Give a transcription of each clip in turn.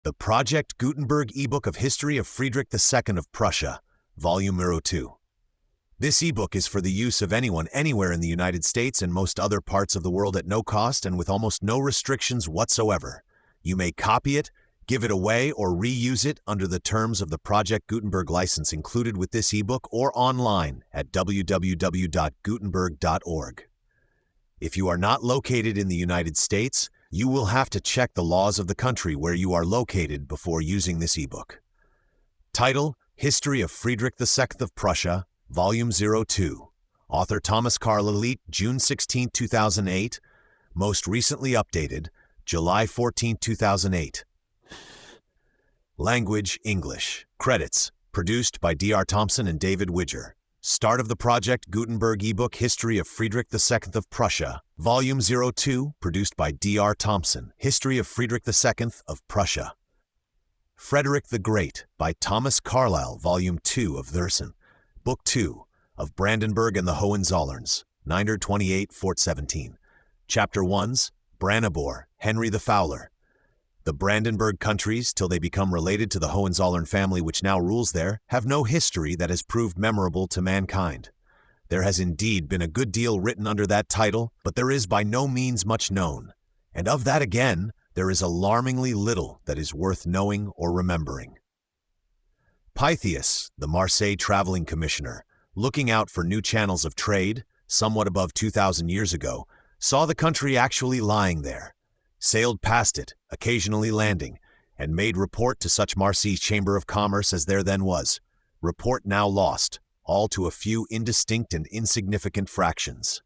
The Project Gutenberg ebook of History of Friedrich II of Prussia, Volume 2. This ebook is for the use of anyone anywhere in the United States and most other parts of the world at no cost and with almost no restrictions whatsoever. You may copy it, give it away, or reuse it under the terms of the Project Gutenberg license included with this ebook or online at www.gutenberg.org. If you are not located in the United States, you will have to check the laws of the country where you are located before using this ebook. Title: History of Friedrich II of Prussia, Volume 2. Author Thomas Carlyle, June 16, 2008. Most recently updated, July 14, 2008. Language: English. Credits: produced by D.R. Thompson and David Widger. Start of the Project Gutenberg ebook History of Friedrich II of Prussia, Volume 2, produced by D.R. Thompson, History of Friedrich II of Prussia. Frederick the Great by Thomas Carlyle, Volume 2 of Thurson, Book 2 of Brandenburg and the Hohenzollerns, 928 Fort 17. Chapter 1s, Brandebourg, Henry the Fowler. The Brandenburg countries, till they become related to the Hohenzollern family which now rules there, have no history that has proved memorable to mankind. There has indeed been a good deal written under that title, but there is by no means much known. And of that again, there is alarmingly little that is worth knowing or remembering. Pytheas, the Marseille traveling commissioner, looking out for new channels of trade, somewhat above 2,000 years ago, saw the country actually lying there, sailed past it, occasionally landing, and made report to such Marseille Chamber of Commerce as there then was. Report now lost, all to a few indistinct and insignificant fractions.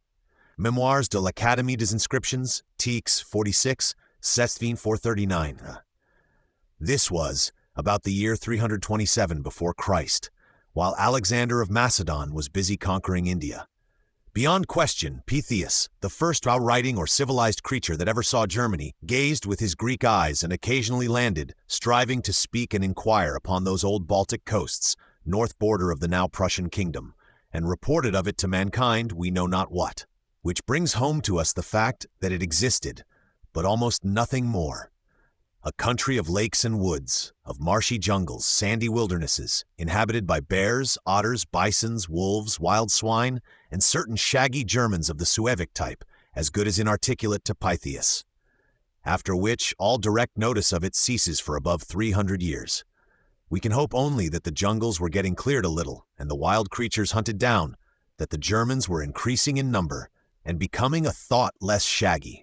Memoires de l'Académie des Inscriptions, Tix 46, Sestvin 439. This was about the year 327 before Christ, while Alexander of Macedon was busy conquering India. Beyond question, Pytheas, the first writing or civilized creature that ever saw Germany, gazed with his Greek eyes and occasionally landed, striving to speak and inquire upon those old Baltic coasts, north border of the now Prussian kingdom, and reported of it to mankind we know not what, which brings home to us the fact that it existed, but almost nothing more. A country of lakes and woods, of marshy jungles, sandy wildernesses, inhabited by bears, otters, bisons, wolves, wild swine, and certain shaggy Germans of the Suevic type, as good as inarticulate to Pytheas. After which, all direct notice of it ceases for above 300 years. We can hope only that the jungles were getting cleared a little, and the wild creatures hunted down, that the Germans were increasing in number, and becoming a thought less shaggy.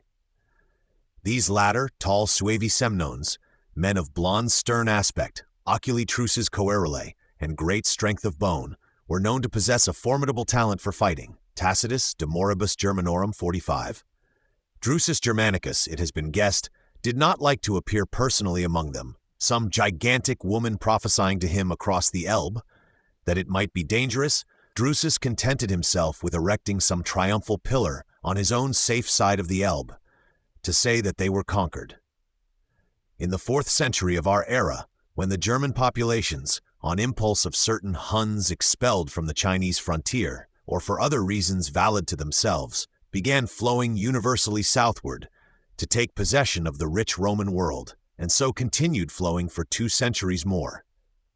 These latter, tall Suevi Semnones, men of blond stern aspect, oculi truces coerulae, and great strength of bone, were known to possess a formidable talent for fighting. Tacitus, De Moribus Germanorum 45. Drusus Germanicus, it has been guessed, did not like to appear personally among them, some gigantic woman prophesying to him across the Elbe. That it might be dangerous, Drusus contented himself with erecting some triumphal pillar on his own safe side of the Elbe, to say that they were conquered. In the 4th century of our era, when the German populations, on impulse of certain Huns expelled from the Chinese frontier, or for other reasons valid to themselves, began flowing universally southward to take possession of the rich Roman world, and so continued flowing for 2 centuries more,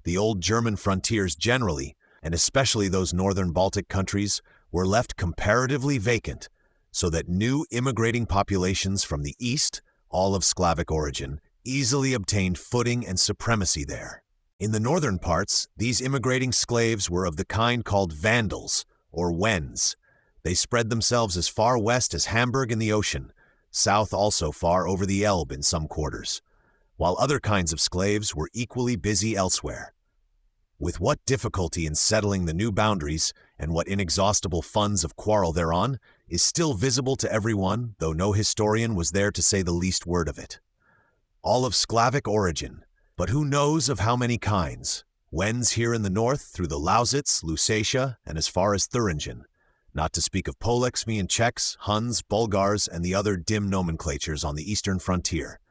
the old German frontiers generally, and especially those northern Baltic countries, were left comparatively vacant, so that new immigrating populations from the east, all of Slavic origin, easily obtained footing and supremacy there. In the northern parts, these immigrating slaves were of the kind called Vandals, or Wends. They spread themselves as far west as Hamburg in the ocean, south also far over the Elbe in some quarters, while other kinds of slaves were equally busy elsewhere. With what difficulty in settling the new boundaries, and what inexhaustible funds of quarrel thereon, is still visible to everyone, though no historian was there to say the least word of it. All of Slavic origin, but who knows of how many kinds? Wends here in the north through the Lausitz, Lusatia, and as far as Thuringen, not to speak of Polexmi and Czechs, Huns, Bulgars, and the other dim nomenclatures on the eastern frontier.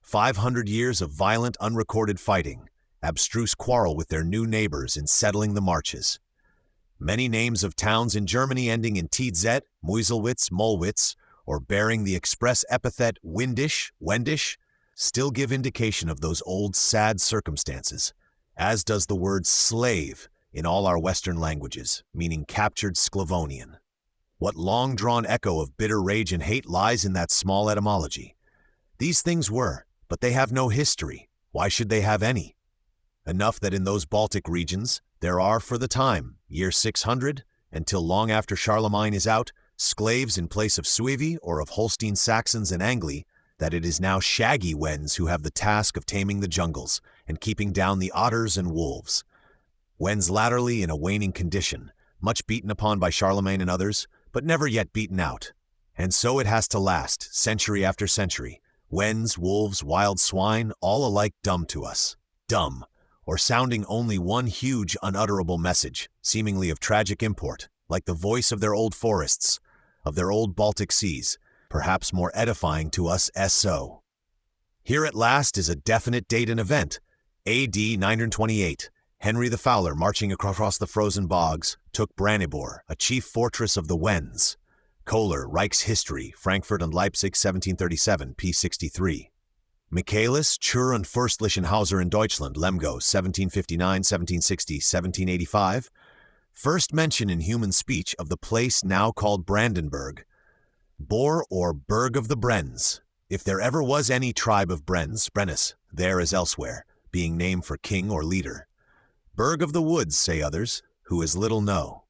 500 years of violent unrecorded fighting, abstruse quarrel with their new neighbors in settling the marches. Many names of towns in Germany ending in TZ, Meuselwitz, Mollwitz, or bearing the express epithet Windisch, Wendish, still give indication of those old sad circumstances, as does the word slave in all our Western languages, meaning captured Sclavonian. What long-drawn echo of bitter rage and hate lies in that small etymology? These things were, but they have no history. Why should they have any? Enough that in those Baltic regions, there are for the time, year 600, until long after Charlemagne is out, sclaves in place of Suevi or of Holstein Saxons and Angli, that it is now shaggy Wends who have the task of taming the jungles and keeping down the otters and wolves. Wends latterly in a waning condition, much beaten upon by Charlemagne and others, but never yet beaten out. And so it has to last, century after century. Wens, wolves, wild swine, all alike dumb to us. Dumb, or sounding only one huge, unutterable message, seemingly of tragic import, like the voice of their old forests, of their old Baltic seas, perhaps more edifying to us so. Here at last is a definite date and event. A.D. 928. Henry the Fowler, marching across the frozen bogs, took Brandebor, a chief fortress of the Wends. Kohler, Reichshistory, Frankfurt and Leipzig, 1737, p. 63. Michaelis, Chur und Fürstlichen Hauser in Deutschland, Lemgo, 1759, 1760, 1785. First mention in human speech of the place now called Brandenburg. Bor or Burg of the Brenns. If there ever was any tribe of Brenns, Brennus, there as elsewhere, being name for king or leader. Burg of the Woods, say others, who as little know.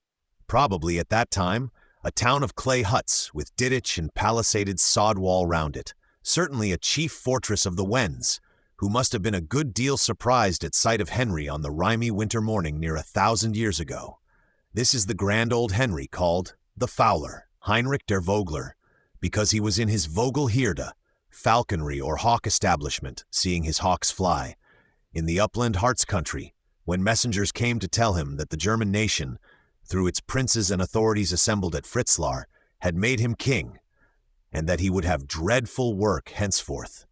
Probably at that time, a town of clay huts with ditch and palisaded sod wall round it. Certainly a chief fortress of the Wends, who must have been a good deal surprised at sight of Henry on the rimy winter morning near 1,000 years ago. This is the grand old Henry called the Fowler, Heinrich der Vogler, because he was in his Vogelherde, falconry or hawk establishment, seeing his hawks fly, in the upland Harz country, when messengers came to tell him that the German nation, through its princes and authorities assembled at Fritzlar, had made him king, and that he would have dreadful work henceforth.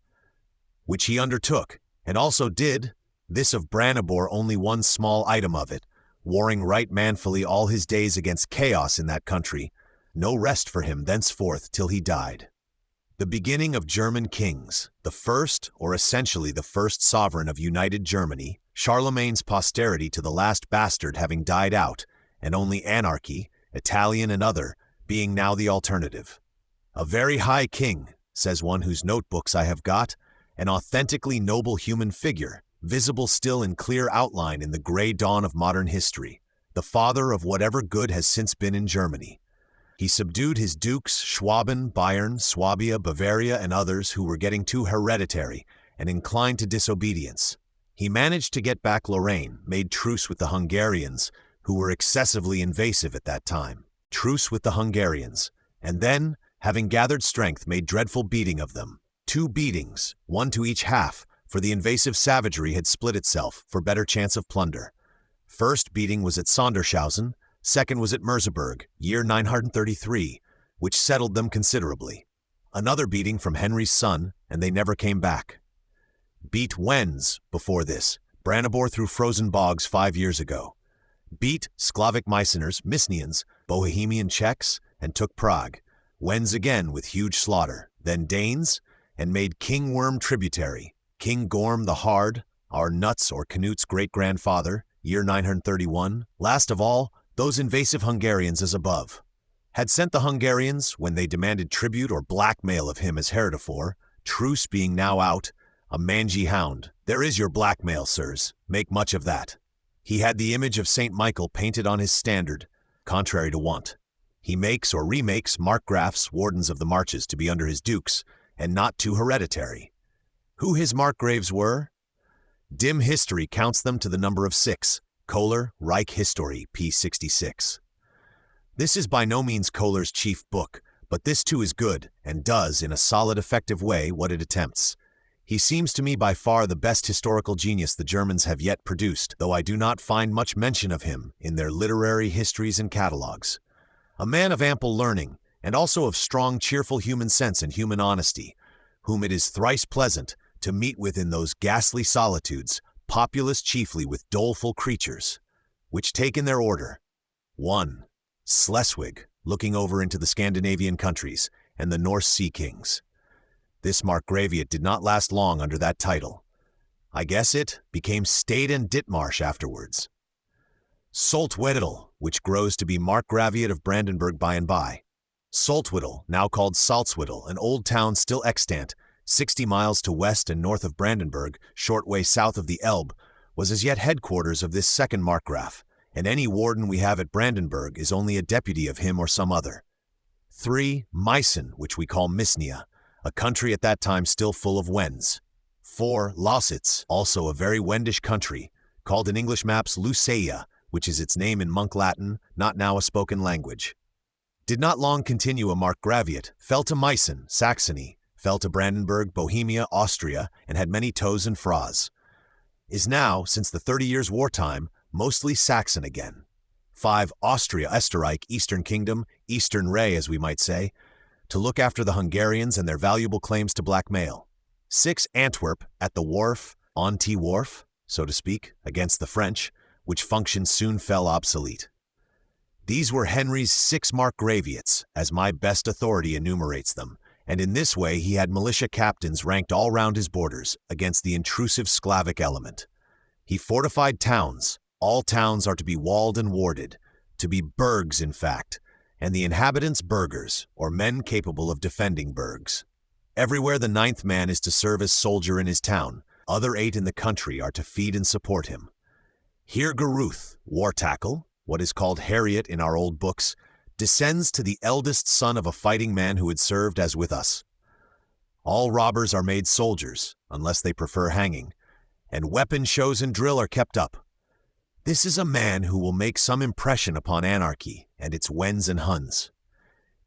Which he undertook, and also did, this of Brandebor only one small item of it, warring right manfully all his days against chaos in that country, no rest for him thenceforth till he died. The beginning of German kings, the first, or essentially the first sovereign of united Germany, Charlemagne's posterity to the last bastard having died out, and only anarchy, Italian and other, being now the alternative. A very high king, says one whose notebooks I have got, an authentically noble human figure, visible still in clear outline in the gray dawn of modern history, the father of whatever good has since been in Germany. He subdued his dukes, Schwaben, Bayern, Swabia, Bavaria, and others who were getting too hereditary and inclined to disobedience. He managed to get back Lorraine, made truce with the Hungarians, who were excessively invasive at that time. Truce with the Hungarians, and then, having gathered strength, made dreadful beating of them. 2 beatings, one to each half, for the invasive savagery had split itself for better chance of plunder. First beating was at Sondershausen, second was at Merseburg, year 933, which settled them considerably. Another beating from Henry's son, and they never came back. Beat Wens, before this, Brandebor through frozen bogs 5 years ago. Beat Slavic Mycenaeans, Misnians, Bohemian Czechs, and took Prague. Wens again with huge slaughter, then Danes, and made King Worm tributary. King Gorm the Hard, our Knut's or Canut's great-grandfather, year 931. Last of all, those invasive Hungarians as above. Had sent the Hungarians, when they demanded tribute or blackmail of him as heretofore, truce being now out, a mangy hound. There is your blackmail, sirs. Make much of that. He had the image of St. Michael painted on his standard, contrary to wont. He makes or remakes markgrafs, wardens of the marches, to be under his dukes, and not too hereditary. Who his markgraves were? Dim history counts them to the number of 6. Kohler, Reich History, p. 66. This is by no means Kohler's chief book, but this too is good, and does, in a solid, effective way, what it attempts. He seems to me by far the best historical genius the Germans have yet produced, though I do not find much mention of him in their literary histories and catalogues. A man of ample learning, and also of strong, cheerful human sense and human honesty, whom it is thrice pleasant to meet with in those ghastly solitudes, populous chiefly with doleful creatures, which take in their order: 1. Schleswig, looking over into the Scandinavian countries, and the North Sea kings. This markgraviate did not last long under that title. I guess it became Stade and Ditmarsh afterwards. Soltwedel, which grows to be markgraviate of Brandenburg by and by. Soltwedel, now called Salzwedel, an old town still extant, 60 miles to west and north of Brandenburg, short way south of the Elbe, was as yet headquarters of this second markgraf, and any warden we have at Brandenburg is only a deputy of him or some other. 3. Meissen, which we call Misnia, a country at that time still full of Wends. 4. Lausitz, also a very Wendish country, called in English maps Lusatia, which is its name in monk Latin, not now a spoken language. Did not long continue a markgraviate, fell to Meissen, Saxony, fell to Brandenburg, Bohemia, Austria, and had many toes and fras. Is now, since the 30 Years' Wartime, mostly Saxon again. 5. Austria, Österreich, Eastern Kingdom, Eastern Ray as we might say, to look after the Hungarians and their valuable claims to blackmail. 6. Antwerp, at the wharf, Wharf, so to speak, against the French, which function soon fell obsolete. These were Henry's 6 markgraviates, as my best authority enumerates them, and in this way he had militia captains ranked all round his borders against the intrusive Slavic element. He fortified towns. All towns are to be walled and warded, to be burgs in fact, and the inhabitants burghers, or men capable of defending burgs. Everywhere the 9th man is to serve as soldier in his town, other 8 in the country are to feed and support him. Here Geruth, war tackle, what is called Harriet in our old books, descends to the eldest son of a fighting man who had served as with us. All robbers are made soldiers, unless they prefer hanging, and weapon shows and drill are kept up. This is a man who will make some impression upon anarchy and its Wends and Huns.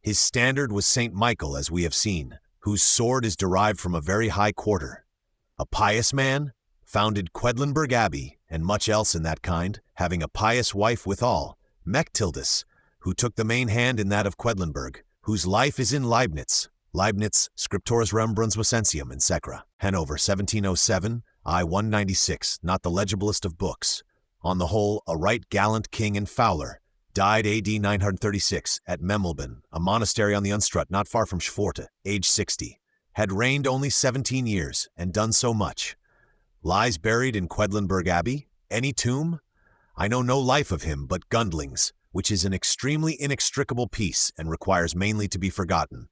His standard was St. Michael, as we have seen, whose sword is derived from a very high quarter. A pious man, founded Quedlinburg Abbey, and much else in that kind, having a pious wife withal, Mechtildas, who took the main hand in that of Quedlinburg, whose life is in Leibnitz, Scriptoris Rem Brunswicensium in Secra, Hanover, 1707, I 196, not the legiblest of books. On the whole, a right gallant king and fowler, died A.D. 936 at Memmelben, a monastery on the Unstrut not far from Schforte, age 60, had reigned only 17 years and done so much. Lies buried in Quedlinburg Abbey? Any tomb? I know no life of him but Gundling's, which is an extremely inextricable piece and requires mainly to be forgotten.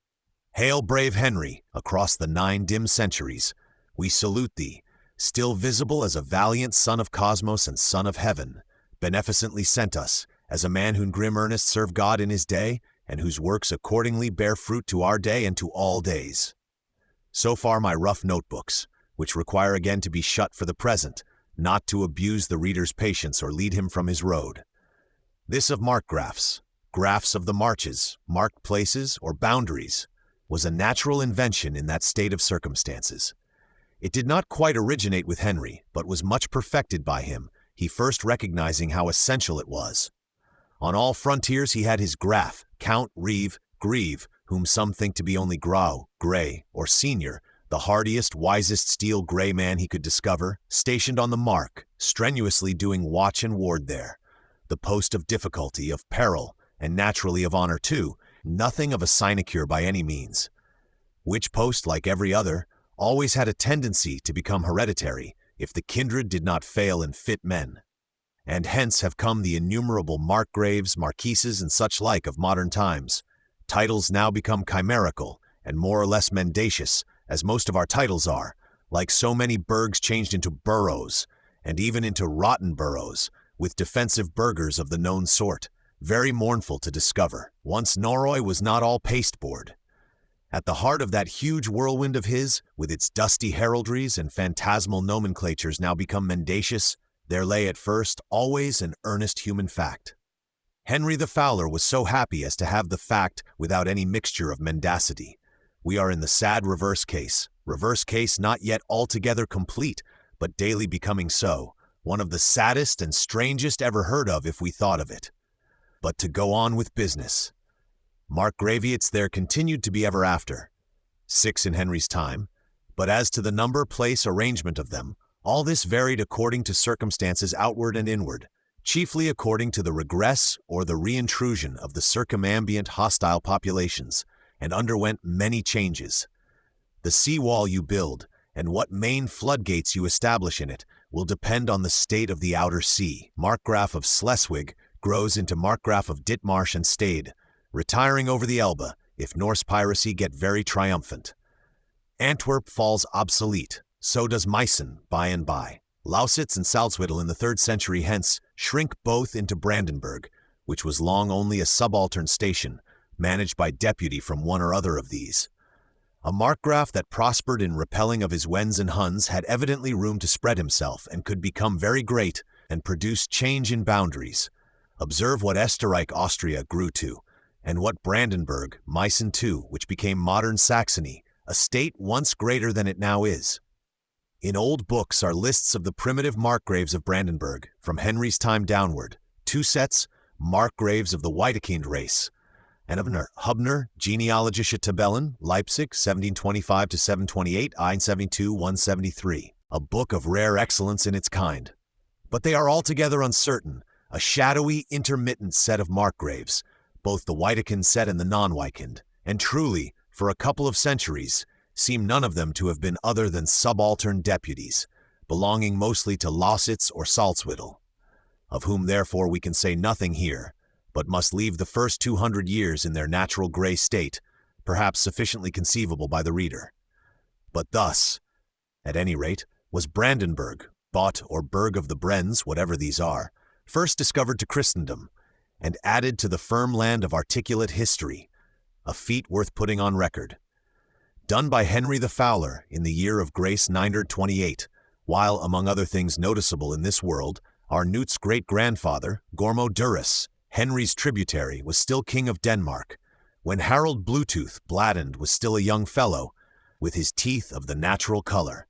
Hail, brave Henry, across the 9 dim centuries. We salute thee, still visible as a valiant son of Cosmos and son of heaven, beneficently sent us, as a man who in grim earnest served God in his day, and whose works accordingly bear fruit to our day and to all days. So far my rough notebooks, which require again to be shut for the present, not to abuse the reader's patience or lead him from his road. This of markgrafs, grafs of the marches, marked places, or boundaries, was a natural invention in that state of circumstances. It did not quite originate with Henry, but was much perfected by him, he first recognizing how essential it was. On all frontiers he had his graf, Count, Reeve, Grieve, whom some think to be only Grau, Grey, or Senior, the hardiest, wisest steel grey man he could discover, stationed on the mark, strenuously doing watch and ward there. The post of difficulty, of peril, and naturally of honor too, nothing of a sinecure by any means. Which post, like every other, always had a tendency to become hereditary if the kindred did not fail in fit men. And hence have come the innumerable markgraves, marquises, and such like of modern times, titles now become chimerical and more or less mendacious, as most of our titles are, like so many burgs changed into boroughs, and even into rotten boroughs, with defensive burghers of the known sort, very mournful to discover. Once Norroy was not all pasteboard. At the heart of that huge whirlwind of his, with its dusty heraldries and phantasmal nomenclatures now become mendacious, there lay at first always an earnest human fact. Henry the Fowler was so happy as to have the fact without any mixture of mendacity. We are in the sad reverse case not yet altogether complete, but daily becoming so, one of the saddest and strangest ever heard of if we thought of it. But to go on with business. Markgraviates there continued to be ever after, 6 in Henry's time, but as to the number, place, arrangement of them, all this varied according to circumstances outward and inward, chiefly according to the regress or the reintrusion of the circumambient hostile populations, and underwent many changes. The seawall you build, and what main floodgates you establish in it, will depend on the state of the outer sea. Markgraf of Schleswig grows into Markgraf of Dithmarsh and Stade, retiring over the Elbe if Norse piracy get very triumphant. Antwerp falls obsolete, so does Meissen by and by. Lausitz and Salzwedel in the 3rd century hence shrink both into Brandenburg, which was long only a subaltern station, managed by deputy from one or other of these. A Markgraf that prospered in repelling of his Wends and Huns had evidently room to spread himself and could become very great and produce change in boundaries. Observe what Österreich Austria grew to, and what Brandenburg, Meissen too, which became modern Saxony, a state once greater than it now is. In old books are lists of the primitive markgraves of Brandenburg, from Henry's time downward, 2 sets, markgraves of the Witekind race, and Hubner, Genealogische Tabellen, Leipzig, 1725–728, 172–173, a book of rare excellence in its kind. But they are altogether uncertain, a shadowy, intermittent set of markgraves, both the Witekind set and the non-Witekind, and truly, for a couple of centuries, seem none of them to have been other than subaltern deputies, belonging mostly to Lausitz or Salzwedel, of whom therefore we can say nothing here, but must leave the first 200 years in their natural gray state, perhaps sufficiently conceivable by the reader. But thus, at any rate, was Brandenburg, Bott or Burg of the Brenns, whatever these are, first discovered to Christendom, and added to the firm land of articulate history, a feat worth putting on record. Done by Henry the Fowler in the year of grace 928, while, among other things noticeable in this world, our Knut's great-grandfather, Gormo Duras, Henry's tributary, was still king of Denmark, when Harold Bluetooth Bladend was still a young fellow, with his teeth of the natural color.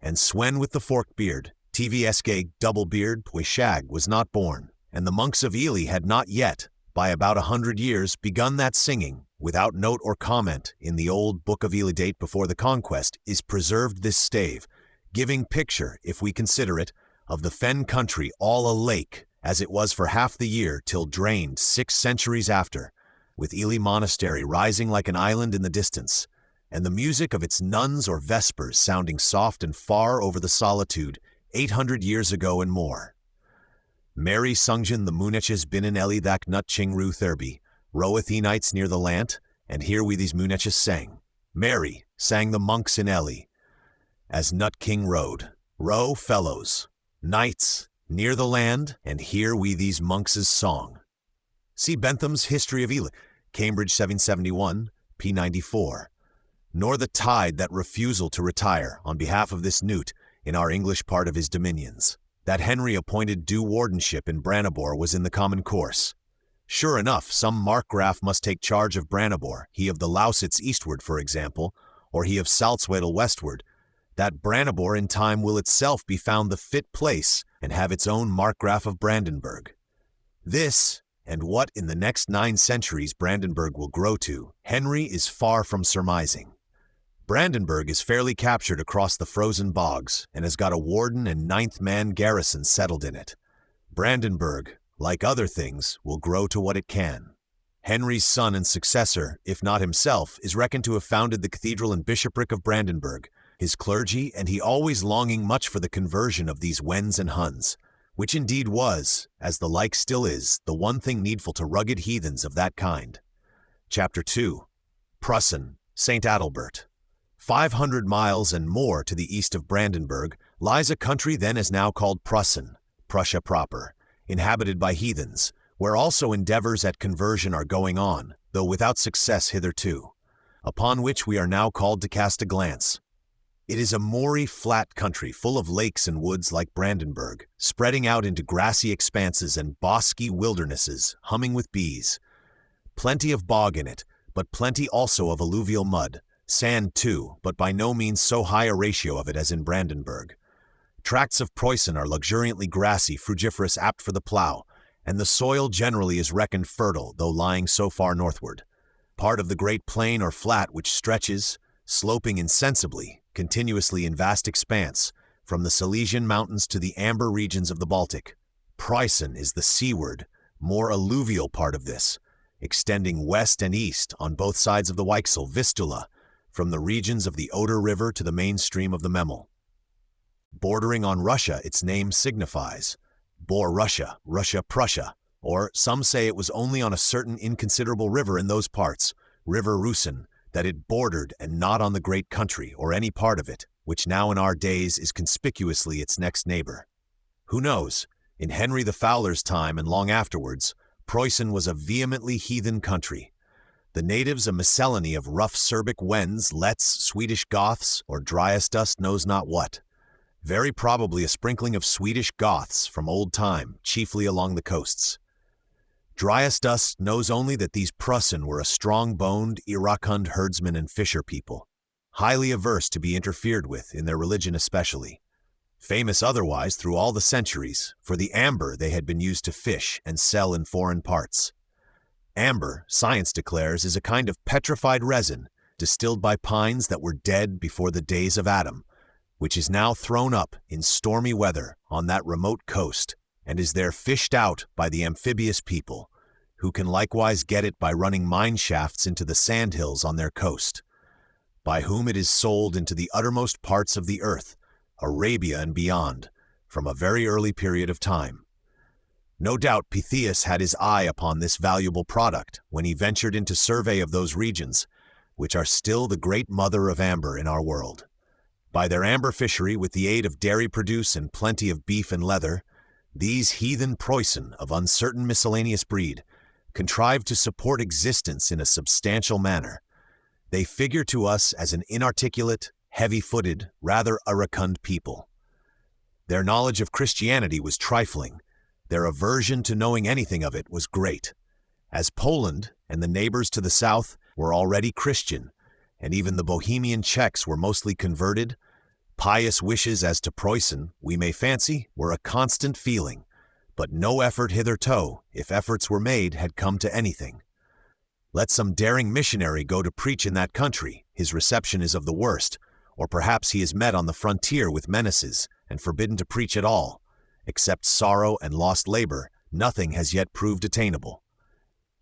And Swen with the forked beard, TVSK double beard, Puishag, was not born, and the monks of Ely had not yet, by about 100 years, begun that singing, without note or comment, in the old Book of Ely date before the conquest, is preserved this stave, giving picture, if we consider it, of the fen country all a lake, as it was for half the year till drained 6 centuries after, with Ely Monastery rising like an island in the distance, and the music of its nuns or vespers sounding soft and far over the solitude 800 years ago and more. Mary sungen the Munetjes binnen Ely thak nut ching ru thurby, roweth he nights near the lant, and here we these Munetjes sang. Mary sang the monks in Ely, as Nut King rode, row fellows, nights, near the land, and hear we these monks' song. See Bentham's History of Ely, Cambridge 771, p. 94. Nor the tide that refusal to retire on behalf of this Knut in our English part of his dominions. That Henry appointed due wardenship in Brandebourg was in the common course. Sure enough, some Markgraf must take charge of Brandebourg, he of the Lausitz eastward, for example, or he of Salzwedel westward. That Brandebourg in time will itself be found the fit place and have its own Markgraf of Brandenburg. This, and what in the next 9 centuries Brandenburg will grow to, Henry is far from surmising. Brandenburg is fairly captured across the frozen bogs and has got a warden and 9th-man garrison settled in it. Brandenburg, like other things, will grow to what it can. Henry's son and successor, if not himself, is reckoned to have founded the cathedral and bishopric of Brandenburg, his clergy, and he always longing much for the conversion of these Wends and Huns, which indeed was, as the like still is, the one thing needful to rugged heathens of that kind. Chapter 2. Prussen, St. Adalbert. 500 miles and more to the east of Brandenburg lies a country then as now called Prussen, Prussia proper, inhabited by heathens, where also endeavors at conversion are going on, though without success hitherto, upon which we are now called to cast a glance. It is a moory, flat country full of lakes and woods like Brandenburg, spreading out into grassy expanses and bosky wildernesses, humming with bees. Plenty of bog in it, but plenty also of alluvial mud, sand too, but by no means so high a ratio of it as in Brandenburg. Tracts of Preussen are luxuriantly grassy, frugiferous, apt for the plough, and the soil generally is reckoned fertile, though lying so far northward. Part of the great plain or flat which stretches, sloping insensibly, continuously in vast expanse, from the Silesian mountains to the amber regions of the Baltic. Preussen is the seaward, more alluvial part of this, extending west and east on both sides of the Weichsel, Vistula, from the regions of the Oder River to the mainstream of the Memel. Bordering on Russia, its name signifies Bor Russia, Russia Prussia, or some say it was only on a certain inconsiderable river in those parts, River Rusin, that it bordered and not on the great country or any part of it, which now in our days is conspicuously its next neighbor. Who knows? In Henry the Fowler's time and long afterwards, Preußen was a vehemently heathen country. The natives a miscellany of rough Serbic Wends, Letts, Swedish Goths, or driest dust knows not what. Very probably a sprinkling of Swedish Goths from old time, chiefly along the coasts. Driest dust knows only that these Prussen were a strong-boned, iracund herdsmen and fisher people, highly averse to be interfered with, in their religion especially. Famous otherwise through all the centuries, for the amber they had been used to fish and sell in foreign parts. Amber, science declares, is a kind of petrified resin, distilled by pines that were dead before the days of Adam, which is now thrown up in stormy weather on that remote coast, and is there fished out by the amphibious people, who can likewise get it by running mine shafts into the sandhills on their coast, by whom it is sold into the uttermost parts of the earth, Arabia and beyond, from a very early period of time. No doubt Pytheas had his eye upon this valuable product when he ventured into survey of those regions, which are still the great mother of amber in our world. By their amber fishery, with the aid of dairy produce and plenty of beef and leather, these heathen Preußen of uncertain miscellaneous breed contrived to support existence in a substantial manner. They figure to us as an inarticulate, heavy-footed, rather iracund people. Their knowledge of Christianity was trifling. Their aversion to knowing anything of it was great. As Poland and the neighbors to the south were already Christian, and even the Bohemian Czechs were mostly converted, pious wishes as to Preußen, we may fancy, were a constant feeling, but no effort hitherto, if efforts were made, had come to anything. Let some daring missionary go to preach in that country, his reception is of the worst, or perhaps he is met on the frontier with menaces and forbidden to preach at all. Except sorrow and lost labor, nothing has yet proved attainable.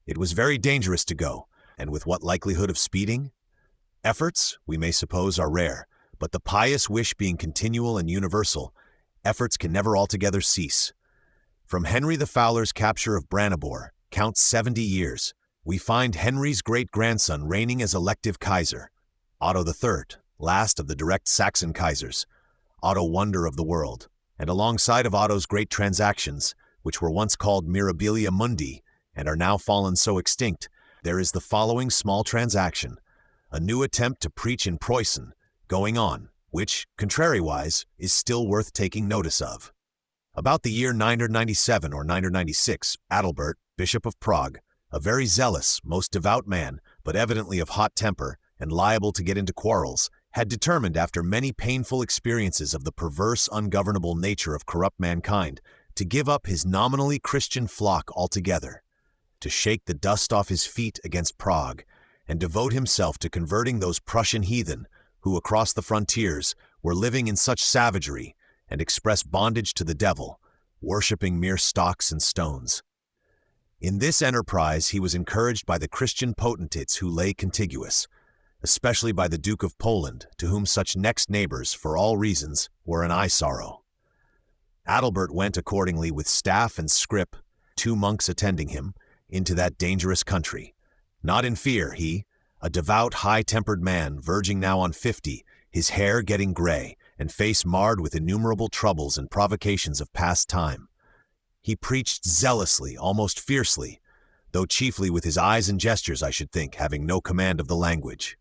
It was very dangerous to go, and with what likelihood of speeding? Efforts, we may suppose, are rare, but the pious wish being continual and universal, efforts can never altogether cease. From Henry the Fowler's capture of Brandebourg, count 70 years, we find Henry's great-grandson reigning as elective Kaiser, Otto III, last of the direct Saxon Kaisers, Otto wonder of the world, and alongside of Otto's great transactions, which were once called Mirabilia Mundi and are now fallen so extinct, there is the following small transaction, a new attempt to preach in Preußen, going on, which, contrariwise, is still worth taking notice of. About the year 997 or 996, Adalbert, Bishop of Prague, a very zealous, most devout man, but evidently of hot temper and liable to get into quarrels, had determined, after many painful experiences of the perverse, ungovernable nature of corrupt mankind, to give up his nominally Christian flock altogether, to shake the dust off his feet against Prague, and devote himself to converting those Prussian heathen who, across the frontiers, were living in such savagery and express bondage to the devil, worshipping mere stocks and stones. In this enterprise he was encouraged by the Christian potentates who lay contiguous, especially by the Duke of Poland, to whom such next neighbors, for all reasons, were an eye-sorrow. Adalbert went accordingly with staff and scrip, 2 monks attending him, into that dangerous country. Not in fear, he, a devout, high-tempered man, verging now on 50, his hair getting gray, and face marred with innumerable troubles and provocations of past time. He preached zealously, almost fiercely, though chiefly with his eyes and gestures, I should think, having no command of the language.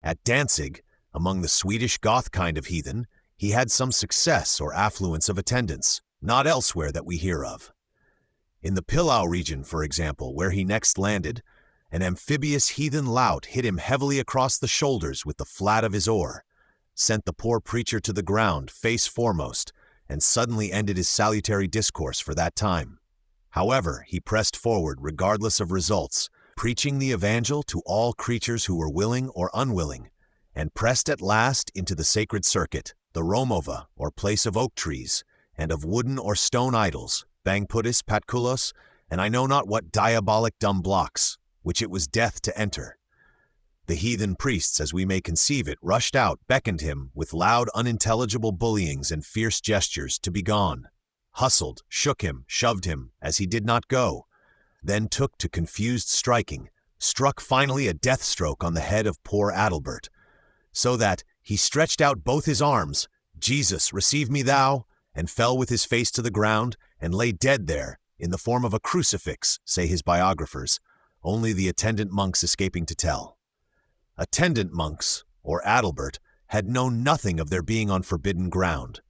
At Danzig, among the Swedish Goth kind of heathen, he had some success or affluence of attendants, not elsewhere that we hear of. In the Pillau region, for example, where he next landed, an amphibious heathen lout hit him heavily across the shoulders with the flat of his oar, sent the poor preacher to the ground face foremost, and suddenly ended his salutary discourse for that time. However, he pressed forward regardless of results, preaching the evangel to all creatures who were willing or unwilling, and pressed at last into the sacred circuit, the Romova, or place of oak trees, and of wooden or stone idols, bangputis, patkulos, and I know not what diabolic dumb blocks, which it was death to enter. The heathen priests, as we may conceive it, rushed out, beckoned him, with loud, unintelligible bullyings and fierce gestures, to be gone. Hustled, shook him, shoved him, as he did not go. Then took to confused striking, struck finally a death stroke on the head of poor Adalbert, so that he stretched out both his arms, "Jesus, receive me thou," and fell with his face to the ground, and lay dead there, in the form of a crucifix, say his biographers, only the attendant monks escaping to tell. Attendant monks, or Adalbert, had known nothing of their being on forbidden ground.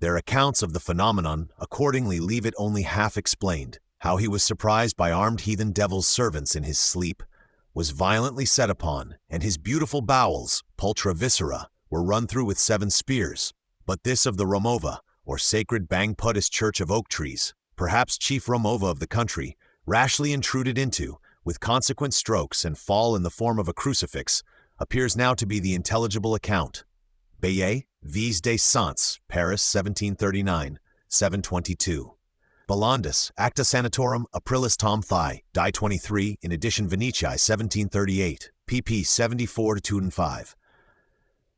Their accounts of the phenomenon accordingly leave it only half explained, how he was surprised by armed heathen devil's servants in his sleep, was violently set upon, and his beautiful bowels, pulchra viscera, were run through with 7 spears. But this of the Romova, or sacred Bangpudist church of oak trees, perhaps chief Romova of the country, rashly intruded into, with consequent strokes and fall in the form of a crucifix, appears now to be the intelligible account. Bayet, Vies des Saints, Paris, 1739, 722. Bollandus, Acta Sanatorum, Aprilis Tom Thigh, Die 23, in edition Venetiae, 1738, pp. 74-205.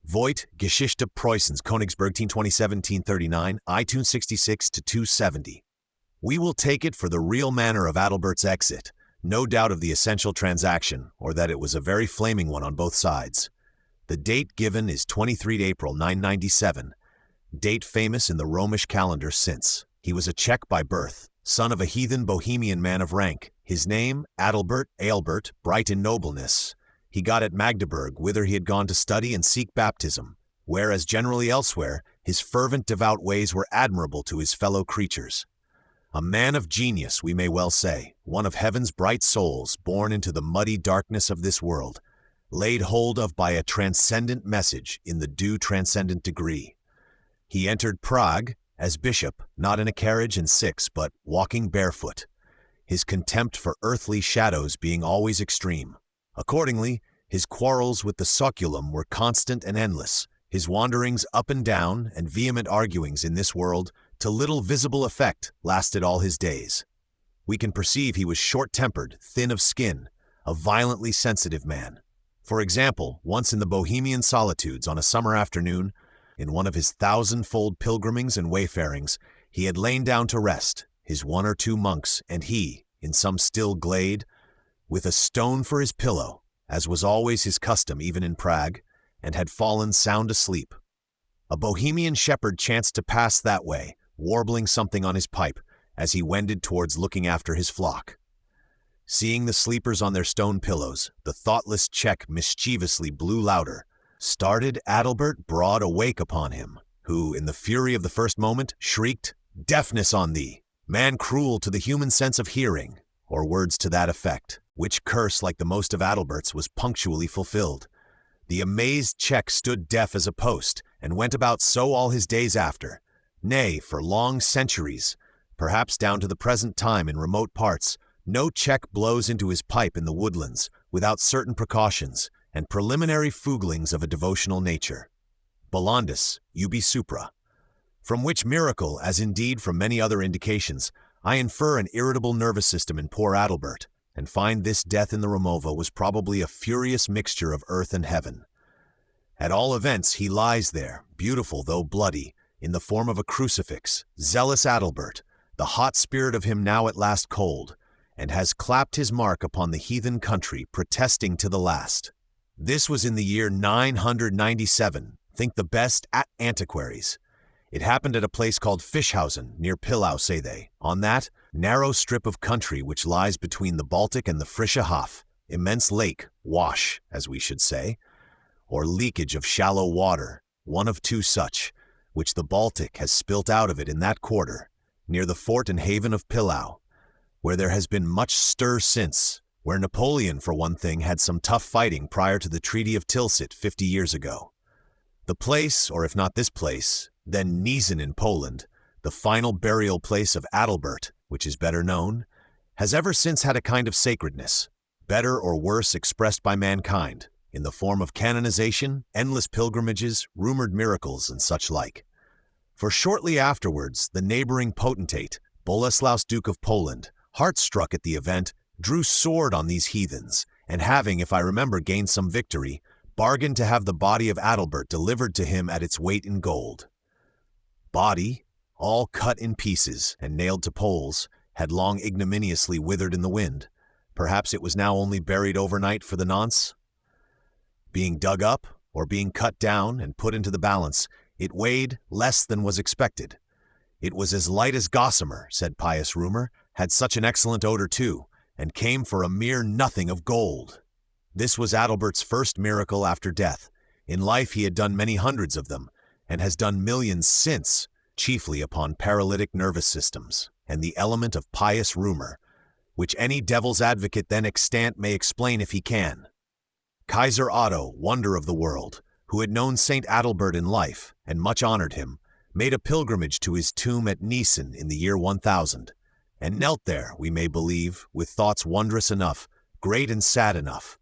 Voigt, Geschichte Preußens, Königsberg, 1827-1839, iTunes 66-270. We will take it for the real manner of Adalbert's exit, no doubt of the essential transaction, or that it was a very flaming one on both sides. The date given is 23 April 997, date famous in the Romish calendar since. He was a Czech by birth, son of a heathen Bohemian man of rank. His name, Adalbert, Aelbert, bright in nobleness. He got at Magdeburg, whither he had gone to study and seek baptism, where, as generally elsewhere, his fervent devout ways were admirable to his fellow creatures. A man of genius, we may well say, one of heaven's bright souls, born into the muddy darkness of this world, laid hold of by a transcendent message in the due transcendent degree. He entered Prague as bishop, not in a carriage and 6, but walking barefoot, his contempt for earthly shadows being always extreme. Accordingly, his quarrels with the Soculum were constant and endless, his wanderings up and down and vehement arguings in this world, to little visible effect, lasted all his days. We can perceive he was short-tempered, thin of skin, a violently sensitive man. For example, once in the Bohemian solitudes on a summer afternoon, in one of his 1,000-fold pilgrimings and wayfarings, he had lain down to rest, his 1 or 2 monks, and he, in some still glade, with a stone for his pillow, as was always his custom even in Prague, and had fallen sound asleep. A Bohemian shepherd chanced to pass that way, warbling something on his pipe, as he wended towards looking after his flock. Seeing the sleepers on their stone pillows, the thoughtless Czech mischievously blew louder. Started Adalbert broad awake upon him, who, in the fury of the first moment, shrieked, "Deafness on thee, man cruel to the human sense of hearing," or words to that effect, which curse, like the most of Adalbert's, was punctually fulfilled. The amazed Czech stood deaf as a post, and went about so all his days after. Nay, for long centuries, perhaps down to the present time in remote parts, no Czech blows into his pipe in the woodlands without certain precautions and preliminary fooglings of a devotional nature. Bollandus, ubi supra. From which miracle, as indeed from many other indications, I infer an irritable nervous system in poor Adalbert, and find this death in the Romova was probably a furious mixture of earth and heaven. At all events, he lies there, beautiful though bloody, in the form of a crucifix, zealous Adalbert, the hot spirit of him now at last cold, and has clapped his mark upon the heathen country, protesting to the last. This was in the year 997, think the best at antiquaries. It happened at a place called Fischhausen, near Pillau, say they, on that narrow strip of country which lies between the Baltic and the Frische Haff, immense lake, wash, as we should say, or leakage of shallow water, one of 2 such, which the Baltic has spilt out of it in that quarter, near the fort and haven of Pillau, where there has been much stir since, where Napoleon, for one thing, had some tough fighting prior to the Treaty of Tilsit 50 years ago. The place, or if not this place, then Niezyn in Poland, the final burial place of Adalbert, which is better known, has ever since had a kind of sacredness, better or worse expressed by mankind, in the form of canonization, endless pilgrimages, rumored miracles, and such like. For shortly afterwards, the neighboring potentate, Boleslaus Duke of Poland, heart-struck at the event, drew sword on these heathens, and having, if I remember, gained some victory, bargained to have the body of Adalbert delivered to him at its weight in gold. Body, all cut in pieces and nailed to poles, had long ignominiously withered in the wind. Perhaps it was now only buried overnight for the nonce? Being dug up, or being cut down and put into the balance, it weighed less than was expected. It was as light as gossamer, said pious rumor, had such an excellent odor too, and came for a mere nothing of gold. This was Adalbert's first miracle after death. In life he had done many hundreds of them, and has done millions since, chiefly upon paralytic nervous systems, and the element of pious rumor, which any devil's advocate then extant may explain if he can. Kaiser Otto, wonder of the world, who had known Saint Adalbert in life, and much honored him, made a pilgrimage to his tomb at Niesen in the year 1000, and knelt there, we may believe, with thoughts wondrous enough, great and sad enough.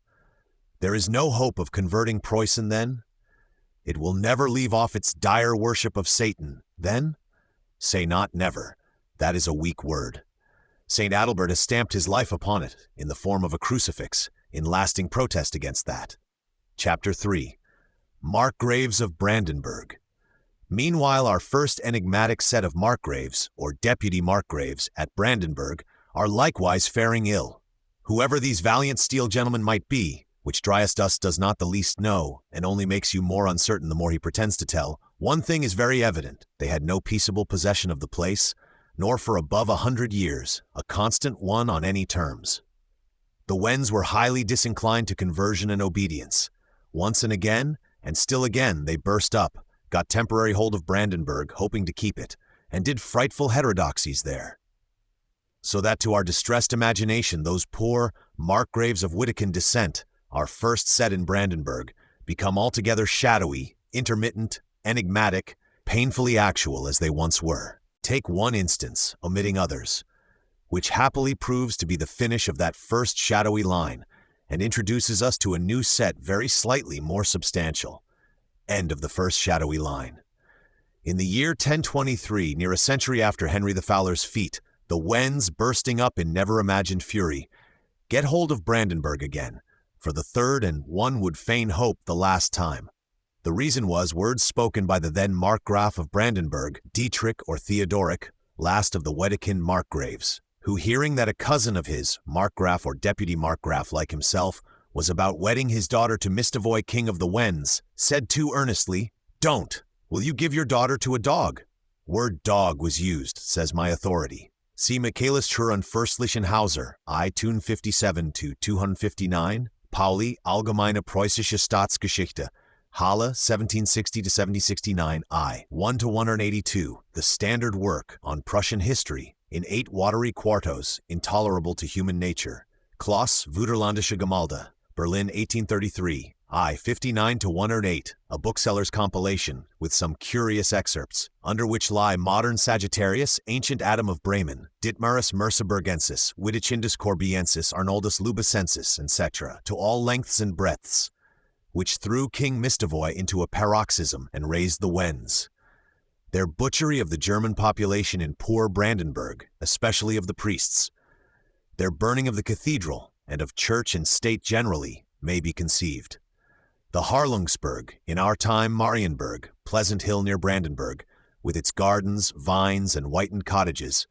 There is no hope of converting Preußen then? It will never leave off its dire worship of Satan, then? Say not never. That is a weak word. Saint Adalbert has stamped his life upon it, in the form of a crucifix, in lasting protest against that. Chapter 3. Markgraves of Brandenburg. Meanwhile, our first enigmatic set of markgraves, or deputy markgraves, at Brandenburg, are likewise faring ill. Whoever these valiant steel gentlemen might be, which Dryasdust does not the least know, and only makes you more uncertain the more he pretends to tell, one thing is very evident: they had no peaceable possession of the place, nor for above 100 years, a constant one on any terms. The Wends were highly disinclined to conversion and obedience. Once and again, and still again, they burst up, got temporary hold of Brandenburg, hoping to keep it, and did frightful heterodoxies there. So that to our distressed imagination, those poor markgraves of Wittekind descent, our first set in Brandenburg, become altogether shadowy, intermittent, enigmatic, painfully actual as they once were. Take one instance, omitting others, which happily proves to be the finish of that first shadowy line, and introduces us to a new set very slightly more substantial. End of the first shadowy line. In the year 1023, near a century after Henry the Fowler's feat, the Wends, bursting up in never-imagined fury, get hold of Brandenburg again, for the third and, one would fain hope, the last time. The reason was words spoken by the then Markgraf of Brandenburg, Dietrich or Theodoric, last of the Wettikind Markgraves, who, hearing that a cousin of his, Markgraf or deputy Markgraf like himself, was about wedding his daughter to Mistevoy, king of the Wends, said too earnestly, "Don't! Will you give your daughter to a dog?" Word dog was used, says my authority. See Michaelis Churan Fürstlichen Hauser, I 257-259, Pauli, Allgemeine Preußische Staatsgeschichte, Halle, 1760-1769, I, 1-182, the standard work on Prussian history, in 8 watery quartos, intolerable to human nature. Kloss, Wunderlandische Gemälde, Berlin, 1833, I, 59-108, a bookseller's compilation, with some curious excerpts, under which lie modern Sagittarius, ancient Adam of Bremen, Ditmarus Merseburgensis, Witticindus Corbiensis, Arnoldus Lubecensis, etc., to all lengths and breadths, which threw King Mistevoy into a paroxysm and raised the Wends. Their butchery of the German population in poor Brandenburg, especially of the priests, their burning of the cathedral, and of church and state generally, may be conceived. The Harlungsberg, in our time Marienburg, pleasant hill near Brandenburg, with its gardens, vines, and whitened cottages.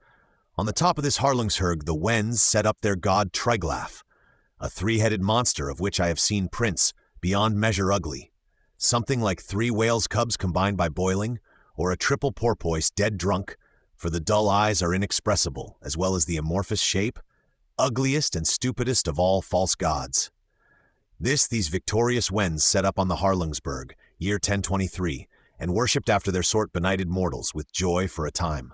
On the top of this Harlungsberg the Wends set up their god Tryglaf, a 3-headed monster of which I have seen prints, beyond measure ugly, something like 3 whales' cubs combined by boiling, or a triple porpoise dead drunk, for the dull eyes are inexpressible, as well as the amorphous shape, ugliest and stupidest of all false gods. This these victorious Wends set up on the Harlungsberg, year 1023, and worshipped after their sort benighted mortals with joy for a time.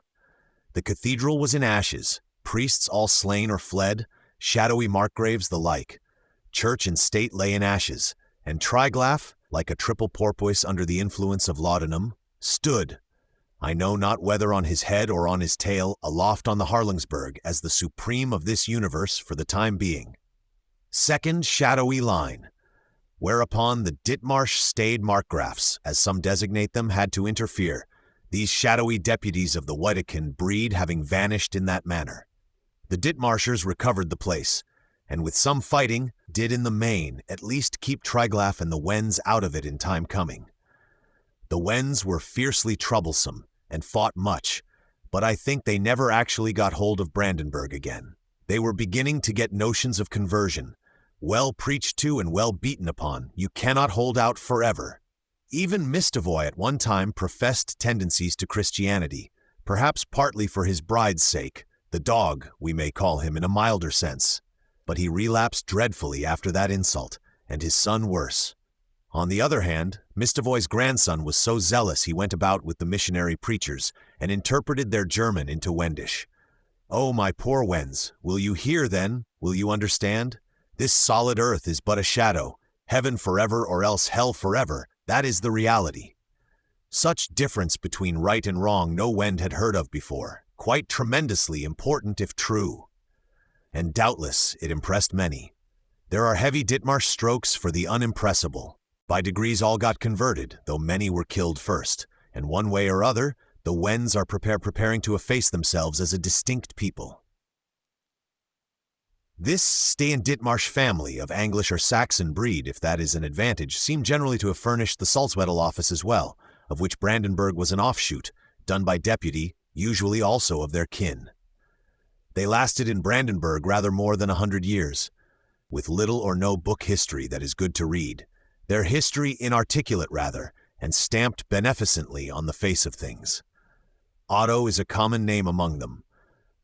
The cathedral was in ashes, priests all slain or fled, shadowy markgraves the like. Church and state lay in ashes, and Tryglaf, like a triple porpoise under the influence of laudanum, stood, I know not whether on his head or on his tail, aloft on the Harlungsberg as the supreme of this universe for the time being. Second shadowy line, whereupon the Ditmarsch Stade Markgrafs, as some designate them, had to interfere, these shadowy deputies of the Wettikind breed having vanished in that manner. The Ditmarschers recovered the place, and with some fighting, did in the main at least keep Triglav and the Wends out of it in time coming. The Wends were fiercely troublesome and fought much, but I think they never actually got hold of Brandenburg again. They were beginning to get notions of conversion. Well preached to and well beaten upon, you cannot hold out forever. Even Mistovoy at one time professed tendencies to Christianity, perhaps partly for his bride's sake, the dog, we may call him in a milder sense. But he relapsed dreadfully after that insult, and his son worse. On the other hand, Mistovoy's grandson was so zealous he went about with the missionary preachers and interpreted their German into Wendish. Oh, my poor Wends, will you hear then? Will you understand? This solid earth is but a shadow. Heaven forever or else hell forever. That is the reality. Such difference between right and wrong no Wend had heard of before. Quite tremendously important if true. And doubtless it impressed many. There are heavy Ditmarsh strokes for the unimpressible. By degrees all got converted, though many were killed first, and one way or other, the Wends are preparing to efface themselves as a distinct people. This Stay-in-Ditmarsh family of English or Saxon breed, if that is an advantage, seem generally to have furnished the Salzwedel office as well, of which Brandenburg was an offshoot, done by deputy, usually also of their kin. They lasted in Brandenburg rather more than 100 years, with little or no book history that is good to read, their history inarticulate rather, and stamped beneficently on the face of things. Otto is a common name among them.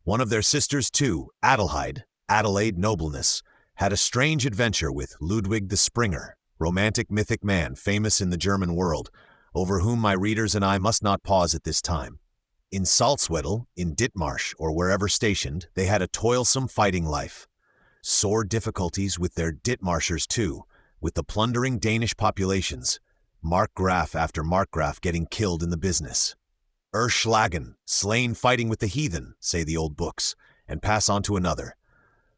One of their sisters too, Adelaide Nobleness, had a strange adventure with Ludwig the Springer, romantic mythic man famous in the German world, over whom my readers and I must not pause at this time. In Salzwedel, in Ditmarsh, or wherever stationed, they had a toilsome fighting life. Sore difficulties with their Ditmarshers too, with the plundering Danish populations, Markgraf after Markgraf getting killed in the business. Erschlagen, slain fighting with the heathen, say the old books, and pass on to another,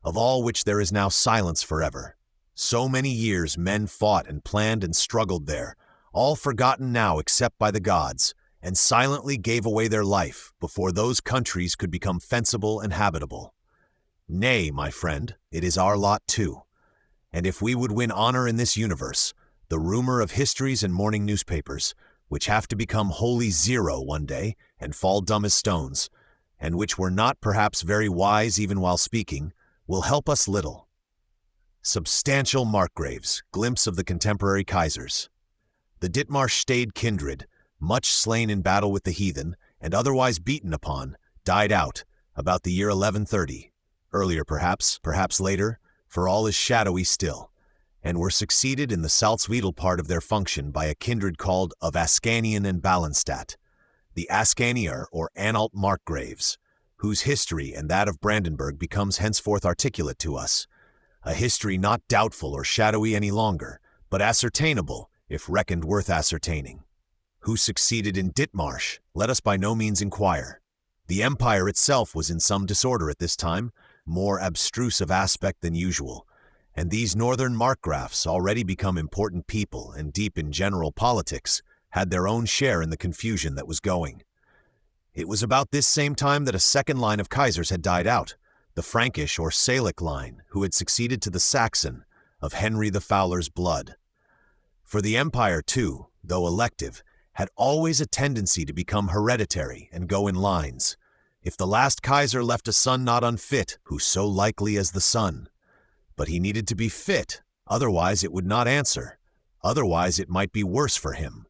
of all which there is now silence forever. So many years men fought and planned and struggled there, all forgotten now except by the gods, and silently gave away their life before those countries could become fensible and habitable. Nay, my friend, it is our lot too. And if we would win honor in this universe, the rumor of histories and morning newspapers, which have to become wholly zero one day and fall dumb as stones, and which were not perhaps very wise even while speaking, will help us little. Substantial markgraves, glimpse of the contemporary Kaisers. The Ditmarsh stayed kindred, much slain in battle with the heathen, and otherwise beaten upon, died out, about the year 1130, earlier perhaps later, for all is shadowy still, and were succeeded in the Salzwedel part of their function by a kindred called of Ascanian and Ballenstadt, the Ascanier or Anhalt markgraves, whose history and that of Brandenburg becomes henceforth articulate to us, a history not doubtful or shadowy any longer, but ascertainable, if reckoned worth ascertaining. Who succeeded in Ditmarsh, let us by no means inquire. The empire itself was in some disorder at this time, more abstruse of aspect than usual, and these northern markgrafs, already become important people and deep in general politics, had their own share in the confusion that was going. It was about this same time that a second line of Kaisers had died out, the Frankish or Salic line, who had succeeded to the Saxon, of Henry the Fowler's blood. For the empire too, though elective, had always a tendency to become hereditary and go in lines. If the last Kaiser left a son not unfit, who so likely as the son? But he needed to be fit, otherwise it would not answer, otherwise it might be worse for him.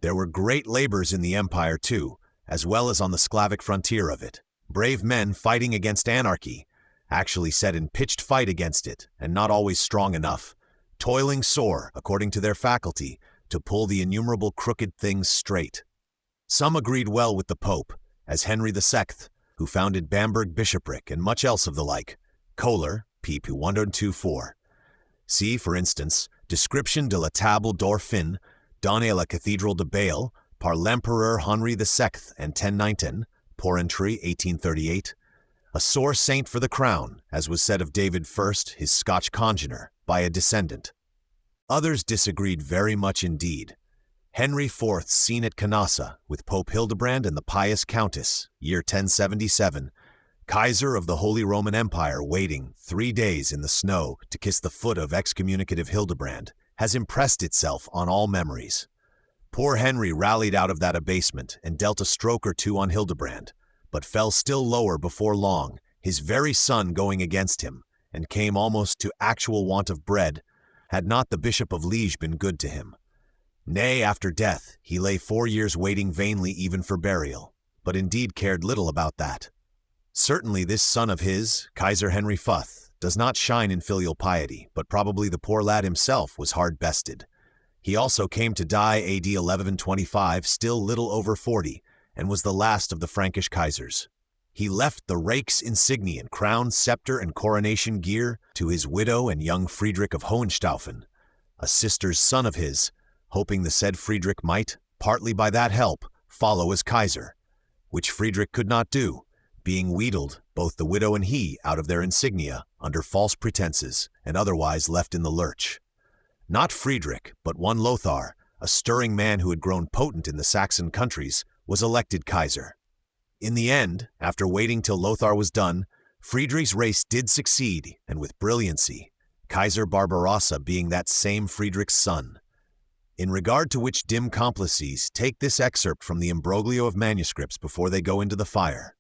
There were great labors in the empire too, as well as on the Slavic frontier of it, brave men fighting against anarchy, actually set in pitched fight against it, and not always strong enough, toiling sore, according to their faculty, to pull the innumerable crooked things straight. Some agreed well with the Pope, as Henry II, who founded Bamberg Bishopric and much else of the like. Kohler, pp. 124. See, for instance, Description de la Table d'Orphin, donné à la Cathédrale de Bâle, par l'Empereur Henri II and 1019, Porrentry, 1838. A sore saint for the crown, as was said of David I, his Scotch congener, by a descendant. Others disagreed very much indeed. Henry IV seen at Canossa, with Pope Hildebrand and the pious Countess, year 1077, Kaiser of the Holy Roman Empire waiting 3 days in the snow to kiss the foot of excommunicative Hildebrand, has impressed itself on all memories. Poor Henry rallied out of that abasement and dealt a stroke or two on Hildebrand, but fell still lower before long, his very son going against him, and came almost to actual want of bread, had not the Bishop of Liege been good to him. Nay, after death, he lay 4 years waiting vainly even for burial, but indeed cared little about that. Certainly this son of his, Kaiser Henry Futh, does not shine in filial piety, but probably the poor lad himself was hard-bested. He also came to die AD 1125, still little over 40, and was the last of the Frankish Kaisers. He left the rake's insignia, crown, scepter, and coronation gear to his widow and young Frederick of Hohenstaufen, a sister's son of his, hoping the said Frederick might, partly by that help, follow as Kaiser, which Frederick could not do, being wheedled, both the widow and he, out of their insignia, under false pretenses, and otherwise left in the lurch. Not Frederick, but one Lothar, a stirring man who had grown potent in the Saxon countries, was elected Kaiser. In the end, after waiting till Lothar was done, Friedrich's race did succeed, and with brilliancy, Kaiser Barbarossa being that same Friedrich's son. In regard to which dim complices, take this excerpt from the imbroglio of manuscripts before they go into the fire.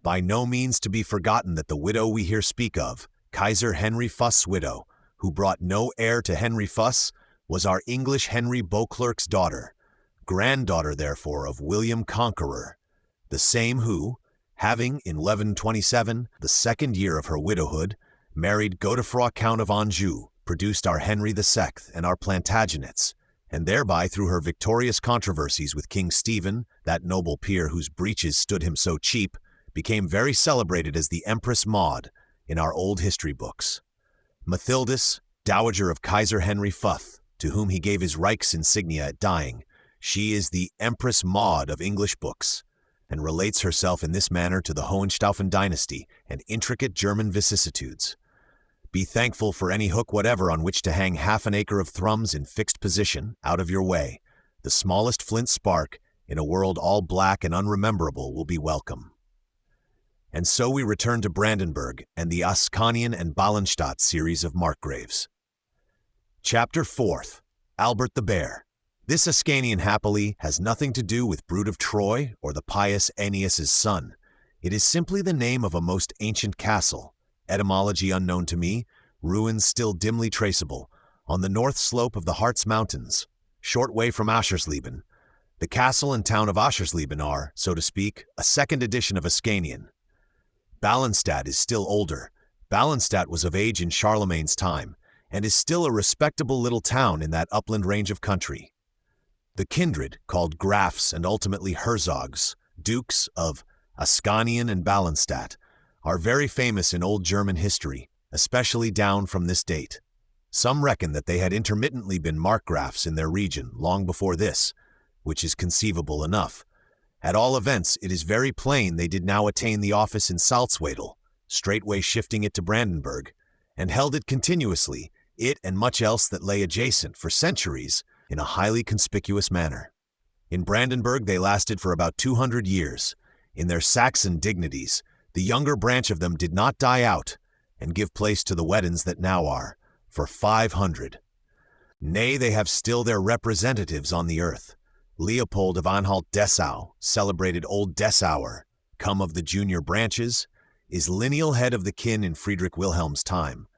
By no means to be forgotten that the widow we here speak of, Kaiser Henry Fuss's widow, who brought no heir to Henry Fuss, was our English Henry Beauclerc's daughter, granddaughter therefore of William Conqueror, the same who, having in 1127, the 2nd year of her widowhood, married Godefroy Count of Anjou, produced our Henry II and our Plantagenets, and thereby through her victorious controversies with King Stephen, that noble peer whose breeches stood him so cheap, became very celebrated as the Empress Maud in our old history books. Mathildis, dowager of Kaiser Henry Futh, to whom he gave his Reichs insignia at dying, she is the Empress Maud of English books, and relates herself in this manner to the Hohenstaufen dynasty and intricate German vicissitudes. Be thankful for any hook whatever on which to hang half an acre of thrums in fixed position, out of your way. The smallest flint spark, in a world all black and unrememberable, will be welcome. And so we return to Brandenburg and the Ascanian and Ballenstadt series of Markgraves. Chapter 4th. Albert the Bear. This Ascanian, happily, has nothing to do with Brute of Troy or the pious Aeneas's son. It is simply the name of a most ancient castle, etymology unknown to me, ruins still dimly traceable, on the north slope of the Harz Mountains, short way from Aschersleben. The castle and town of Aschersleben are, so to speak, a second edition of Ascanian. Ballenstadt is still older. Ballenstadt was of age in Charlemagne's time, and is still a respectable little town in that upland range of country. The kindred, called Grafs and ultimately Herzogs, dukes of Ascanian and Ballenstadt, are very famous in old German history, especially down from this date. Some reckon that they had intermittently been markgrafs in their region long before this, which is conceivable enough. At all events, it is very plain they did now attain the office in Salzwedel, straightway shifting it to Brandenburg, and held it continuously, it and much else that lay adjacent, for centuries, in a highly conspicuous manner. In Brandenburg they lasted for about 200 years. In their Saxon dignities, the younger branch of them did not die out, and give place to the Wedens that now are, for 500. Nay, they have still their representatives on the earth. Leopold of Anhalt-Dessau, celebrated Old Dessauer, come of the junior branches, is lineal head of the kin in Friedrich Wilhelm's time,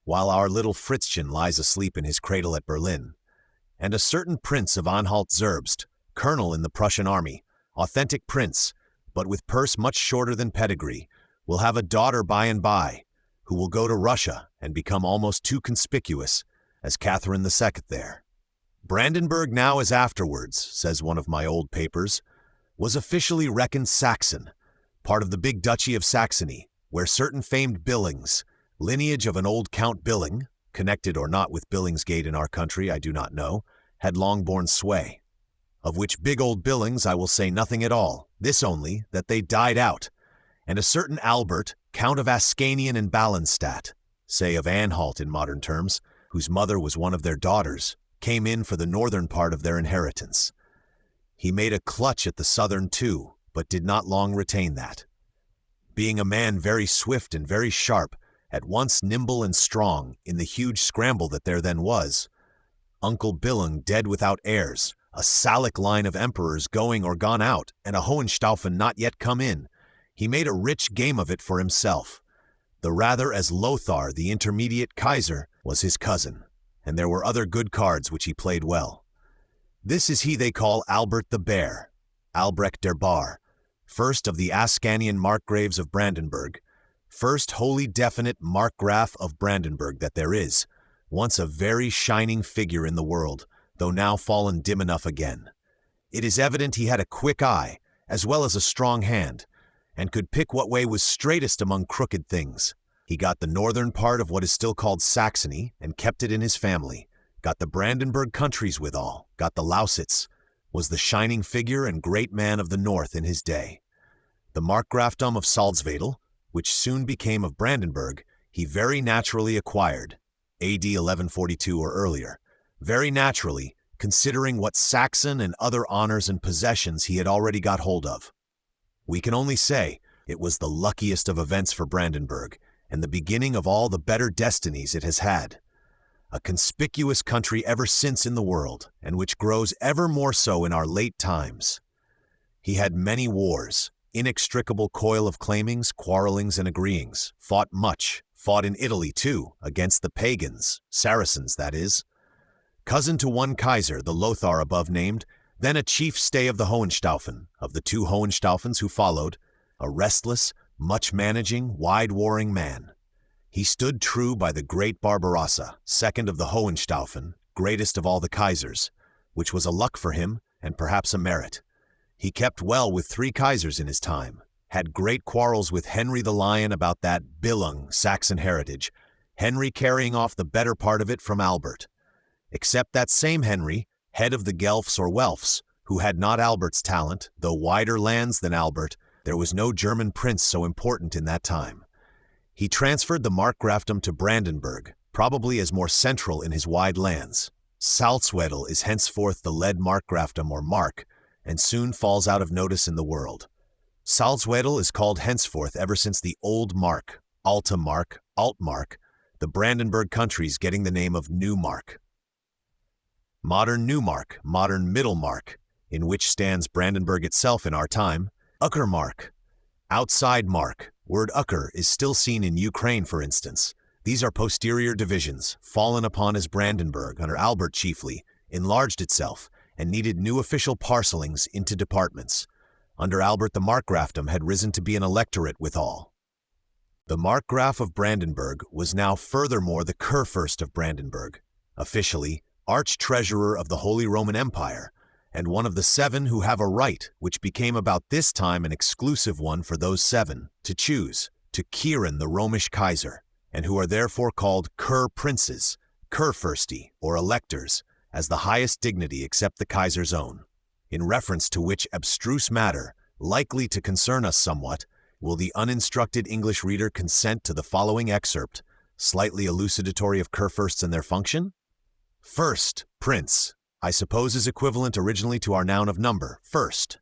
while our little Fritzchen lies asleep in his cradle at Berlin. And a certain Prince of Anhalt-Zerbst, colonel in the Prussian army, authentic prince, but with purse much shorter than pedigree, will have a daughter by and by, who will go to Russia and become almost too conspicuous as Catherine II there. Brandenburg now as afterwards, says one of my old papers, was officially reckoned Saxon, part of the big duchy of Saxony, where certain famed Billings, lineage of an old Count Billing, connected or not with Billingsgate in our country I do not know, had long borne sway. Of which big old Billings I will say nothing at all, this only, that they died out, and a certain Albert, Count of Ascanian and Ballenstadt, say of Anhalt in modern terms, whose mother was one of their daughters, came in for the northern part of their inheritance. He made a clutch at the southern too, but did not long retain that. being a man very swift and very sharp, at once nimble and strong in the huge scramble that there then was. Uncle Billung dead without heirs, a Salic line of emperors going or gone out, and a Hohenstaufen not yet come in. He made a rich game of it for himself. The rather as Lothar, the intermediate Kaiser, was his cousin, and there were other good cards which he played well. This is he they call Albert the Bear, Albrecht der Bar, first of the Ascanian Markgraves of Brandenburg, first wholly definite Markgraf of Brandenburg that there is, once a very shining figure in the world, though now fallen dim enough again. It is evident he had a quick eye, as well as a strong hand, and could pick what way was straightest among crooked things. He got the northern part of what is still called Saxony, and kept it in his family, got the Brandenburg countries withal, got the Lausitz, was the shining figure and great man of the north in his day. The Markgrafdom of Salzwedel, which soon became of Brandenburg, he very naturally acquired, A.D. 1142 or earlier, very naturally, considering what Saxon and other honors and possessions he had already got hold of. We can only say it was the luckiest of events for Brandenburg, and the beginning of all the better destinies it has had. A conspicuous country ever since in the world, and which grows ever more so in our late times. He had many wars, inextricable coil of claimings, quarrelings, and agreeings, fought much, fought in Italy too, against the pagans, Saracens that is. Cousin to one Kaiser, the Lothar above named, then a chief stay of the Hohenstaufen, of the two Hohenstaufens who followed, a restless, much-managing, wide-warring man. He stood true by the great Barbarossa, second of the Hohenstaufen, greatest of all the Kaisers, which was a luck for him, and perhaps a merit. He kept well with 3 Kaisers in his time, had great quarrels with Henry the Lion about that Billung Saxon heritage, Henry carrying off the better part of it from Albert. Except that same Henry, head of the Guelphs or Welfs, who had not Albert's talent, though wider lands than Albert, there was no German prince so important in that time. He transferred the Markgrafdom to Brandenburg, probably as more central in his wide lands. Salzwedel is henceforth the lead Markgrafdom or Mark, and soon falls out of notice in the world. Salzwedel is called henceforth ever since the Old Mark, Alta Mark, Altmark, the Brandenburg countries getting the name of New Mark. Modern Neumark, modern Middle Mark, in which stands Brandenburg itself in our time, Uckermark. Outside Mark, word Ucker is still seen in Ukraine, for instance. These are posterior divisions, fallen upon as Brandenburg, under Albert chiefly, enlarged itself, and needed new official parcelings into departments. Under Albert the Markgrafdom had risen to be an electorate withal. The Markgraf of Brandenburg was now furthermore the Kurfürst of Brandenburg, officially Arch-Treasurer of the Holy Roman Empire, and one of the 7 who have a right, which became about this time an exclusive one for those 7, to choose, to Kirin the Romish Kaiser, and who are therefore called Kur-Princes, Kurfürsti, or electors, as the highest dignity except the Kaiser's own. In reference to which abstruse matter, likely to concern us somewhat, will the uninstructed English reader consent to the following excerpt, slightly elucidatory of Kurfürsts and their function? First, prince, I suppose is equivalent originally to our noun of number, first.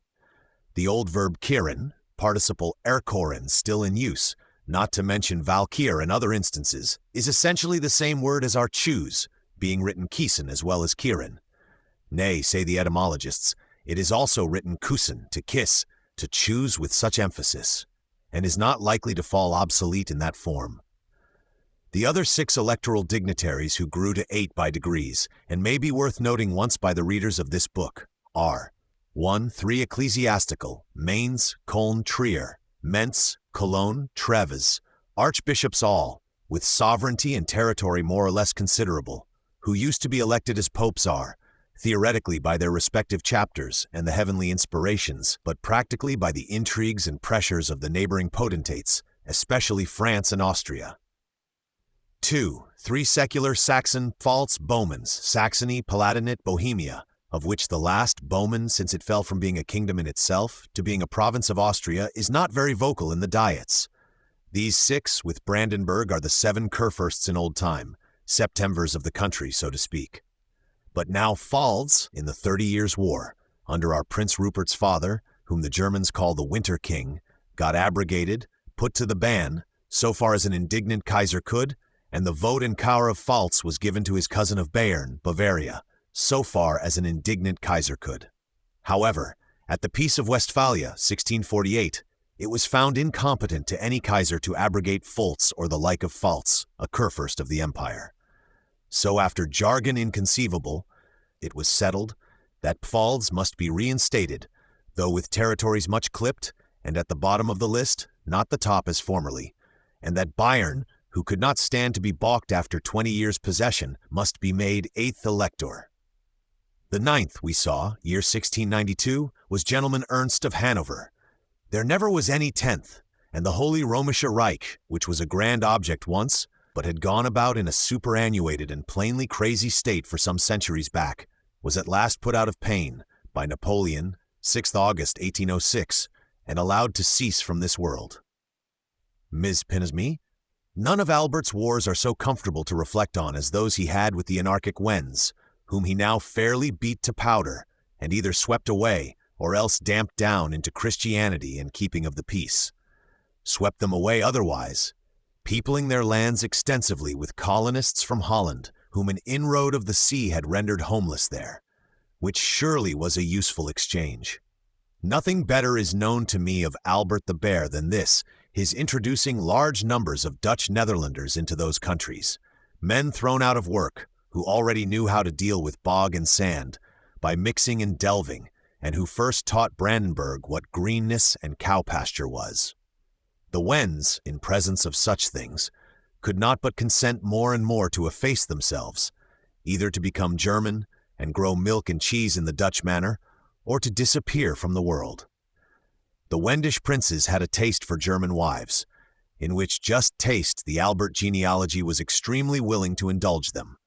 The old verb kirin, participle erkoren still in use, not to mention valkyr in other instances, is essentially the same word as our choose, being written kisen as well as kirin. Nay, say the etymologists, it is also written kusen, to kiss, to choose with such emphasis, and is not likely to fall obsolete in that form. The other 6 electoral dignitaries who grew to 8 by degrees, and may be worth noting once by the readers of this book, are 1. 3 ecclesiastical, Mainz, Köln, Trier, Mentz, Cologne, Treves, archbishops all, with sovereignty and territory more or less considerable, who used to be elected as popes are, theoretically by their respective chapters and the heavenly inspirations, but practically by the intrigues and pressures of the neighboring potentates, especially France and Austria. 2. 3 secular Saxon Pfalz Bomans, Saxony, Palatinate, Bohemia, of which the last, Bohemond, since it fell from being a kingdom in itself to being a province of Austria, is not very vocal in the diets. These 6, with Brandenburg, are the 7 Kurfürsts in old time, Septemvirs of the country, so to speak. But now Pfalz, in the 30 Years' War, under our Prince Rupert's father, whom the Germans call the Winter King, got abrogated, put to the ban, so far as an indignant Kaiser could, and the vote in Kaur of Pfalz was given to his cousin of Bayern, Bavaria, so far as an indignant Kaiser could. However, at the Peace of Westphalia, 1648, it was found incompetent to any Kaiser to abrogate Pfalz or the like of Pfalz, a Kurfürst of the empire. So after jargon inconceivable, it was settled that Pfalz must be reinstated, though with territories much clipped, and at the bottom of the list, not the top as formerly, and that Bayern, who could not stand to be balked after 20 years' possession, must be made 8th elector. The 9th, we saw, year 1692, was Gentleman Ernst of Hanover. There never was any 10th, and the Holy Römische Reich, which was a grand object once, but had gone about in a superannuated and plainly crazy state for some centuries back, was at last put out of pain by Napoleon, 6th August 1806, and allowed to cease from this world. Ms. Pinnasme, none of Albert's wars are so comfortable to reflect on as those he had with the anarchic Wends, whom he now fairly beat to powder, and either swept away or else damped down into Christianity in keeping of the peace. Swept them away otherwise, peopling their lands extensively with colonists from Holland, whom an inroad of the sea had rendered homeless there, which surely was a useful exchange. Nothing better is known to me of Albert the Bear than this, his introducing large numbers of Dutch Netherlanders into those countries, men thrown out of work, who already knew how to deal with bog and sand, by mixing and delving, and who first taught Brandenburg what greenness and cow pasture was. The Wends, in presence of such things, could not but consent more and more to efface themselves, either to become German and grow milk and cheese in the Dutch manner, or to disappear from the world. The Wendish princes had a taste for German wives, in which just taste the Albert genealogy was extremely willing to indulge them.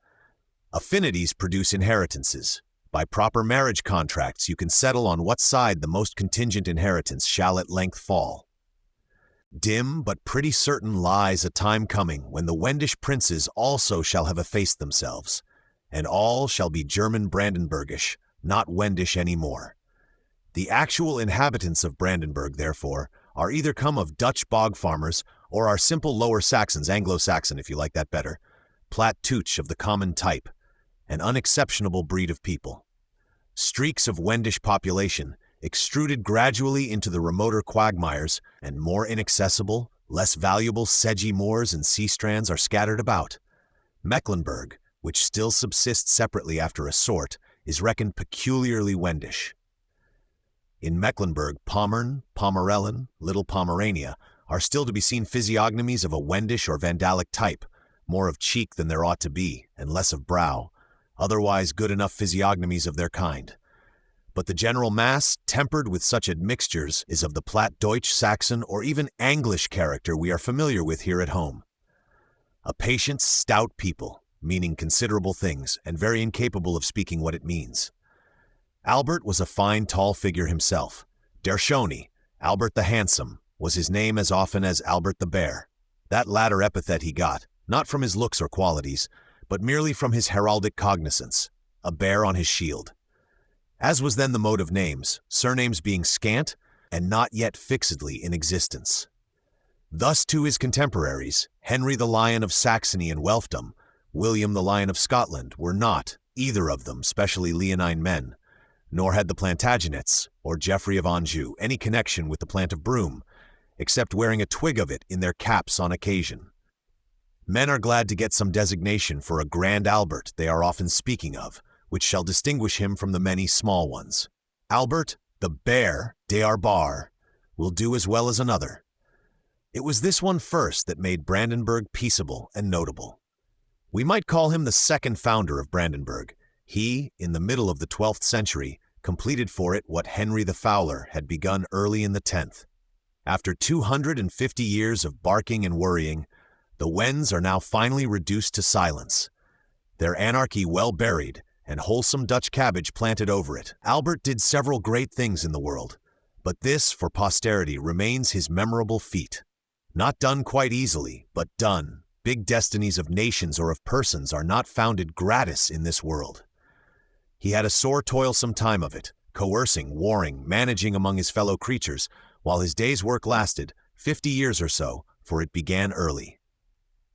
Affinities produce inheritances. By proper marriage contracts you can settle on what side the most contingent inheritance shall at length fall. Dim but pretty certain lies a time coming when the Wendish princes also shall have effaced themselves, and all shall be German Brandenburgish, not Wendish any more. The actual inhabitants of Brandenburg, therefore, are either come of Dutch bog farmers or are simple Lower Saxons, Anglo-Saxon if you like that better, Platt Teuch of the common type, an unexceptionable breed of people. Streaks of Wendish population, extruded gradually into the remoter quagmires, and more inaccessible, less valuable sedgy moors and sea strands are scattered about. Mecklenburg, which still subsists separately after a sort, is reckoned peculiarly Wendish. In Mecklenburg, Pommern, Pomerellen, Little Pomerania are still to be seen physiognomies of a Wendish or Vandalic type, more of cheek than there ought to be, and less of brow, otherwise good enough physiognomies of their kind. But the general mass, tempered with such admixtures, is of the Platt Deutsch, Saxon, or even Anglish character we are familiar with here at home. A patient, stout people, meaning considerable things, and very incapable of speaking what it means. Albert was a fine, tall figure himself. Der Schöne, Albert the Handsome, was his name as often as Albert the Bear. That latter epithet he got, not from his looks or qualities, but merely from his heraldic cognizance, a bear on his shield. As was then the mode of names, surnames being scant and not yet fixedly in existence. Thus to his contemporaries, Henry the Lion of Saxony and Welfdom, William the Lion of Scotland were not, either of them, specially leonine men, nor had the Plantagenets, or Geoffrey of Anjou, any connection with the plant of broom, except wearing a twig of it in their caps on occasion. Men are glad to get some designation for a grand Albert they are often speaking of, which shall distinguish him from the many small ones. Albert, the Bear, de Arbar, will do as well as another. It was this one first that made Brandenburg peaceable and notable. We might call him the second founder of Brandenburg. He, in the middle of the 12th century, completed for it what Henry the Fowler had begun early in the 10th. After 250 years of barking and worrying, the Wends are now finally reduced to silence. Their anarchy well buried, and wholesome Dutch cabbage planted over it. Albert did several great things in the world, but this, for posterity, remains his memorable feat. Not done quite easily, but done. Big destinies of nations or of persons are not founded gratis in this world. He had a sore toilsome time of it, coercing, warring, managing among his fellow creatures, while his day's work lasted, 50 years or so, for it began early.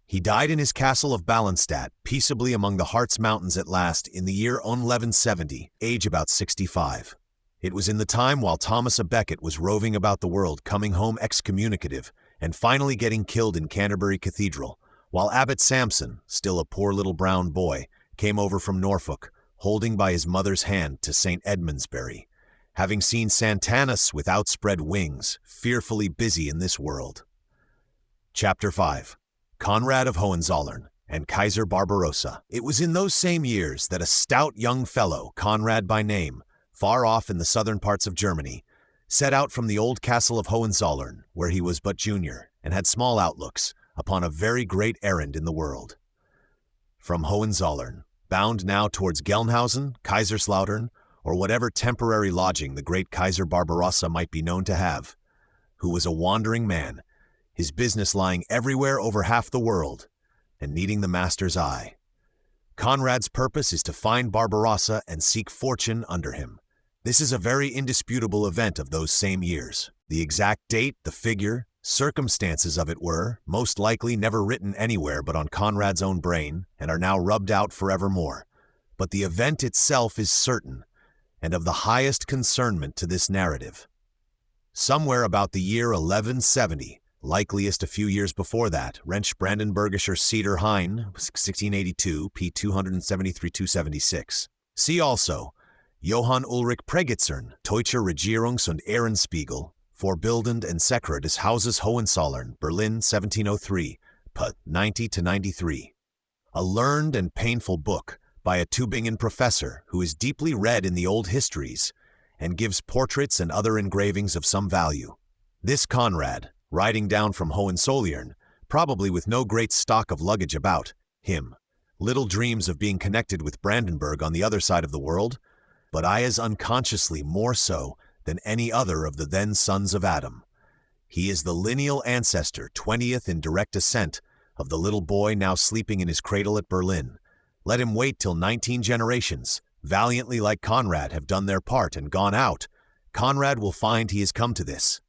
He died in his castle of Ballenstadt, peaceably among the Harz Mountains at last, in the year 1170, age about 65. It was in the time while Thomas à Becket was roving about the world, coming home excommunicative, and finally getting killed in Canterbury Cathedral, while Abbot Samson, still a poor little brown boy, came over from Norfolk, holding by his mother's hand to St. Edmundsbury, having seen Santanus with outspread wings, fearfully busy in this world. Chapter 5. Conrad of Hohenzollern and Kaiser Barbarossa. It was in those same years that a stout young fellow, Conrad by name, far off in the southern parts of Germany, set out from the old castle of Hohenzollern, where he was but junior and had small outlooks, upon a very great errand in the world. From Hohenzollern, bound now towards Gelnhausen, Kaiserslautern, or whatever temporary lodging the great Kaiser Barbarossa might be known to have, who was a wandering man, his business lying everywhere over half the world, and needing the master's eye. Conrad's purpose is to find Barbarossa and seek fortune under him. This is a very indisputable event of those same years. The exact date, the figure, circumstances of it were, most likely, never written anywhere but on Conrad's own brain, and are now rubbed out forevermore. But the event itself is certain, and of the highest concernment to this narrative. Somewhere about the year 1170, likeliest a few years before that, Rentsch Brandenburgischer Cedar Hein, 1682, p. 273-276. See also, Johann Ulrich Pregitzern, Deutscher Regierungs- und Ehrenspiegel, Vorbildend and Sekre des Hauses Hohenzollern, Berlin, 1703, p. 90-93. A learned and painful book by a Tübingen professor who is deeply read in the old histories and gives portraits and other engravings of some value. This Conrad, riding down from Hohenzollern, probably with no great stock of luggage about him, little dreams of being connected with Brandenburg on the other side of the world, but I as unconsciously more so than any other of the then sons of Adam. He is the lineal ancestor, 20th in direct descent, of the little boy now sleeping in his cradle at Berlin. Let him wait till 19 generations, valiantly like Conrad, have done their part and gone out. Conrad will find he has come to this.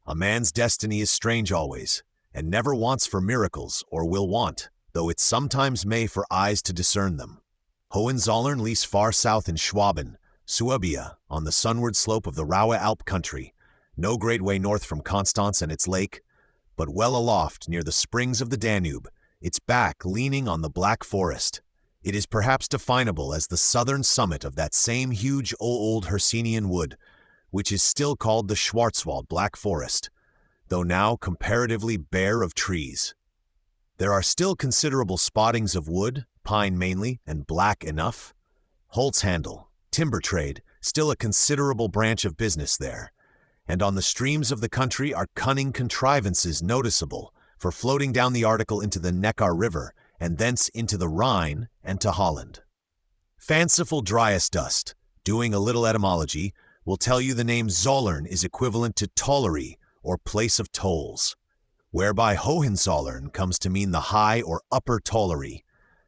A man's destiny is strange always, and never wants for miracles, or will want, though it sometimes may for eyes to discern them. Hohenzollern lies far south in Schwaben, Suabia, on the sunward slope of the Raue Alp country, no great way north from Constance and its lake, but well aloft near the springs of the Danube, its back leaning on the Black Forest. It is perhaps definable as the southern summit of that same huge old Hercynian wood, which is still called the Schwarzwald Black Forest, though now comparatively bare of trees. There are still considerable spottings of wood, pine mainly, and black enough. Holzhandel, timber trade, still a considerable branch of business there, and on the streams of the country are cunning contrivances noticeable for floating down the Article into the Neckar River, and thence into the Rhine and to Holland. Fanciful Dryasdust, doing a little etymology, will tell you the name Zollern is equivalent to tollery, or place of tolls, whereby Hohenzollern comes to mean the high or upper tollery,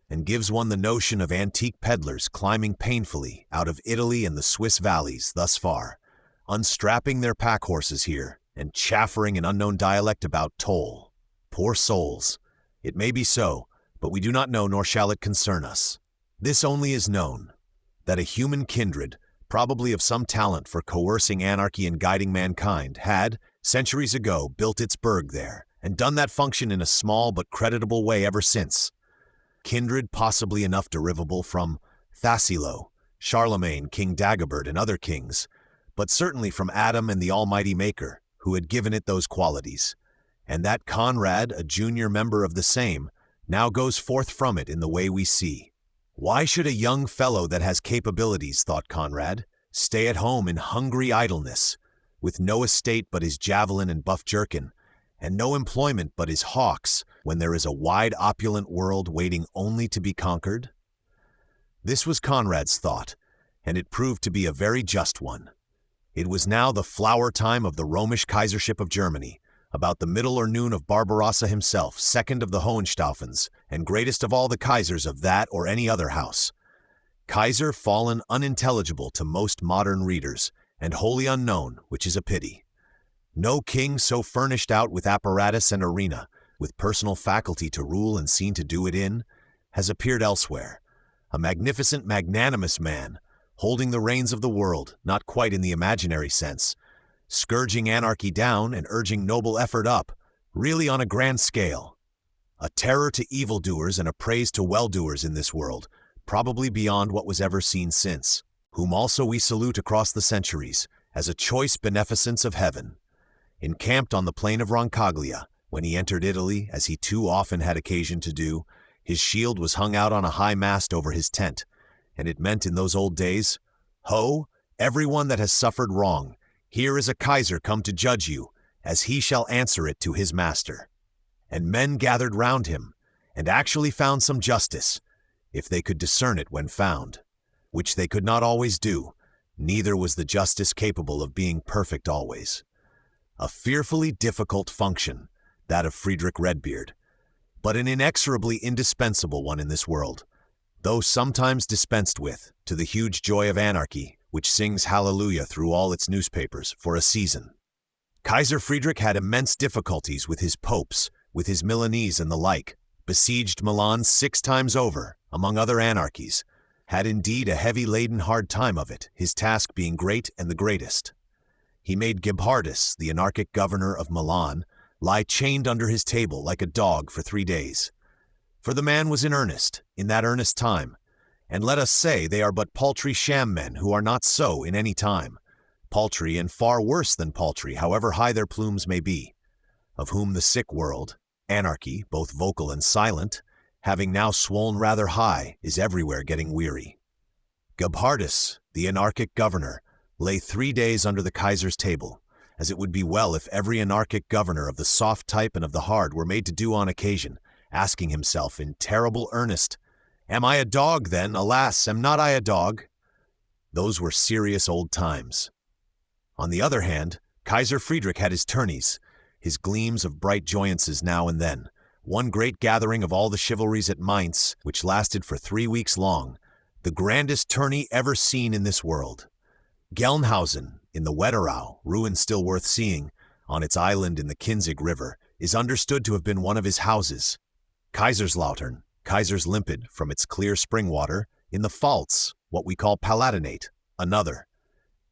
and gives one the notion of antique peddlers climbing painfully out of Italy and the Swiss valleys thus far, unstrapping their pack horses here, and chaffering an unknown dialect about toll. Poor souls! It may be so, but we do not know, nor shall it concern us. This only is known, that a human kindred, probably of some talent for coercing anarchy and guiding mankind, had, centuries ago, built its burg there, and done that function in a small but creditable way ever since. Kindred possibly enough derivable from Tassilo, Charlemagne, King Dagobert, and other kings, but certainly from Adam and the Almighty Maker, who had given it those qualities, and that Conrad, a junior member of the same, now goes forth from it in the way we see. Why should a young fellow that has capabilities, thought Conrad, stay at home in hungry idleness, with no estate but his javelin and buff jerkin, and no employment but his hawks, when there is a wide opulent world waiting only to be conquered? This was Conrad's thought, and it proved to be a very just one. It was now the flower time of the Romish Kaisership of Germany, about the middle or noon of Barbarossa himself, second of the Hohenstaufens, and greatest of all the Kaisers of that or any other house. Kaiser fallen unintelligible to most modern readers, and wholly unknown, which is a pity. No king so furnished out with apparatus and arena, with personal faculty to rule and scene to do it in, has appeared elsewhere. A magnificent, magnanimous man, holding the reins of the world, not quite in the imaginary sense, scourging anarchy down and urging noble effort up, really on a grand scale. A terror to evildoers and a praise to well-doers in this world, probably beyond what was ever seen since, whom also we salute across the centuries, as a choice beneficence of heaven. Encamped on the plain of Roncaglia, when he entered Italy, as he too often had occasion to do, his shield was hung out on a high mast over his tent, and it meant in those old days, "Ho, everyone that has suffered wrong, here is a Kaiser come to judge you, as he shall answer it to his master." And men gathered round him, and actually found some justice, if they could discern it when found, which they could not always do, neither was the justice capable of being perfect always. A fearfully difficult function, that of Frederick Redbeard, but an inexorably indispensable one in this world, though sometimes dispensed with, to the huge joy of anarchy, which sings hallelujah through all its newspapers for a season. Kaiser Frederick had immense difficulties with his popes, with his Milanese and the like, besieged Milan 6 times over, among other anarchies, had indeed a heavy-laden hard time of it, his task being great and the greatest. He made Gebhardus, the anarchic governor of Milan, lie chained under his table like a dog for 3 days. For the man was in earnest, in that earnest time, and let us say they are but paltry sham men who are not so in any time, paltry and far worse than paltry, however high their plumes may be, of whom the sick world, anarchy, both vocal and silent, having now swollen rather high, is everywhere getting weary. Gebhardus, the anarchic governor, lay 3 days under the Kaiser's table, as it would be well if every anarchic governor of the soft type and of the hard were made to do on occasion, asking himself in terrible earnest, "Am I a dog, then? Alas, am not I a dog?" Those were serious old times. On the other hand, Kaiser Frederick had his tourneys, his gleams of bright joyances now and then, one great gathering of all the chivalries at Mainz, which lasted for 3 weeks long, the grandest tourney ever seen in this world. Gelnhausen, in the Wetterau, ruin still worth seeing, on its island in the Kinzig River, is understood to have been one of his houses. Kaiserslautern, Kaiserslimpid, from its clear spring water, in the Pfalz, what we call Palatinate, another.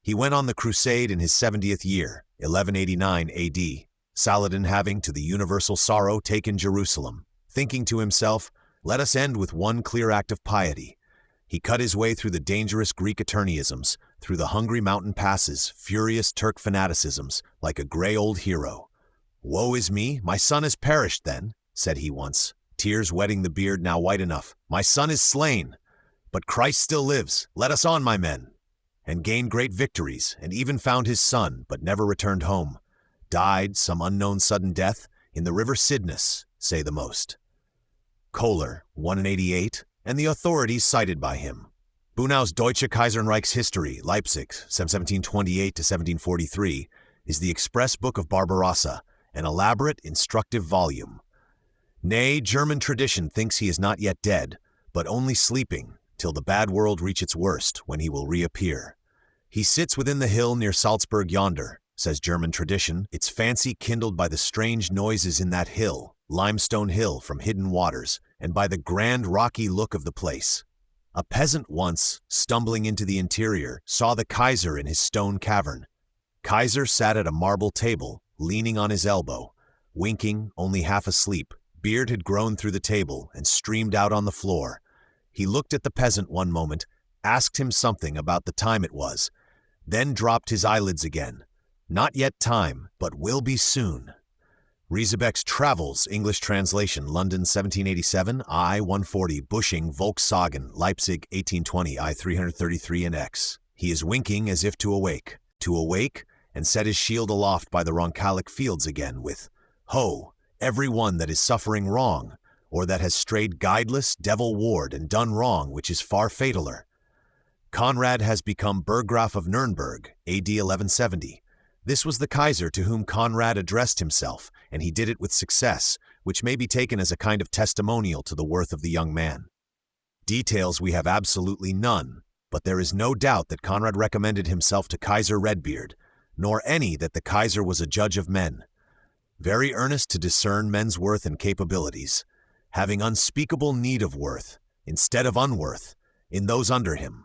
He went on the crusade in his 70th year, 1189 AD, Saladin having, to the universal sorrow, taken Jerusalem, thinking to himself, "Let us end with one clear act of piety." He cut his way through the dangerous Greek eternisms, through the hungry mountain passes, furious Turk fanaticisms, like a gray old hero. "Woe is me, my son is perished then," said he once, tears wetting the beard now white enough. "My son is slain, but Christ still lives, let us on, my men," and gained great victories, and even found his son, but never returned home. Died, some unknown sudden death, in the river Cydnus, say the most. Kohler, 188, and the authorities cited by him. Bunau's Deutsche Kaiserreichshistorie, Leipzig, 1728 to 1743, is the express book of Barbarossa, an elaborate, instructive volume. Nay, German tradition thinks he is not yet dead, but only sleeping, till the bad world reach its worst, when he will reappear. He sits within the hill near Salzburg yonder, says German tradition, its fancy kindled by the strange noises in that hill, limestone hill from hidden waters, and by the grand rocky look of the place. A peasant once, stumbling into the interior, saw the Kaiser in his stone cavern. Kaiser sat at a marble table, leaning on his elbow, winking, only half asleep. Beard had grown through the table and streamed out on the floor. He looked at the peasant one moment, asked him something about the time it was, then dropped his eyelids again. Not yet time, but will be soon. Riesebeck's Travels, English translation, London 1787, I 140, Busching, Volkssagen, Leipzig 1820, I 333 and X. He is winking as if to awake, and set his shield aloft by the Roncallic fields again with, "Ho, every one that is suffering wrong, or that has strayed guideless, devil-ward, and done wrong, which is far fataler." Conrad has become Burggraf of Nuremberg, AD 1170. This was the Kaiser to whom Conrad addressed himself, and he did it with success, which may be taken as a kind of testimonial to the worth of the young man. Details we have absolutely none, but there is no doubt that Conrad recommended himself to Kaiser Redbeard, nor any that the Kaiser was a judge of men, very earnest to discern men's worth and capabilities, having unspeakable need of worth, instead of unworth, in those under him.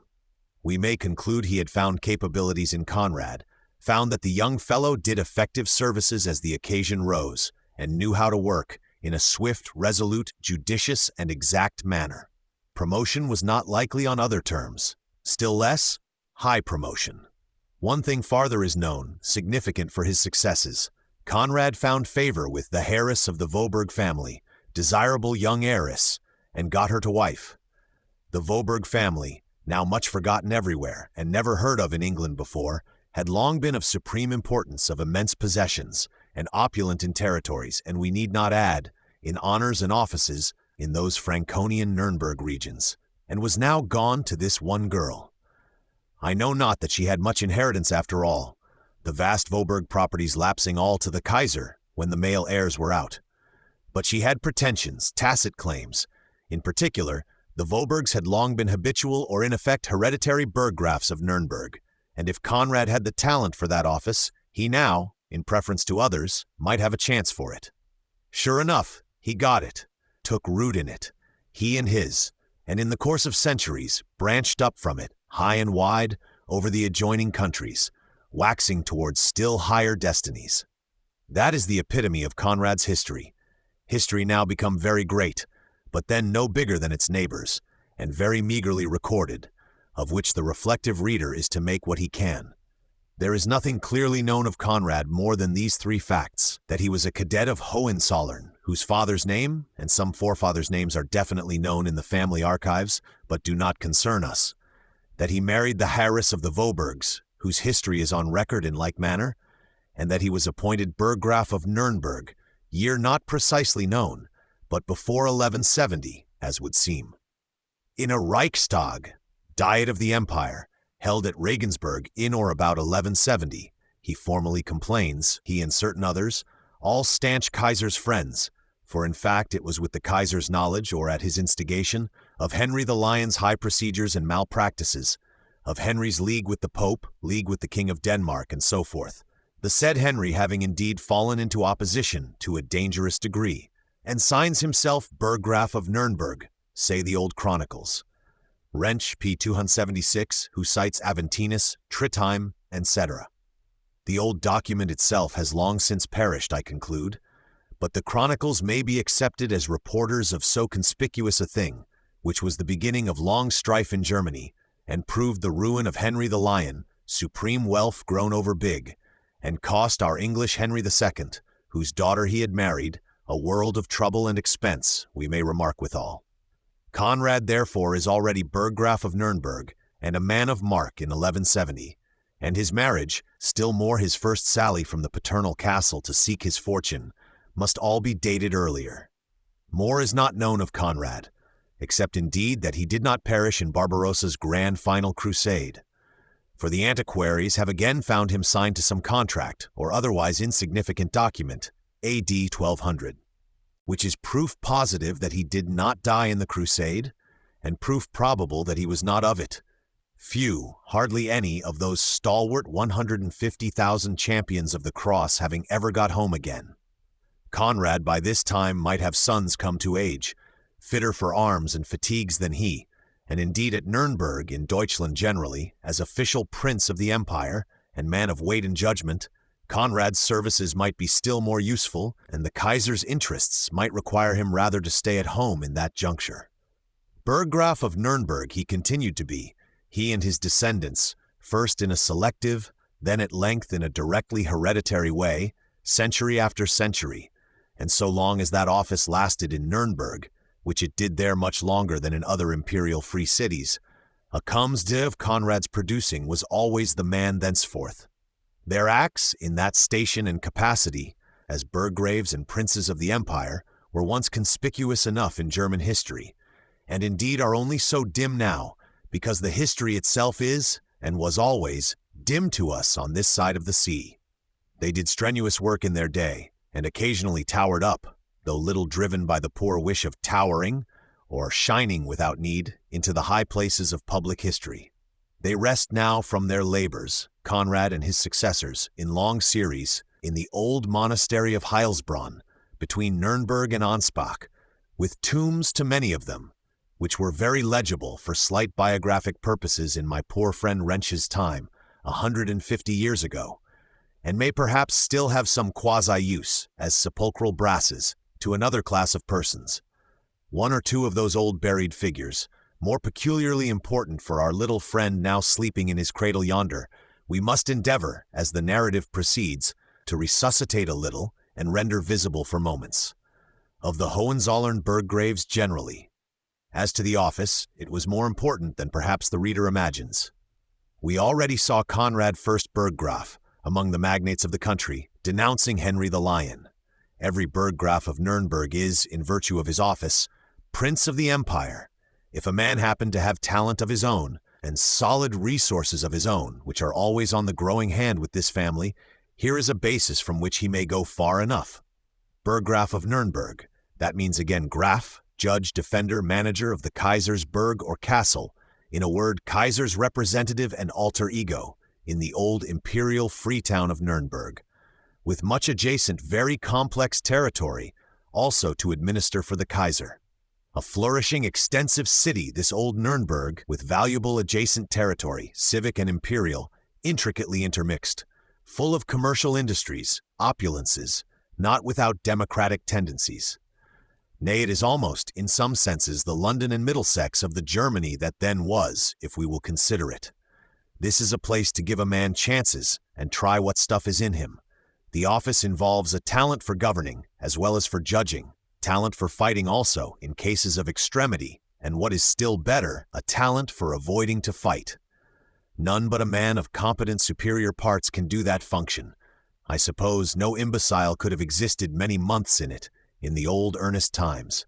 We may conclude he had found capabilities in Conrad, found that the young fellow did effective services as the occasion rose, and knew how to work in a swift, resolute, judicious, and exact manner. Promotion was not likely on other terms, still less, high promotion. One thing farther is known, significant for his successes. Conrad found favor with the heiress of the Voberg family, desirable young heiress, and got her to wife. The Voberg family, now much forgotten everywhere and never heard of in England before, had long been of supreme importance, of immense possessions, and opulent in territories, and we need not add, in honors and offices, in those Franconian Nuremberg regions, and was now gone to this one girl. I know not that she had much inheritance after all, the vast Voberg properties lapsing all to the Kaiser when the male heirs were out. But she had pretensions, tacit claims. In particular, the Vobergs had long been habitual or in effect hereditary burggrafs of Nuremberg, and if Conrad had the talent for that office, he now, in preference to others, might have a chance for it. Sure enough, he got it, took root in it, he and his, and in the course of centuries branched up from it, high and wide, over the adjoining countries, waxing towards still higher destinies. That is the epitome of Conrad's history. History now become very great, but then no bigger than its neighbors, and very meagerly recorded, of which the reflective reader is to make what he can. There is nothing clearly known of Conrad more than these three facts: that he was a cadet of Hohenzollern, whose father's name and some forefathers' names are definitely known in the family archives, but do not concern us; that he married the heiress of the Vobergs, whose history is on record in like manner; and that he was appointed Burggraf of Nuremberg, year not precisely known, but before 1170, as would seem. In a Reichstag, Diet of the Empire, held at Regensburg in or about 1170, he formally complains, he and certain others, all stanch Kaiser's friends, for in fact it was with the Kaiser's knowledge, or at his instigation, of Henry the Lion's high procedures and malpractices, of Henry's league with the Pope, league with the King of Denmark, and so forth, the said Henry having indeed fallen into opposition to a dangerous degree, and signs himself Burggraf of Nuremberg, say the old chronicles. Wrench, p. 276, who cites Aventinus, Trittheim, etc. The old document itself has long since perished, I conclude, but the chronicles may be accepted as reporters of so conspicuous a thing, which was the beginning of long strife in Germany, and proved the ruin of Henry the Lion, supreme wealth grown over big, and cost our English Henry II, whose daughter he had married, a world of trouble and expense, we may remark withal. Conrad, therefore, is already Burggraf of Nuremberg, and a man of mark in 1170, and his marriage, still more his first sally from the paternal castle to seek his fortune, must all be dated earlier. More is not known of Conrad, except indeed that he did not perish in Barbarossa's grand final crusade, for the antiquaries have again found him signed to some contract or otherwise insignificant document, A.D. 1200, which is proof positive that he did not die in the crusade, and proof probable that he was not of it. Few, hardly any, of those stalwart 150,000 champions of the cross having ever got home again. Conrad by this time might have sons come to age, fitter for arms and fatigues than he, and indeed at Nuremberg, in Deutschland generally, as official prince of the empire, and man of weight and judgment, Conrad's services might be still more useful, and the Kaiser's interests might require him rather to stay at home in that juncture. Burggraf of Nuremberg he continued to be, he and his descendants, first in a selective, then at length in a directly hereditary way, century after century, and so long as that office lasted in Nuremberg, which it did there much longer than in other imperial free cities, a comes-de of Conrad's producing was always the man thenceforth. Their acts, in that station and capacity, as burgraves and princes of the empire, were once conspicuous enough in German history, and indeed are only so dim now, because the history itself is, and was always, dim to us on this side of the sea. They did strenuous work in their day, and occasionally towered up, though little driven by the poor wish of towering, or shining without need, into the high places of public history. They rest now from their labors, Conrad and his successors, in long series, in the old monastery of Heilsbronn, between Nuremberg and Ansbach, with tombs to many of them, which were very legible for slight biographic purposes in my poor friend Rentsch's time, 150 years ago, and may perhaps still have some quasi-use as sepulchral brasses to another class of persons. One or two of those old buried figures, more peculiarly important for our little friend now sleeping in his cradle yonder, we must endeavor, as the narrative proceeds, to resuscitate a little and render visible for moments. Of the Hohenzollern Burggraves generally. As to the office, it was more important than perhaps the reader imagines. We already saw Conrad First Burggraf, among the magnates of the country, denouncing Henry the Lion. Every Burggraf of Nuremberg is, in virtue of his office, Prince of the Empire. If a man happened to have talent of his own, and solid resources of his own, which are always on the growing hand with this family, here is a basis from which he may go far enough. Burggraf of Nuremberg, that means again Graf, judge, defender, manager of the Kaiser's burg or castle, in a word, Kaiser's representative and alter ego, in the old imperial free town of Nuremberg, with much adjacent very complex territory, also to administer for the Kaiser. A flourishing, extensive city, this old Nuremberg, with valuable adjacent territory, civic and imperial, intricately intermixed, full of commercial industries, opulences, not without democratic tendencies. Nay, it is almost, in some senses, the London and Middlesex of the Germany that then was, if we will consider it. This is a place to give a man chances and try what stuff is in him. The office involves a talent for governing, as well as for judging, talent for fighting also in cases of extremity, and what is still better, a talent for avoiding to fight. None but a man of competent superior parts can do that function. I suppose no imbecile could have existed many months in it, in the old earnest times.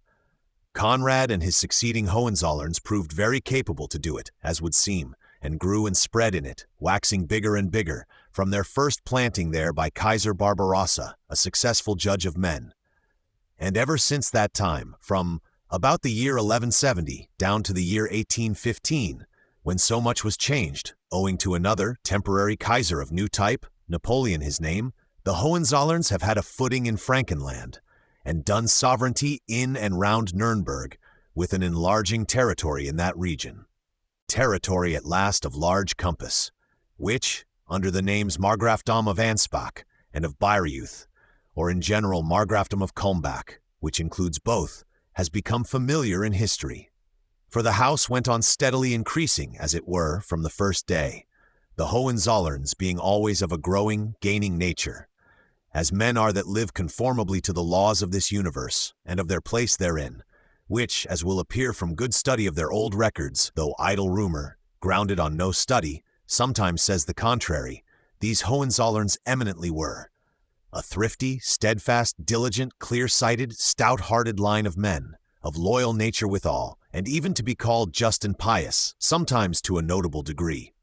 Conrad and his succeeding Hohenzollerns proved very capable to do it, as would seem, and grew and spread in it, waxing bigger and bigger, from their first planting there by Kaiser Barbarossa, a successful judge of men. And ever since that time, from about the year 1170 down to the year 1815, when so much was changed, owing to another temporary Kaiser of new type, Napoleon his name, the Hohenzollerns have had a footing in Frankenland, and done sovereignty in and round Nuremberg, with an enlarging territory in that region. Territory at last of large compass, which, under the names Markgrafdom of Ansbach and of Bayreuth, or in general Markgrafdom of Kulmbach, which includes both, has become familiar in history. For the house went on steadily increasing, as it were, from the first day, the Hohenzollerns being always of a growing, gaining nature, as men are that live conformably to the laws of this universe, and of their place therein, which, as will appear from good study of their old records, though idle rumor, grounded on no study, sometimes says the contrary, these Hohenzollerns eminently were. A thrifty, steadfast, diligent, clear-sighted, stout-hearted line of men, of loyal nature withal, and even to be called just and pious, sometimes to a notable degree.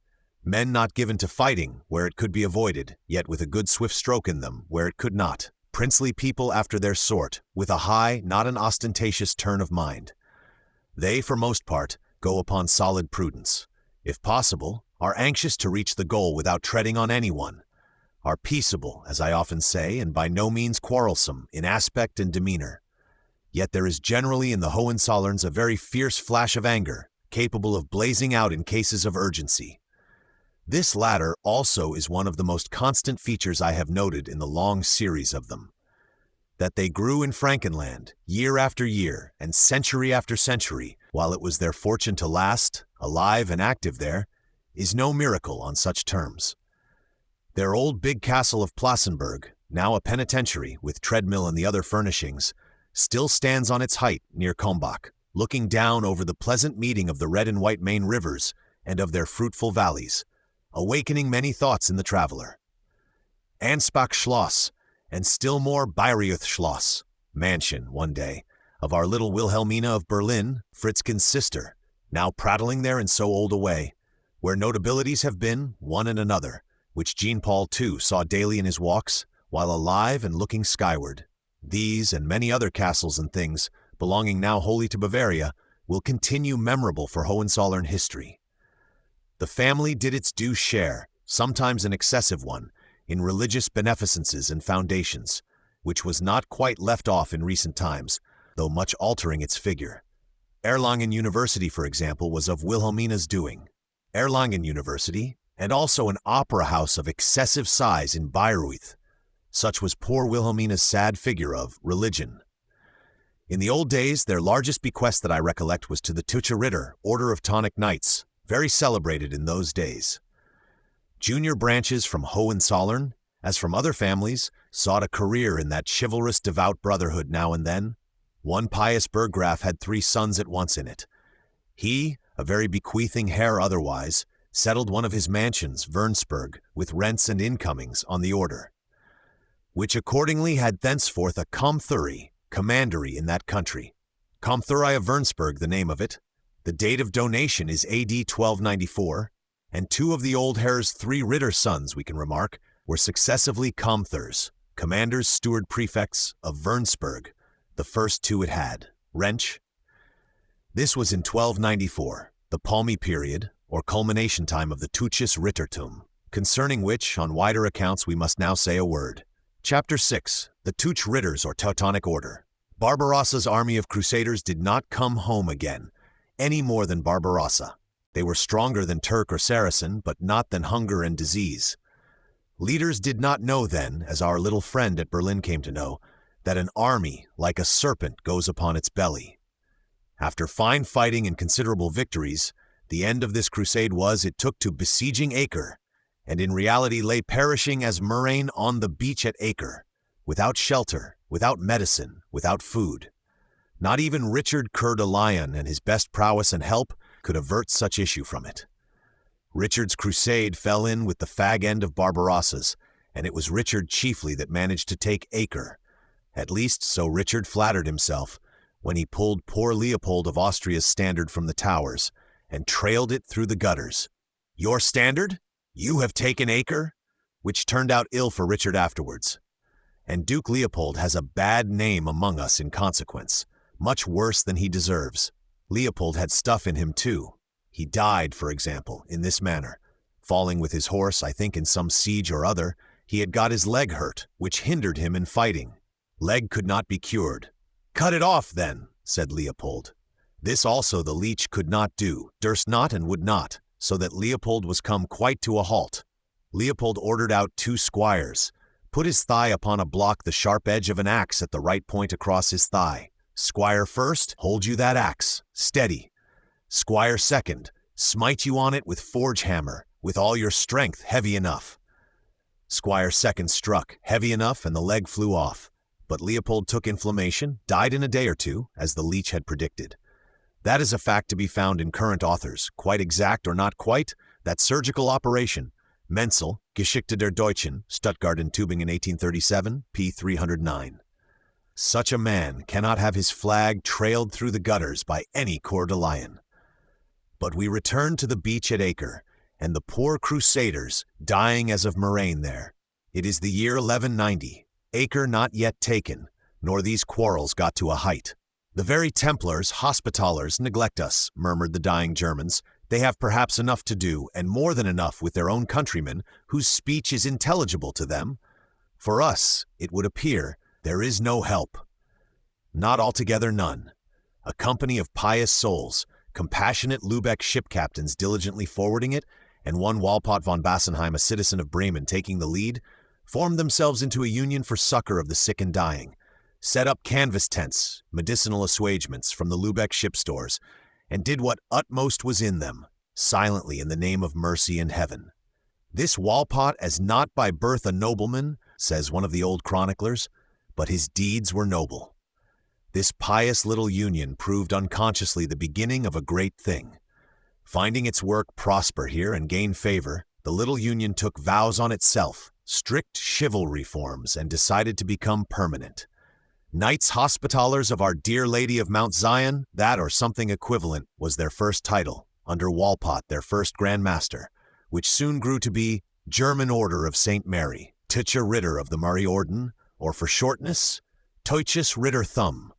Men not given to fighting, where it could be avoided, yet with a good swift stroke in them, where it could not. Princely people after their sort, with a high, not an ostentatious turn of mind. They, for most part, go upon solid prudence. If possible, are anxious to reach the goal without treading on anyone, are peaceable, as I often say, and by no means quarrelsome in aspect and demeanor. Yet there is generally in the Hohenzollerns a very fierce flash of anger, capable of blazing out in cases of urgency. This latter also is one of the most constant features I have noted in the long series of them. That they grew in Frankenland, year after year, and century after century, while it was their fortune to last, alive and active there, is no miracle on such terms. Their old big castle of Plassenburg, now a penitentiary with treadmill and the other furnishings, still stands on its height near Kulmbach, looking down over the pleasant meeting of the red and white main rivers and of their fruitful valleys, awakening many thoughts in the traveler. Ansbach Schloss, and still more Bayreuth Schloss, mansion, one day, of our little Wilhelmina of Berlin, Fritzken's sister, now prattling there in so old a way, where notabilities have been, one and another, which Jean-Paul too saw daily in his walks, while alive and looking skyward. These and many other castles and things, belonging now wholly to Bavaria, will continue memorable for Hohenzollern history. The family did its due share, sometimes an excessive one, in religious beneficences and foundations, which was not quite left off in recent times, though much altering its figure. Erlangen University, for example, was of Wilhelmina's doing. Erlangen University, and also an opera house of excessive size in Bayreuth. Such was poor Wilhelmina's sad figure of religion. In the old days, their largest bequest that I recollect was to the Teutsche Ritter, Order of Tonic Knights, very celebrated in those days. Junior branches from Hohenzollern, as from other families, sought a career in that chivalrous devout brotherhood now and then. One pious burggraf had 3 sons at once in it. He, a very bequeathing Herr otherwise, settled one of his mansions, Wernsberg, with rents and incomings on the order, which accordingly had thenceforth a Comthuri, commandery in that country. Comthuri of Wernsberg, the name of it. The date of donation is AD 1294, and 2 of the old Herr's 3 Ritter sons, we can remark, were successively Comthurs, commanders, steward prefects of Wernsberg, the first 2 it had, Wrench. This was in 1294, the palmy period, or culmination time of the Teutsches Rittertum, concerning which, on wider accounts, we must now say a word. Chapter 6. The Teutsche Ritters, or Teutonic Order. Barbarossa's army of crusaders did not come home again, any more than Barbarossa. They were stronger than Turk or Saracen, but not than hunger and disease. Leaders did not know then, as our little friend at Berlin came to know, that an army, like a serpent, goes upon its belly. After fine fighting and considerable victories, the end of this crusade was it took to besieging Acre, and in reality lay perishing as murrain on the beach at Acre, without shelter, without medicine, without food. Not even Richard Coeur de Lion and his best prowess and help could avert such issue from it. Richard's crusade fell in with the fag end of Barbarossa's, and it was Richard chiefly that managed to take Acre. At least so Richard flattered himself, when he pulled poor Leopold of Austria's standard from the towers, and trailed it through the gutters. Your standard? You have taken Acre? Which turned out ill for Richard afterwards. And Duke Leopold has a bad name among us in consequence, much worse than he deserves. Leopold had stuff in him too. He died, for example, in this manner. Falling with his horse, I think in some siege or other, he had got his leg hurt, which hindered him in fighting. Leg could not be cured. Cut it off, then, said Leopold. This also the leech could not do, durst not and would not, so that Leopold was come quite to a halt. Leopold ordered out 2 squires, put his thigh upon a block the sharp edge of an axe at the right point across his thigh. Squire first, hold you that axe, steady. Squire second, smite you on it with forge hammer, with all your strength heavy enough. Squire second struck, heavy enough, and the leg flew off. But Leopold took inflammation, died in a day or 2, as the leech had predicted. That is a fact to be found in current authors, quite exact or not quite, that surgical operation, Menzel, Geschichte der Deutschen, Stuttgart and Tübingen 1837, p. 309. Such a man cannot have his flag trailed through the gutters by any Coeur de Lion. But we return to the beach at Acre, and the poor crusaders dying as of murrain there. It is the year 1190, Acre not yet taken, nor these quarrels got to a height. The very Templars, Hospitallers, neglect us, murmured the dying Germans. They have perhaps enough to do, and more than enough with their own countrymen, whose speech is intelligible to them. For us, it would appear, there is no help. Not altogether none. A company of pious souls, compassionate Lübeck ship captains diligently forwarding it, and one Walpott von Bassenheim, a citizen of Bremen, taking the lead, formed themselves into a union for succor of the sick and dying, set up canvas tents, medicinal assuagements from the Lübeck ship stores, and did what utmost was in them, silently in the name of mercy and heaven. This Walpott, as not by birth a nobleman, says one of the old chroniclers, but his deeds were noble. This pious little union proved unconsciously the beginning of a great thing. Finding its work prosper here and gain favor, the little union took vows on itself, strict chivalry forms, and decided to become permanent. Knights Hospitallers of Our Dear Lady of Mount Zion, that or something equivalent, was their first title, under Walpott, their first Grand Master, which soon grew to be German Order of St. Mary, Teutsche Ritter of the Mariorden, or for shortness, Teutsches Ritter Thumb,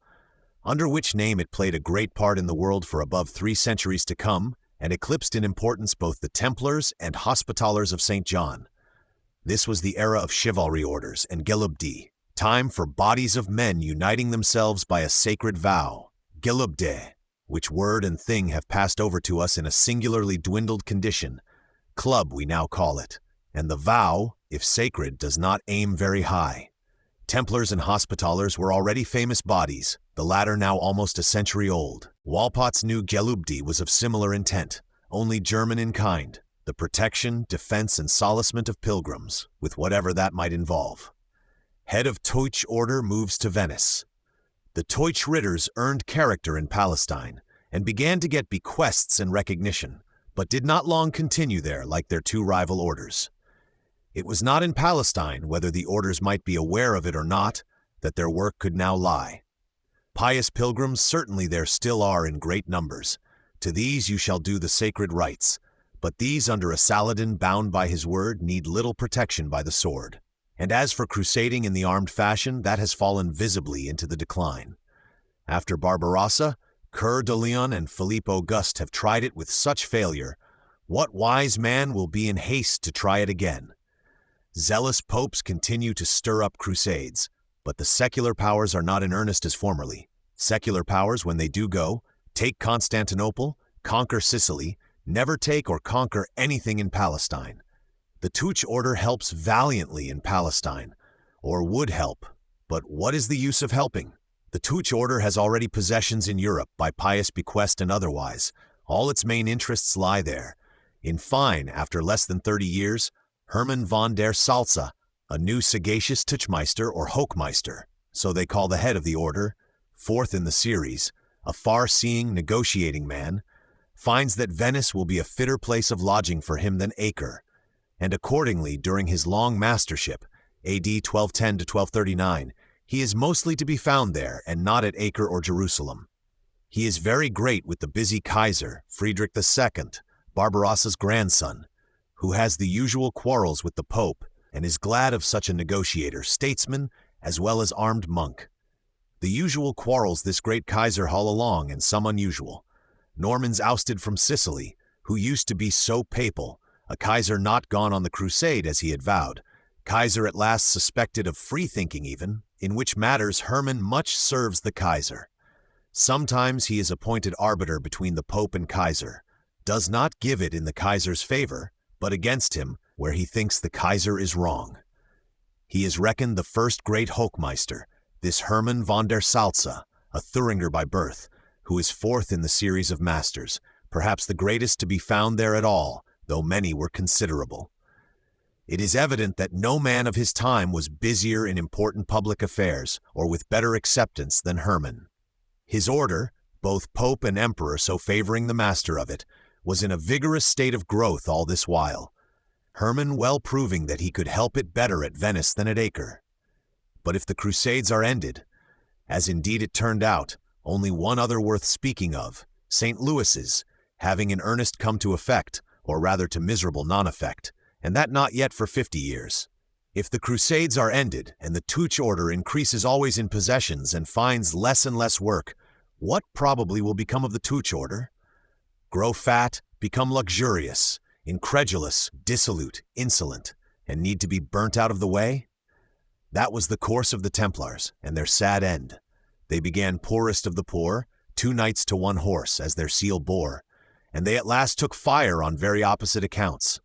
under which name it played a great part in the world for above 3 centuries to come, and eclipsed in importance both the Templars and Hospitallers of St. John. This was the era of chivalry orders and gelübde, time for bodies of men uniting themselves by a sacred vow, gelübde, which word and thing have passed over to us in a singularly dwindled condition. Club we now call it, and the vow, if sacred, does not aim very high. Templars and Hospitallers were already famous bodies, the latter now almost a century old. Walpot's new gelübde was of similar intent, only German in kind, the protection, defense, and solacement of pilgrims, with whatever that might involve. Head of Deutsche Order moves to Venice. The Deutsche Ritters earned character in Palestine and began to get bequests and recognition, but did not long continue there like their two rival orders. It was not in Palestine, whether the orders might be aware of it or not, that their work could now lie. Pious pilgrims certainly there still are in great numbers. To these you shall do the sacred rites, but these under a Saladin bound by his word need little protection by the sword. And as for crusading in the armed fashion, that has fallen visibly into the decline. After Barbarossa, Coeur de Lion and Philippe Auguste have tried it with such failure. What wise man will be in haste to try it again? Zealous popes continue to stir up crusades, but the secular powers are not in earnest as formerly. Secular powers, when they do go, take Constantinople, conquer Sicily, never take or conquer anything in Palestine. The Deutsche Order helps valiantly in Palestine, or would help, but what is the use of helping? The Deutsche Order has already possessions in Europe by pious bequest and otherwise. All its main interests lie there. In fine, after less than 30 years, Hermann von der Salza, a new sagacious Tuchmeister or Hochmeister, so they call the head of the order, fourth in the series, a far-seeing, negotiating man, finds that Venice will be a fitter place of lodging for him than Acre, and accordingly, during his long mastership, AD 1210 to 1239, he is mostly to be found there and not at Acre or Jerusalem. He is very great with the busy Kaiser, Frederick II, Barbarossa's grandson, who has the usual quarrels with the Pope and is glad of such a negotiator, statesman, as well as armed monk. The usual quarrels this great Kaiser haul along, and some unusual. Normans ousted from Sicily, who used to be so papal, a Kaiser not gone on the crusade as he had vowed, Kaiser at last suspected of free-thinking even, in which matters Hermann much serves the Kaiser. Sometimes he is appointed arbiter between the Pope and Kaiser, does not give it in the Kaiser's favor, but against him, where he thinks the Kaiser is wrong. He is reckoned the first great Hochmeister, this Hermann von der Salza, a Thüringer by birth, who is fourth in the series of masters, perhaps the greatest to be found there at all, though many were considerable. It is evident that no man of his time was busier in important public affairs, or with better acceptance than Hermann. His order, both Pope and Emperor so favoring the master of it, was in a vigorous state of growth all this while, Hermann well proving that he could help it better at Venice than at Acre. But if the Crusades are ended, as indeed it turned out, only one other worth speaking of, St. Louis's, having in earnest come to effect, or rather to miserable non-effect, and that not yet for 50 years. If the Crusades are ended, and the Deutsche Order increases always in possessions and finds less and less work, what probably will become of the Deutsche Order? Grow fat, become luxurious, incredulous, dissolute, insolent, and need to be burnt out of the way? That was the course of the Templars, and their sad end. They began poorest of the poor, 2 knights to 1 horse, as their seal bore, and they at last took fire on very opposite accounts.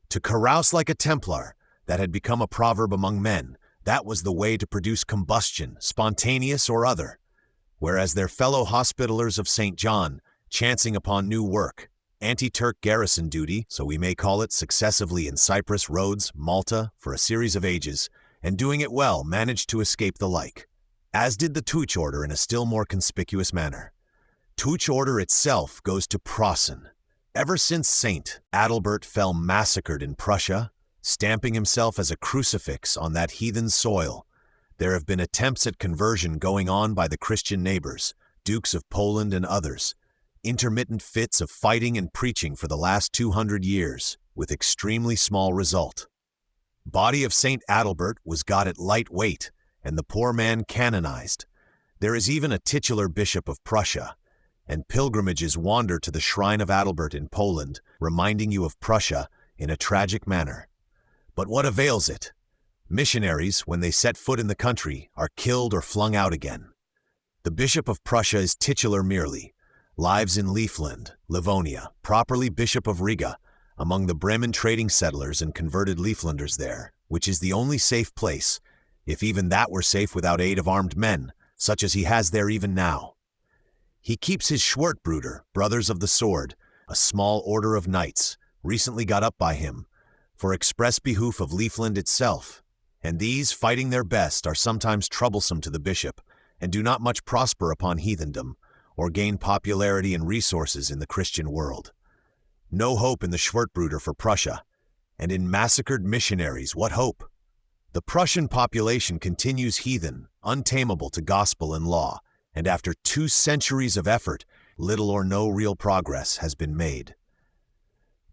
To carouse like a Templar, that had become a proverb among men, that was the way to produce combustion, spontaneous or other, whereas their fellow Hospitallers of St. John, chancing upon new work, anti-Turk garrison duty, so we may call it, successively in Cyprus, Rhodes, Malta, for a series of ages, and doing it well, managed to escape the like, as did the Deutsche Order in a still more conspicuous manner. Deutsche Order itself goes to Preußen. Ever since Saint Adalbert fell massacred in Prussia, stamping himself as a crucifix on that heathen soil, there have been attempts at conversion going on by the Christian neighbors, Dukes of Poland and others, intermittent fits of fighting and preaching for the last 200 years, with extremely small result. Body of Saint Adalbert was got at light weight, and the poor man canonized. There is even a titular bishop of Prussia. and pilgrimages wander to the shrine of Adalbert in Poland, reminding you of Prussia in a tragic manner. But what avails it? Missionaries, when they set foot in the country, are killed or flung out again. The Bishop of Prussia is titular merely, lives in Livland, Livonia, properly Bishop of Riga, among the Bremen trading settlers and converted Livlanders there, which is the only safe place, if even that were safe without aid of armed men, such as he has there even now. He keeps his Schwertbrüder, Brothers of the Sword, a small order of knights, recently got up by him, for express behoof of Livland itself, and these, fighting their best, are sometimes troublesome to the bishop, and do not much prosper upon heathendom, or gain popularity and resources in the Christian world. No hope in the Schwertbrüder for Prussia, and in massacred missionaries, what hope? The Prussian population continues heathen, untamable to gospel and law, and after 2 centuries of effort, little or no real progress has been made.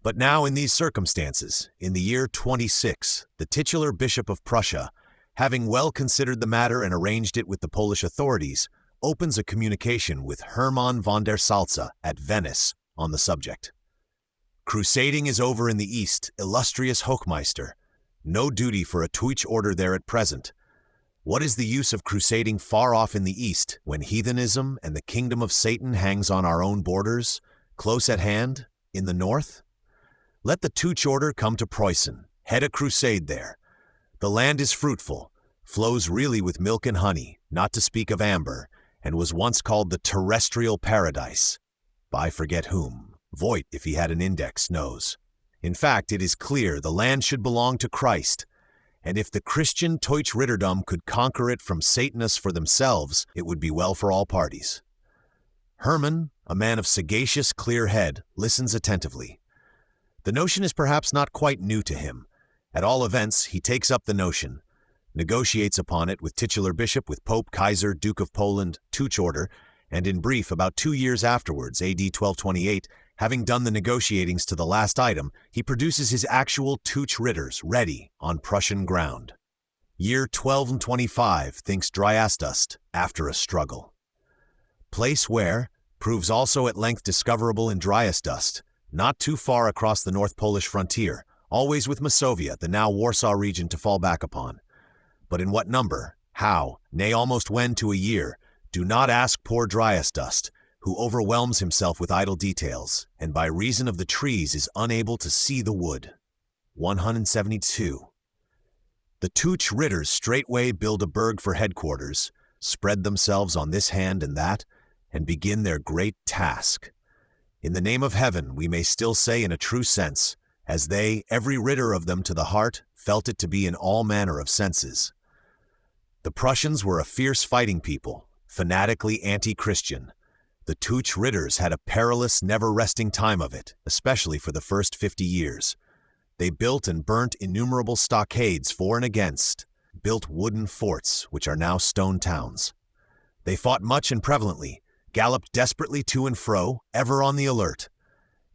But now in these circumstances, in the year 26, the titular Bishop of Prussia, having well considered the matter and arranged it with the Polish authorities, opens a communication with Hermann von der Salza at Venice on the subject. Crusading is over in the East, illustrious Hochmeister. No duty for a Teutsch order there at present. What is the use of crusading far off in the East, when heathenism and the kingdom of Satan hangs on our own borders, close at hand, in the north? Let the Teutsch order come to Preußen, head a crusade there. The land is fruitful, flows really with milk and honey, not to speak of amber, and was once called the terrestrial paradise. By forget whom. Voigt, if he had an index, knows. In fact, it is clear the land should belong to Christ, and if the Christian Teutsch Ritterdom could conquer it from Satanists for themselves, it would be well for all parties. Hermann, a man of sagacious, clear head, listens attentively. The notion is perhaps not quite new to him. At all events, he takes up the notion, negotiates upon it with titular bishop, with Pope, Kaiser, Duke of Poland, Teutsch order, and in brief, about 2 years afterwards, AD 1228, having done the negotiatings to the last item, he produces his actual Teutsch Ritters ready on Prussian ground. Year 1225 thinks Dryasdust after a struggle. Place where proves also at length discoverable in Dryasdust, not too far across the North Polish frontier, always with Masovia, the now Warsaw region, to fall back upon. But in what number, how, nay almost when to a year, do not ask poor Dryasdust, who overwhelms himself with idle details, and by reason of the trees is unable to see the wood. 172. The Teutsch Ritters straightway build a burg for headquarters, spread themselves on this hand and that, and begin their great task. In the name of heaven, we may still say in a true sense, as they, every Ritter of them to the heart, felt it to be in all manner of senses. The Prussians were a fierce fighting people, fanatically anti-Christian. The Teutsch Ritters had a perilous, never-resting time of it, especially for the first 50 years. They built and burnt innumerable stockades for and against, built wooden forts, which are now stone towns. They fought much and prevalently, galloped desperately to and fro, ever on the alert.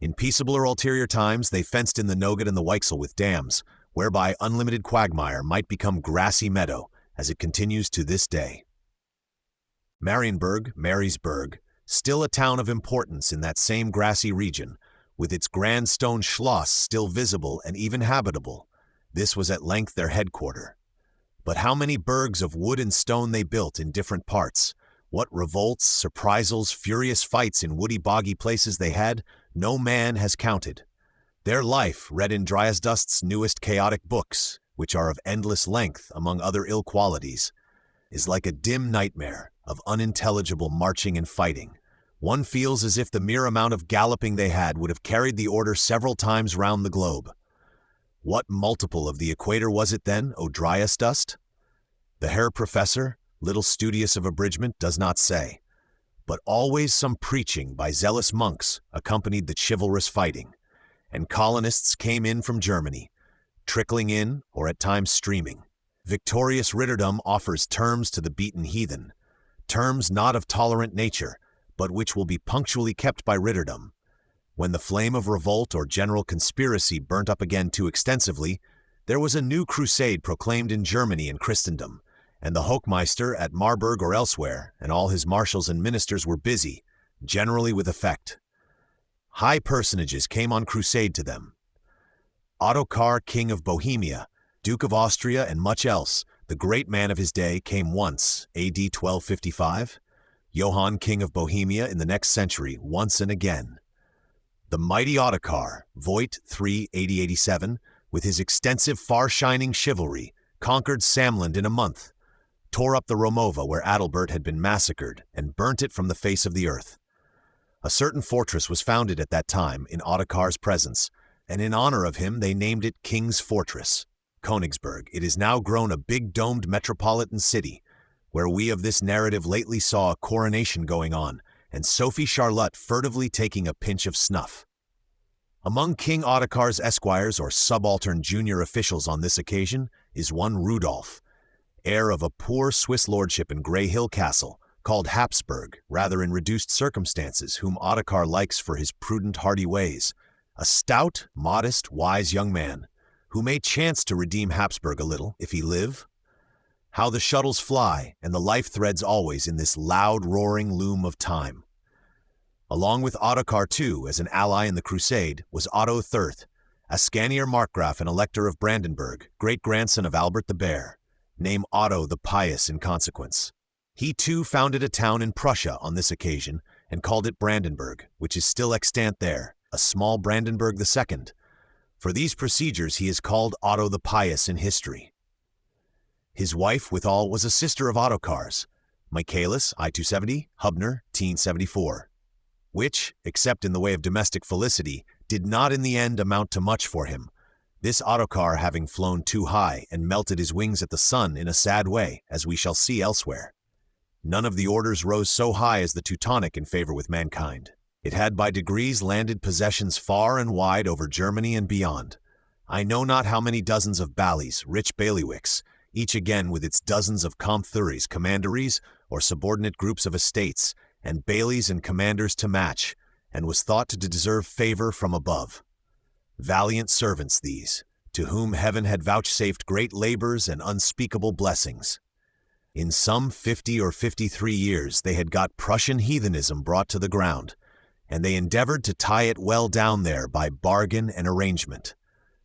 In peaceable or ulterior times, they fenced in the Nogat and the Weichsel with dams, whereby unlimited quagmire might become grassy meadow, as it continues to this day. Marienburg, Marysburg, still a town of importance in that same grassy region, with its grand stone schloss still visible and even habitable. This was at length their headquarter. But how many burgs of wood and stone they built in different parts, what revolts, surprisals, furious fights in woody boggy places they had, no man has counted. Their life, read in Dryasdust's newest chaotic books, which are of endless length among other ill qualities, is like a dim nightmare of unintelligible marching and fighting. One feels as if the mere amount of galloping they had would have carried the order several times round the globe. What multiple of the equator was it then, O Dryasdust? The Herr Professor, little studious of abridgment, does not say, but always some preaching by zealous monks accompanied the chivalrous fighting, and colonists came in from Germany, trickling in or at times streaming. Victorious Ritterdom offers terms to the beaten heathen, terms not of tolerant nature, but which will be punctually kept by Ritterdom. When the flame of revolt or general conspiracy burnt up again too extensively, there was a new crusade proclaimed in Germany and Christendom, and the Hochmeister at Marburg or elsewhere, and all his marshals and ministers were busy, generally with effect. High personages came on crusade to them. Ottokar, King of Bohemia, Duke of Austria, and much else, the great man of his day, came once, AD 1255. Johann, King of Bohemia, in the next century, once and again. The mighty Ottokar, Voigt 3, 8087, with his extensive far-shining chivalry, conquered Samland in a month, tore up the Romova where Adalbert had been massacred, and burnt it from the face of the earth. A certain fortress was founded at that time in Ottokar's presence, and in honor of him they named it King's Fortress, Königsberg. It is now grown a big domed metropolitan city, where we of this narrative lately saw a coronation going on, and Sophie Charlotte furtively taking a pinch of snuff. Among King Ottokar's esquires or subaltern junior officials on this occasion is one Rudolf, heir of a poor Swiss lordship in Grey Hill Castle, called Habsburg, rather in reduced circumstances, whom Ottokar likes for his prudent, hearty ways, a stout, modest, wise young man, who may chance to redeem Habsburg a little, if he live. How the shuttles fly, and the life threads always in this loud, roaring loom of time. Along with Ottokar, too, as an ally in the crusade, was Otto Thurth, a Scanier Markgraf and Elector of Brandenburg, great-grandson of Albert the Bear, named Otto the Pious in consequence. He, too, founded a town in Prussia on this occasion, and called it Brandenburg, which is still extant there, a small Brandenburg II. For these procedures he is called Otto the Pious in history. His wife, withal, was a sister of Ottokar's, Michaelis, I-270, Hubner, T-74, which, except in the way of domestic felicity, did not in the end amount to much for him, this Ottokar having flown too high and melted his wings at the sun in a sad way, as we shall see elsewhere. None of the orders rose so high as the Teutonic in favor with mankind. It had by degrees landed possessions far and wide over Germany and beyond. I know not how many dozens of ballies, rich bailiwicks, each again with its dozens of comthuries, commanderies, or subordinate groups of estates, and bailies and commanders to match, and was thought to deserve favor from above. Valiant servants these, to whom heaven had vouchsafed great labors and unspeakable blessings. In some 50 or 53 years they had got Prussian heathenism brought to the ground, and they endeavored to tie it well down there by bargain and arrangement.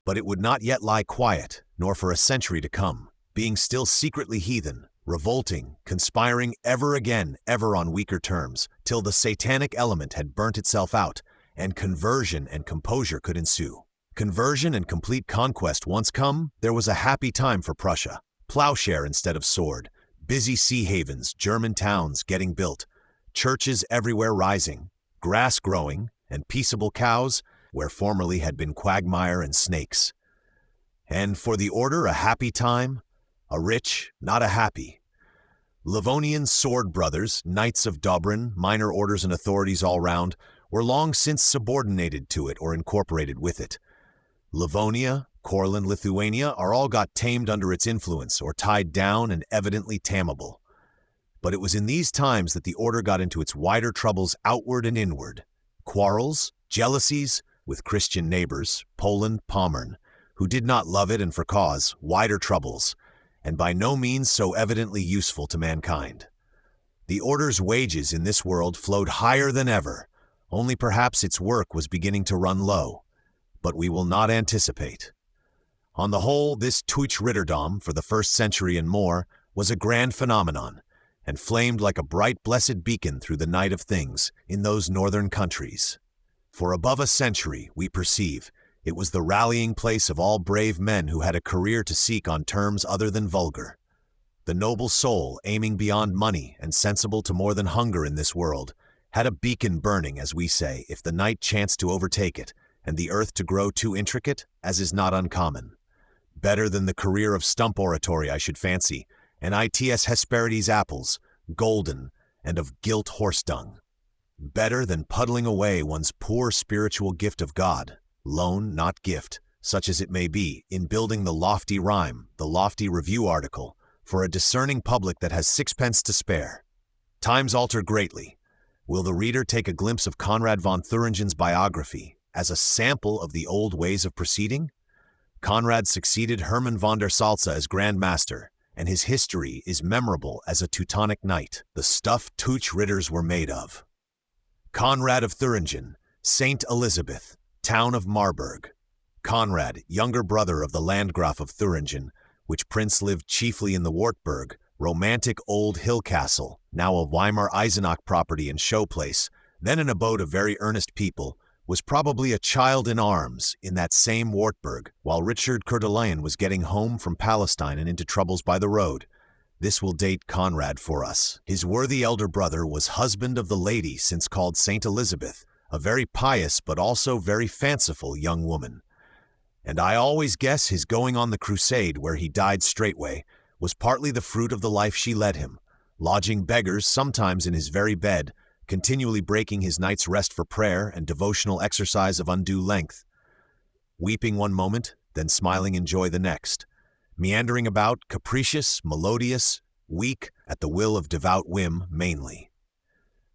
But it would not yet lie quiet, nor for a century to come, being still secretly heathen, revolting, conspiring ever again, ever on weaker terms, till the satanic element had burnt itself out, and conversion and composure could ensue. Conversion and complete conquest once come, there was a happy time for Prussia. Plowshare instead of sword, busy sea havens, German towns getting built, churches everywhere rising, grass growing, and peaceable cows where formerly had been quagmire and snakes. And for the order a happy time, a rich, not a happy. Livonian sword brothers, knights of Dobrin, minor orders and authorities all round, were long since subordinated to it or incorporated with it. Livonia, Courland, Lithuania are all got tamed under its influence or tied down and evidently tameable. But it was in these times that the order got into its wider troubles outward and inward. Quarrels, jealousies, with Christian neighbors, Poland, Pommern, who did not love it and for cause, wider troubles, and by no means so evidently useful to mankind. The order's wages in this world flowed higher than ever, only perhaps its work was beginning to run low. But we will not anticipate. On the whole, this Deutschritterdom, for the first century and more, was a grand phenomenon, and flamed like a bright blessed beacon through the night of things in those northern countries. For above a century, we perceive, it was the rallying place of all brave men who had a career to seek on terms other than vulgar. The noble soul, aiming beyond money and sensible to more than hunger in this world, had a beacon burning, as we say, if the night chanced to overtake it, and the earth to grow too intricate, as is not uncommon. Better than the career of stump oratory, I should fancy, and its Hesperides apples, golden, and of gilt horse dung. Better than puddling away one's poor spiritual gift of God, loan, not gift, such as it may be, in building the lofty rhyme, the lofty review article, for a discerning public that has sixpence to spare. Times alter greatly. Will the reader take a glimpse of Conrad von Thuringen's biography as a sample of the old ways of proceeding? Conrad succeeded Hermann von der Salza as Grand Master, and his history is memorable as a Teutonic knight, the stuff Teuch Ritters were made of. Conrad of Thuringen, Saint Elizabeth, town of Marburg. Conrad, younger brother of the Landgraf of Thuringen, which prince lived chiefly in the Wartburg, romantic old hill castle, now a Weimar Eisenach property and showplace, then an abode of very earnest people, was probably a child in arms in that same Wartburg, while Richard Coeur de Lion was getting home from Palestine and into troubles by the road. This will date Conrad for us. His worthy elder brother was husband of the lady since called Saint Elizabeth, a very pious but also very fanciful young woman. And I always guess his going on the crusade where he died straightway was partly the fruit of the life she led him, lodging beggars sometimes in his very bed, continually breaking his night's rest for prayer and devotional exercise of undue length, weeping one moment, then smiling in joy the next, meandering about, capricious, melodious, weak, at the will of devout whim mainly.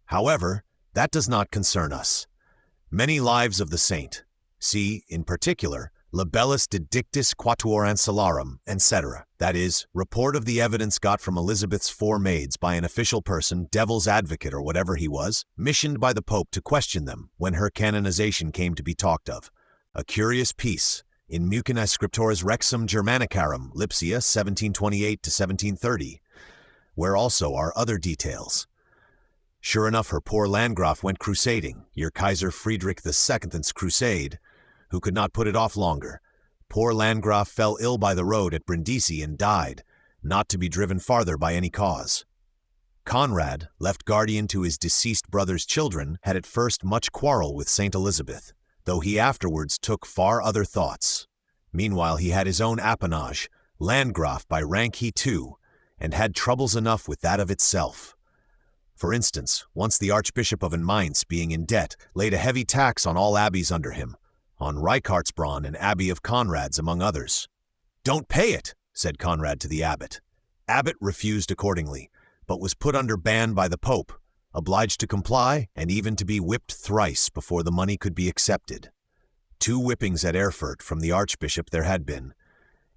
However, that does not concern us. Many lives of the saint, see, in particular, Libellus Dedictis Quatuor Ancillarum, etc., that is, report of the evidence got from Elizabeth's four maids by an official person, devil's advocate or whatever he was, missioned by the Pope to question them when her canonization came to be talked of. A curious piece, in Mucinae Scriptores Rexum Germanicarum, Lipsia, 1728 to 1730, where also are other details. Sure enough, her poor Landgraf went crusading, your Kaiser Frederick II's crusade, who could not put it off longer. Poor Landgraf fell ill by the road at Brindisi and died, not to be driven farther by any cause. Conrad, left guardian to his deceased brother's children, had at first much quarrel with Saint Elizabeth, though he afterwards took far other thoughts. Meanwhile he had his own appanage, Landgraf by rank he too, and had troubles enough with that of itself. For instance, once the Archbishop of Mainz, being in debt, laid a heavy tax on all abbeys under him, on Reichardsbraun and Abbey of Conrad's among others. "Don't pay it," said Conrad to the abbot. Abbot refused accordingly, but was put under ban by the Pope, obliged to comply and even to be whipped thrice before the money could be accepted. 2 whippings at Erfurt from the Archbishop there had been,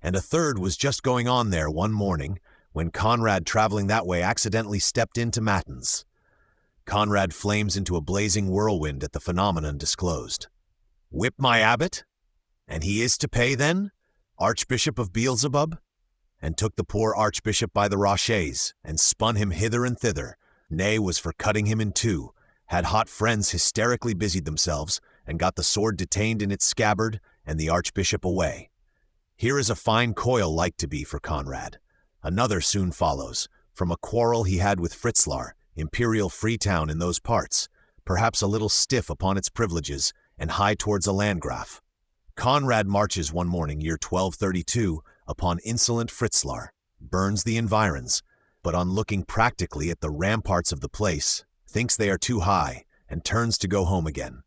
and a third was just going on there one morning when Conrad, traveling that way, accidentally stepped into Matins. Conrad flames into a blazing whirlwind at the phenomenon disclosed. "Whip my abbot? And he is to pay then? Archbishop of Beelzebub?" And took the poor archbishop by the rochets, and spun him hither and thither, nay, was for cutting him in two, had hot friends hysterically busied themselves, and got the sword detained in its scabbard, and the archbishop away. Here is a fine coil like to be for Conrad. Another soon follows, from a quarrel he had with Fritzlar, imperial Freetown in those parts, perhaps a little stiff upon its privileges, and high towards a Landgraf. Conrad marches one morning, year 1232, upon insolent Fritzlar, burns the environs, but on looking practically at the ramparts of the place, thinks they are too high, and turns to go home again.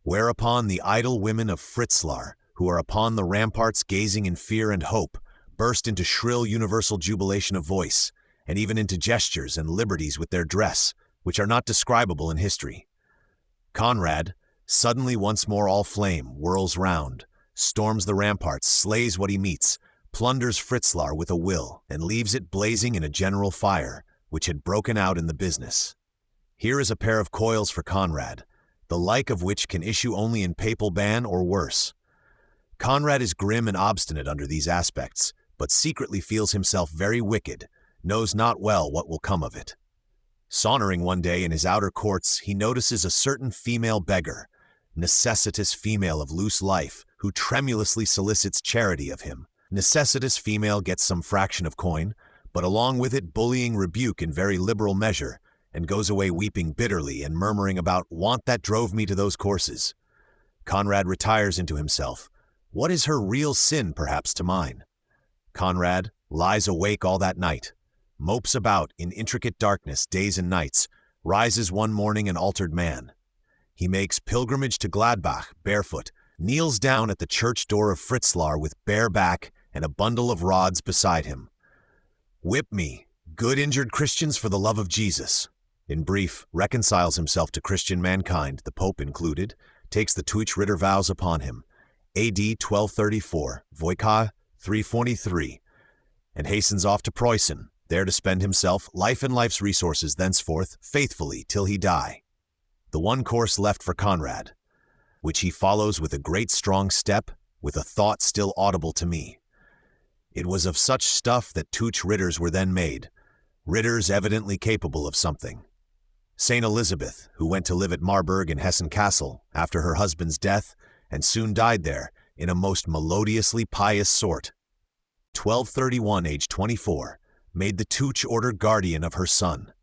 Whereupon the idle women of Fritzlar, who are upon the ramparts gazing in fear and hope, burst into shrill universal jubilation of voice, and even into gestures and liberties with their dress, which are not describable in history. Conrad, suddenly once more all flame, whirls round, storms the ramparts, slays what he meets, plunders Fritzlar with a will, and leaves it blazing in a general fire, which had broken out in the business. Here is a pair of coils for Conrad, the like of which can issue only in papal ban or worse. Conrad is grim and obstinate under these aspects, but secretly feels himself very wicked, knows not well what will come of it. Sauntering one day in his outer courts, he notices a certain female beggar, necessitous female of loose life, who tremulously solicits charity of him. Necessitous female gets some fraction of coin, but along with it bullying rebuke in very liberal measure, and goes away weeping bitterly and murmuring about want that drove me to those courses. Conrad retires into himself. What is her real sin perhaps to mine? Conrad lies awake all that night, mopes about in intricate darkness days and nights, rises one morning an altered man. He makes pilgrimage to Gladbach, barefoot, kneels down at the church door of Fritzlar with bare back and a bundle of rods beside him. "Whip me, good injured Christians, for the love of Jesus." In brief, reconciles himself to Christian mankind, the Pope included, takes the Tuich-Ritter vows upon him, AD 1234, Voika 343, and hastens off to Preußen, there to spend himself, life and life's resources thenceforth, faithfully till he die. the one course left for Conrad, which he follows with a great strong step, with a thought still audible to me. It was of such stuff that Tuch Ritters were then made, Ritters evidently capable of something. Saint Elizabeth, who went to live at Marburg in Hessen Castle after her husband's death, and soon died there in a most melodiously pious sort. 1231, age 24, made the Tuch order guardian of her son.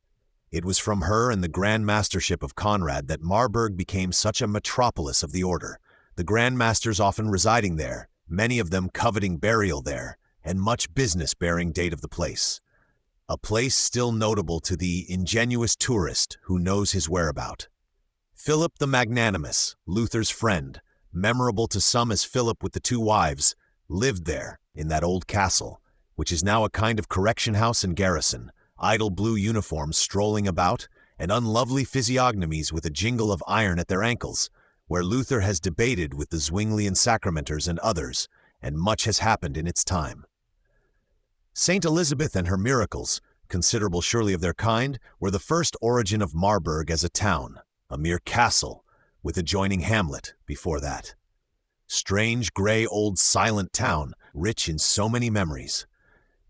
It was from her and the Grand Mastership of Conrad that Marburg became such a metropolis of the order, the Grand Masters often residing there, many of them coveting burial there, and much business bearing date of the place. A place still notable to the ingenuous tourist who knows his whereabout. Philip the Magnanimous, Luther's friend, memorable to some as Philip with the two wives, lived there in that old castle, which is now a kind of correction house and garrison, idle blue uniforms strolling about, and unlovely physiognomies with a jingle of iron at their ankles, where Luther has debated with the Zwinglian sacramenters and others, and much has happened in its time. Saint Elizabeth and her miracles, considerable surely of their kind, were the first origin of Marburg as a town, a mere castle, with adjoining hamlet before that. Strange, grey, old, silent town, rich in so many memories.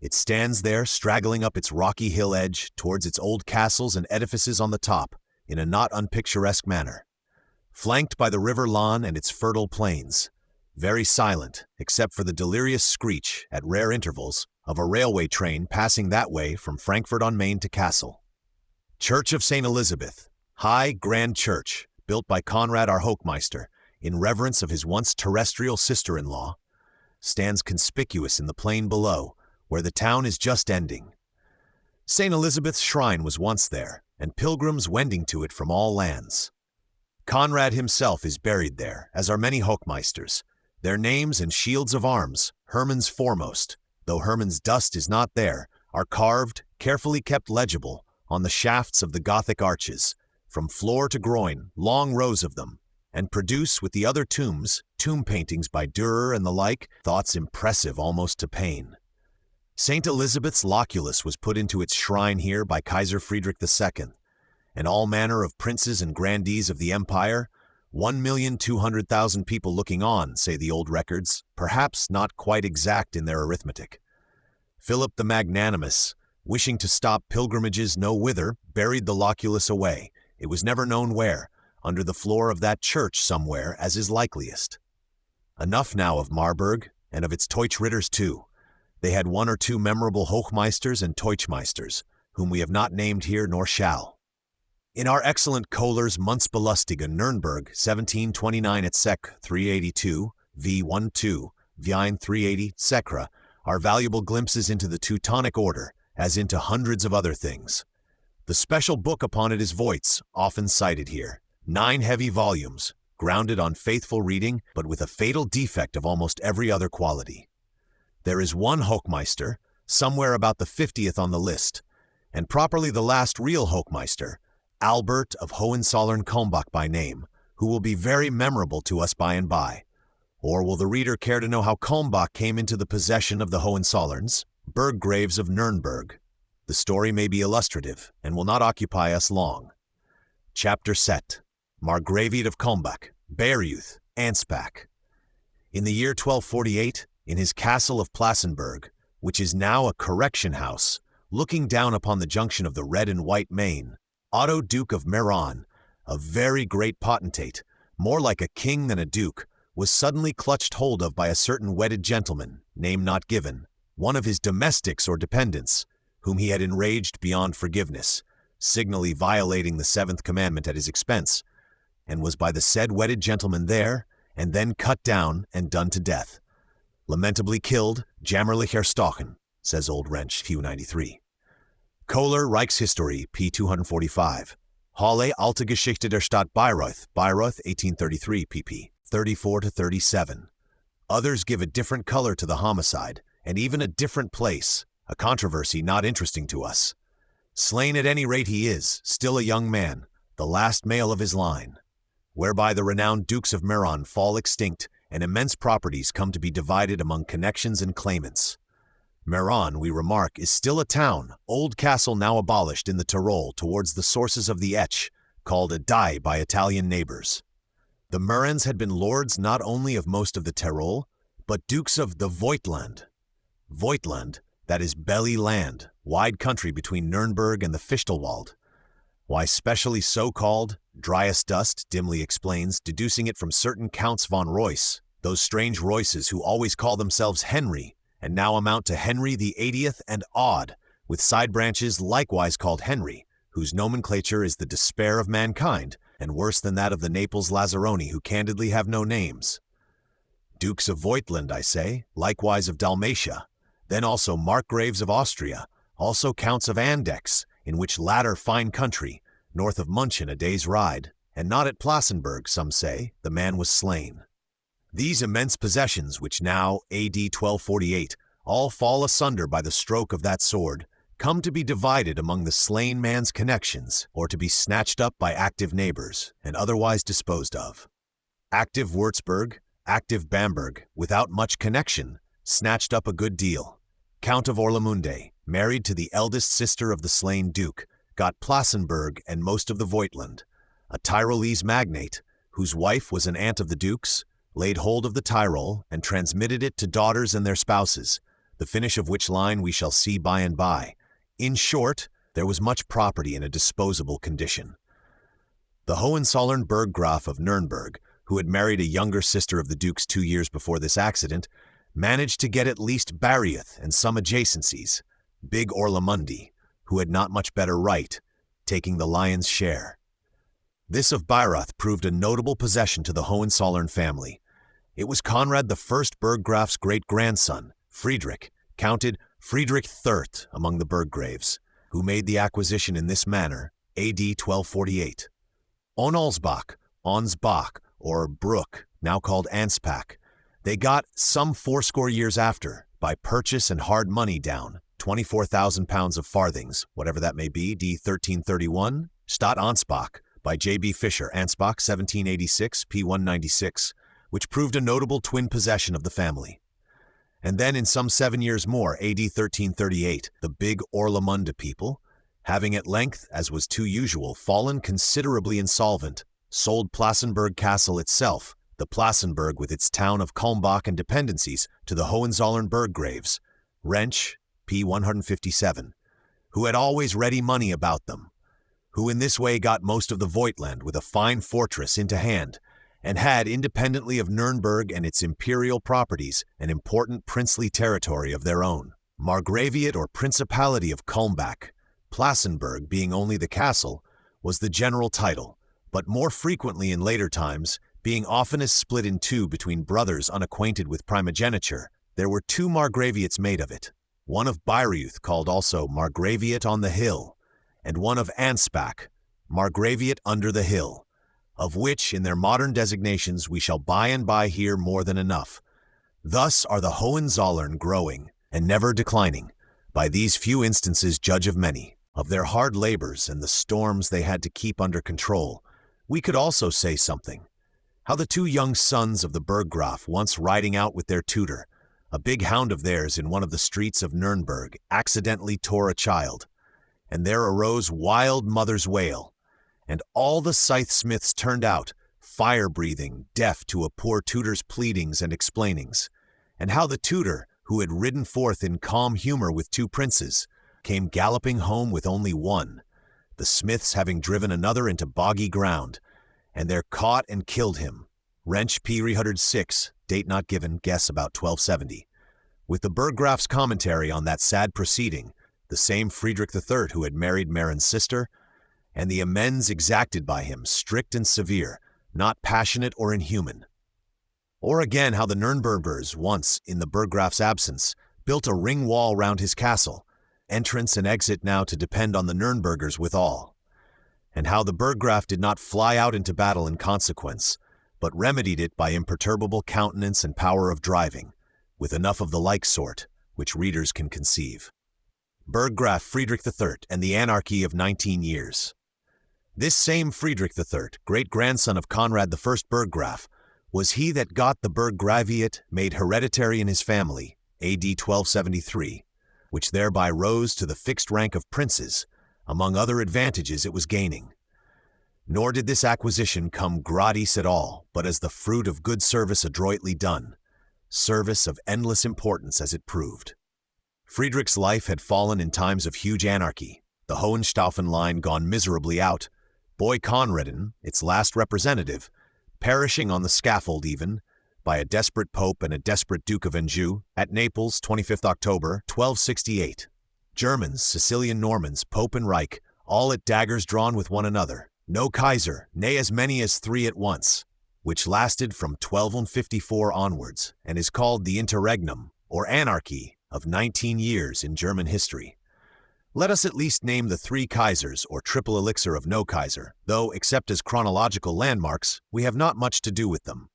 It stands there, straggling up its rocky hill edge towards its old castles and edifices on the top, in a not unpicturesque manner. Flanked by the river Lahn and its fertile plains. Very silent, except for the delirious screech, at rare intervals, of a railway train passing that way from Frankfurt-on-Main to Kassel. Church of St. Elizabeth, high, grand church, built by Conrad our Hochmeister, in reverence of his once terrestrial sister-in-law, stands conspicuous in the plain below, where the town is just ending. St. Elizabeth's shrine was once there, and pilgrims wending to it from all lands. Conrad himself is buried there, as are many Hochmeisters, their names and shields of arms, Hermann's foremost, though Hermann's dust is not there, are carved, carefully kept legible, on the shafts of the Gothic arches, from floor to groin, long rows of them, and produce with the other tombs, tomb paintings by Dürer and the like, thoughts impressive almost to pain. St. Elizabeth's loculus was put into its shrine here by Kaiser Frederick II, and all manner of princes and grandees of the empire, 1,200,000 people looking on, say the old records, perhaps not quite exact in their arithmetic. Philip the Magnanimous, wishing to stop pilgrimages no whither, buried the loculus away, it was never known where, under the floor of that church somewhere, as is likeliest. Enough now of Marburg, and of its Teuchritters too. They had one or two memorable Hochmeisters and Teuchmeisters, whom we have not named here nor shall. In our excellent Kohler's Munzbelustige Nürnberg 1729 at Sec 382, v. 12, Vien 380, Secra, are valuable glimpses into the Teutonic order, as into hundreds of other things. The special book upon it is Voigt's, often cited here. 9 heavy volumes, grounded on faithful reading, but with a fatal defect of almost every other quality. There is one Hochmeister, somewhere about the 50th on the list, and properly the last real Hochmeister, Albert of Hohenzollern-Kulmbach by name, who will be very memorable to us by and by. Or will the reader care to know how Kulmbach came into the possession of the Hohenzollerns, Burggraves of Nuremberg? The story may be illustrative, and will not occupy us long. Chapter set. Margraviate of Kulmbach, Bayreuth, Ansbach. In the year 1248, in his castle of Plassenburg, which is now a correction house, looking down upon the junction of the Red and White Main, Otto Duke of Meran, a very great potentate, more like a king than a duke, was suddenly clutched hold of by a certain wedded gentleman, name not given, one of his domestics or dependents, whom he had enraged beyond forgiveness, signally violating the 7th commandment at his expense, and was by the said wedded gentleman there, and then cut down and done to death. Lamentably killed, jammerlich erstochen, says old Wrench, Few 93. Kohler, Reichshistorie, p. 245. Halle, Alte Geschichte der Stadt Bayreuth, Bayreuth, 1833, pp. 34-37. Others give a different color to the homicide, and even a different place, a controversy not interesting to us. Slain at any rate he is, still a young man, the last male of his line, whereby the renowned Dukes of Meran fall extinct, and immense properties come to be divided among connections and claimants. Meran, we remark, is still a town, old castle now abolished in the Tyrol towards the sources of the Etsch, called a die by Italian neighbors. The Murens had been lords not only of most of the Tyrol, but dukes of the Voigtland. Voigtland, that is belly land, wide country between Nuremberg and the Fichtelwald. Why specially so called, Dryas Dust dimly explains, deducing it from certain Counts von Reuss, those strange Reusses who always call themselves Henry, and now amount to Henry the 80th and odd, with side branches likewise called Henry, whose nomenclature is the despair of mankind, and worse than that of the Naples Lazzaroni who candidly have no names. Dukes of Voigtland, I say, likewise of Dalmatia, then also Markgraves of Austria, also Counts of Andechs, in which latter fine country, north of München a day's ride, and not at Plassenburg, some say, the man was slain. These immense possessions, which now, A.D. 1248, all fall asunder by the stroke of that sword, come to be divided among the slain man's connections, or to be snatched up by active neighbors, and otherwise disposed of. Active Würzburg, active Bamberg, without much connection, snatched up a good deal. Count of Orlamunde, married to the eldest sister of the slain duke, got Plassenburg and most of the Voigtland. A Tyrolese magnate, whose wife was an aunt of the duke's, laid hold of the Tyrol and transmitted it to daughters and their spouses, the finish of which line we shall see by and by. In short, there was much property in a disposable condition. The Hohenzollern Burggraf of Nuremberg, who had married a younger sister of the duke's 2 years before this accident, managed to get at least Bayreuth and some adjacencies, Big Orlamundi, who had not much better right, taking the lion's share. This of Bayreuth proved a notable possession to the Hohenzollern family. It was Conrad the First Burggraf's great-grandson, Frederick, counted Frederick III among the Burggraves, who made the acquisition in this manner, A.D. 1248. Onalsbach, Onsbach, or Brook, now called Anspach, they got some 80 years after, by purchase and hard money down, 24,000 pounds of farthings, whatever that may be, D. 1331, Stadt Ansbach, by J.B. Fisher, Ansbach, 1786, P. 196, which proved a notable twin possession of the family. And then in some 7 years more, A.D. 1338, the big Orlamunde people, having at length, as was too usual, fallen considerably insolvent, sold Plassenburg Castle itself, the Plassenburg with its town of Kulmbach and dependencies, to the Hohenzollern Burggraves, Wrench, P. 157, who had always ready money about them, who in this way got most of the Voigtland with a fine fortress into hand, and had, independently of Nuremberg and its imperial properties, an important princely territory of their own, Margraviate or Principality of Kulmbach. Plassenburg, being only the castle, was the general title, but more frequently in later times, being oftenest split in two between brothers unacquainted with primogeniture, there were 2 Margraviates made of it, one of Bayreuth called also Margraviate on the Hill, and one of Anspach, Margraviate under the Hill, of which in their modern designations we shall by and by hear more than enough. Thus are the Hohenzollern growing, and never declining, by these few instances judge of many, of their hard labors and the storms they had to keep under control. We could also say something. How the 2 young sons of the Burggraf, once riding out with their tutor, a big hound of theirs in one of the streets of Nuremberg, accidentally tore a child, and there arose wild mother's wail, and all the scythe-smiths turned out, fire-breathing, deaf to a poor tutor's pleadings and explainings, and how the tutor, who had ridden forth in calm humor with 2 princes, came galloping home with only one, the smiths having driven another into boggy ground, and there caught and killed him. Wrench P. 306, date not given, guess about 1270. With the Burggraf's commentary on that sad proceeding, the same Frederick III who had married Marin's sister, and the amends exacted by him, strict and severe, not passionate or inhuman. Or again how the Nurembergers once, in the Burggraf's absence, built a ring wall round his castle, entrance and exit now to depend on the Nurembergers withal, and how the Burggraf did not fly out into battle in consequence, but remedied it by imperturbable countenance and power of driving, with enough of the like sort, which readers can conceive. Burggraf Friedrich III and the anarchy of 19 years. This same Friedrich III, great-grandson of Conrad the First Burggraf, was he that got the Burggraviate made hereditary in his family, A.D. 1273, which thereby rose to the fixed rank of princes, among other advantages it was gaining. Nor did this acquisition come gratis at all, but as the fruit of good service adroitly done, service of endless importance as it proved. Friedrich's life had fallen in times of huge anarchy, the Hohenstaufen line gone miserably out, Boy Conradin, its last representative, perishing on the scaffold even, by a desperate pope and a desperate Duke of Anjou, at Naples, 25th October, 1268. Germans, Sicilian Normans, Pope and Reich, all at daggers drawn with one another. No Kaiser, nay as many as three at once, which lasted from 1254 onwards, and is called the interregnum, or anarchy, of 19 years in German history. Let us at least name the three Kaisers, or triple elixir of no Kaiser, though, except as chronological landmarks, we have not much to do with them.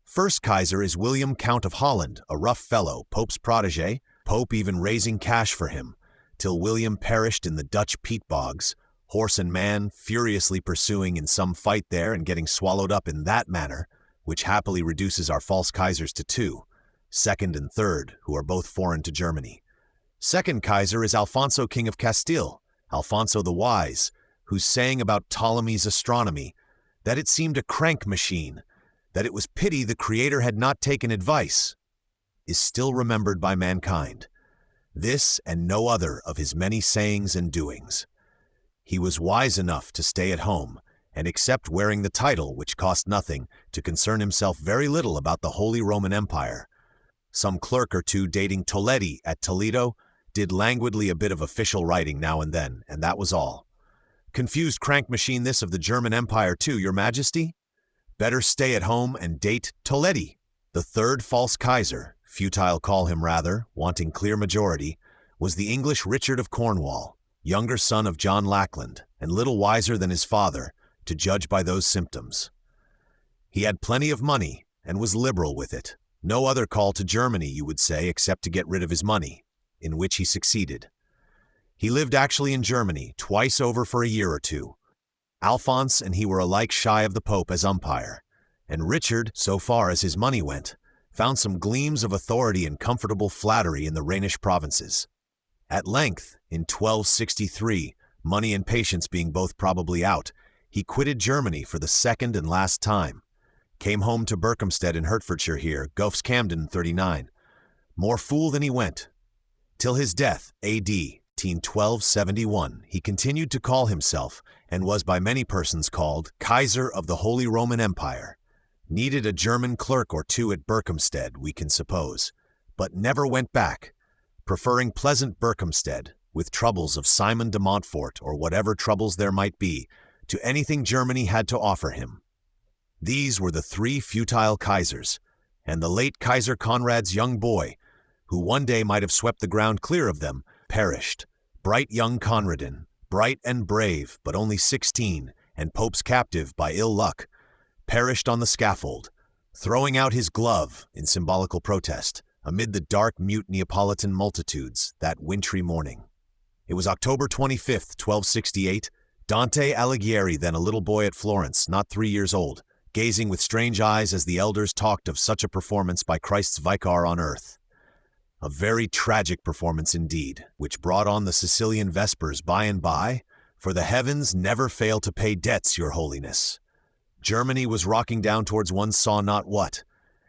First Kaiser is William Count of Holland, a rough fellow, Pope's protege, Pope even raising cash for him, till William perished in the Dutch peat bogs, horse and man furiously pursuing in some fight there and getting swallowed up in that manner, which happily reduces our false Kaisers to two, second and third, who are both foreign to Germany. Second Kaiser is Alfonso, King of Castile, Alfonso the Wise, whose saying about Ptolemy's astronomy, that it seemed a crank machine, that it was pity the Creator had not taken advice, is still remembered by mankind. This and no other of his many sayings and doings. He was wise enough to stay at home, and except wearing the title, which cost nothing, to concern himself very little about the Holy Roman Empire. Some clerk or two dating Toledi at Toledo did languidly a bit of official writing now and then, and that was all. Confused crank machine this of the German Empire too, your majesty? Better stay at home and date Toledi. The third false Kaiser, futile call him rather, wanting clear majority, was the English Richard of Cornwall, younger son of John Lackland, and little wiser than his father, to judge by those symptoms. He had plenty of money, and was liberal with it. No other call to Germany, you would say, except to get rid of his money, in which he succeeded. He lived actually in Germany, twice over for a year or two. Alphonse and he were alike shy of the Pope as umpire, and Richard, so far as his money went, found some gleams of authority and comfortable flattery in the Rhenish provinces. At length, in 1263, money and patience being both probably out, he quitted Germany for the second and last time, came home to Berkhamsted in Hertfordshire here, Goffs Camden 39, more fool than he went. Till his death, A.D. 1271, he continued to call himself, and was by many persons called, Kaiser of the Holy Roman Empire. Needed a German clerk or two at Berkhamsted, we can suppose, but never went back, preferring pleasant Berkhamsted, with troubles of Simon de Montfort or whatever troubles there might be, to anything Germany had to offer him. These were the three futile Kaisers, and the late Kaiser Conrad's young boy, who one day might have swept the ground clear of them, perished. Bright young Conradin, bright and brave, but only 16, and Pope's captive by ill luck, perished on the scaffold, throwing out his glove in symbolical protest, amid the dark, mute Neapolitan multitudes that wintry morning. It was October 25th, 1268. Dante Alighieri, then a little boy at Florence, not 3 years old, gazing with strange eyes as the elders talked of such a performance by Christ's vicar on earth. A very tragic performance indeed, which brought on the Sicilian Vespers by and by, for the heavens never fail to pay debts, your holiness. Germany was rocking down towards one saw not what,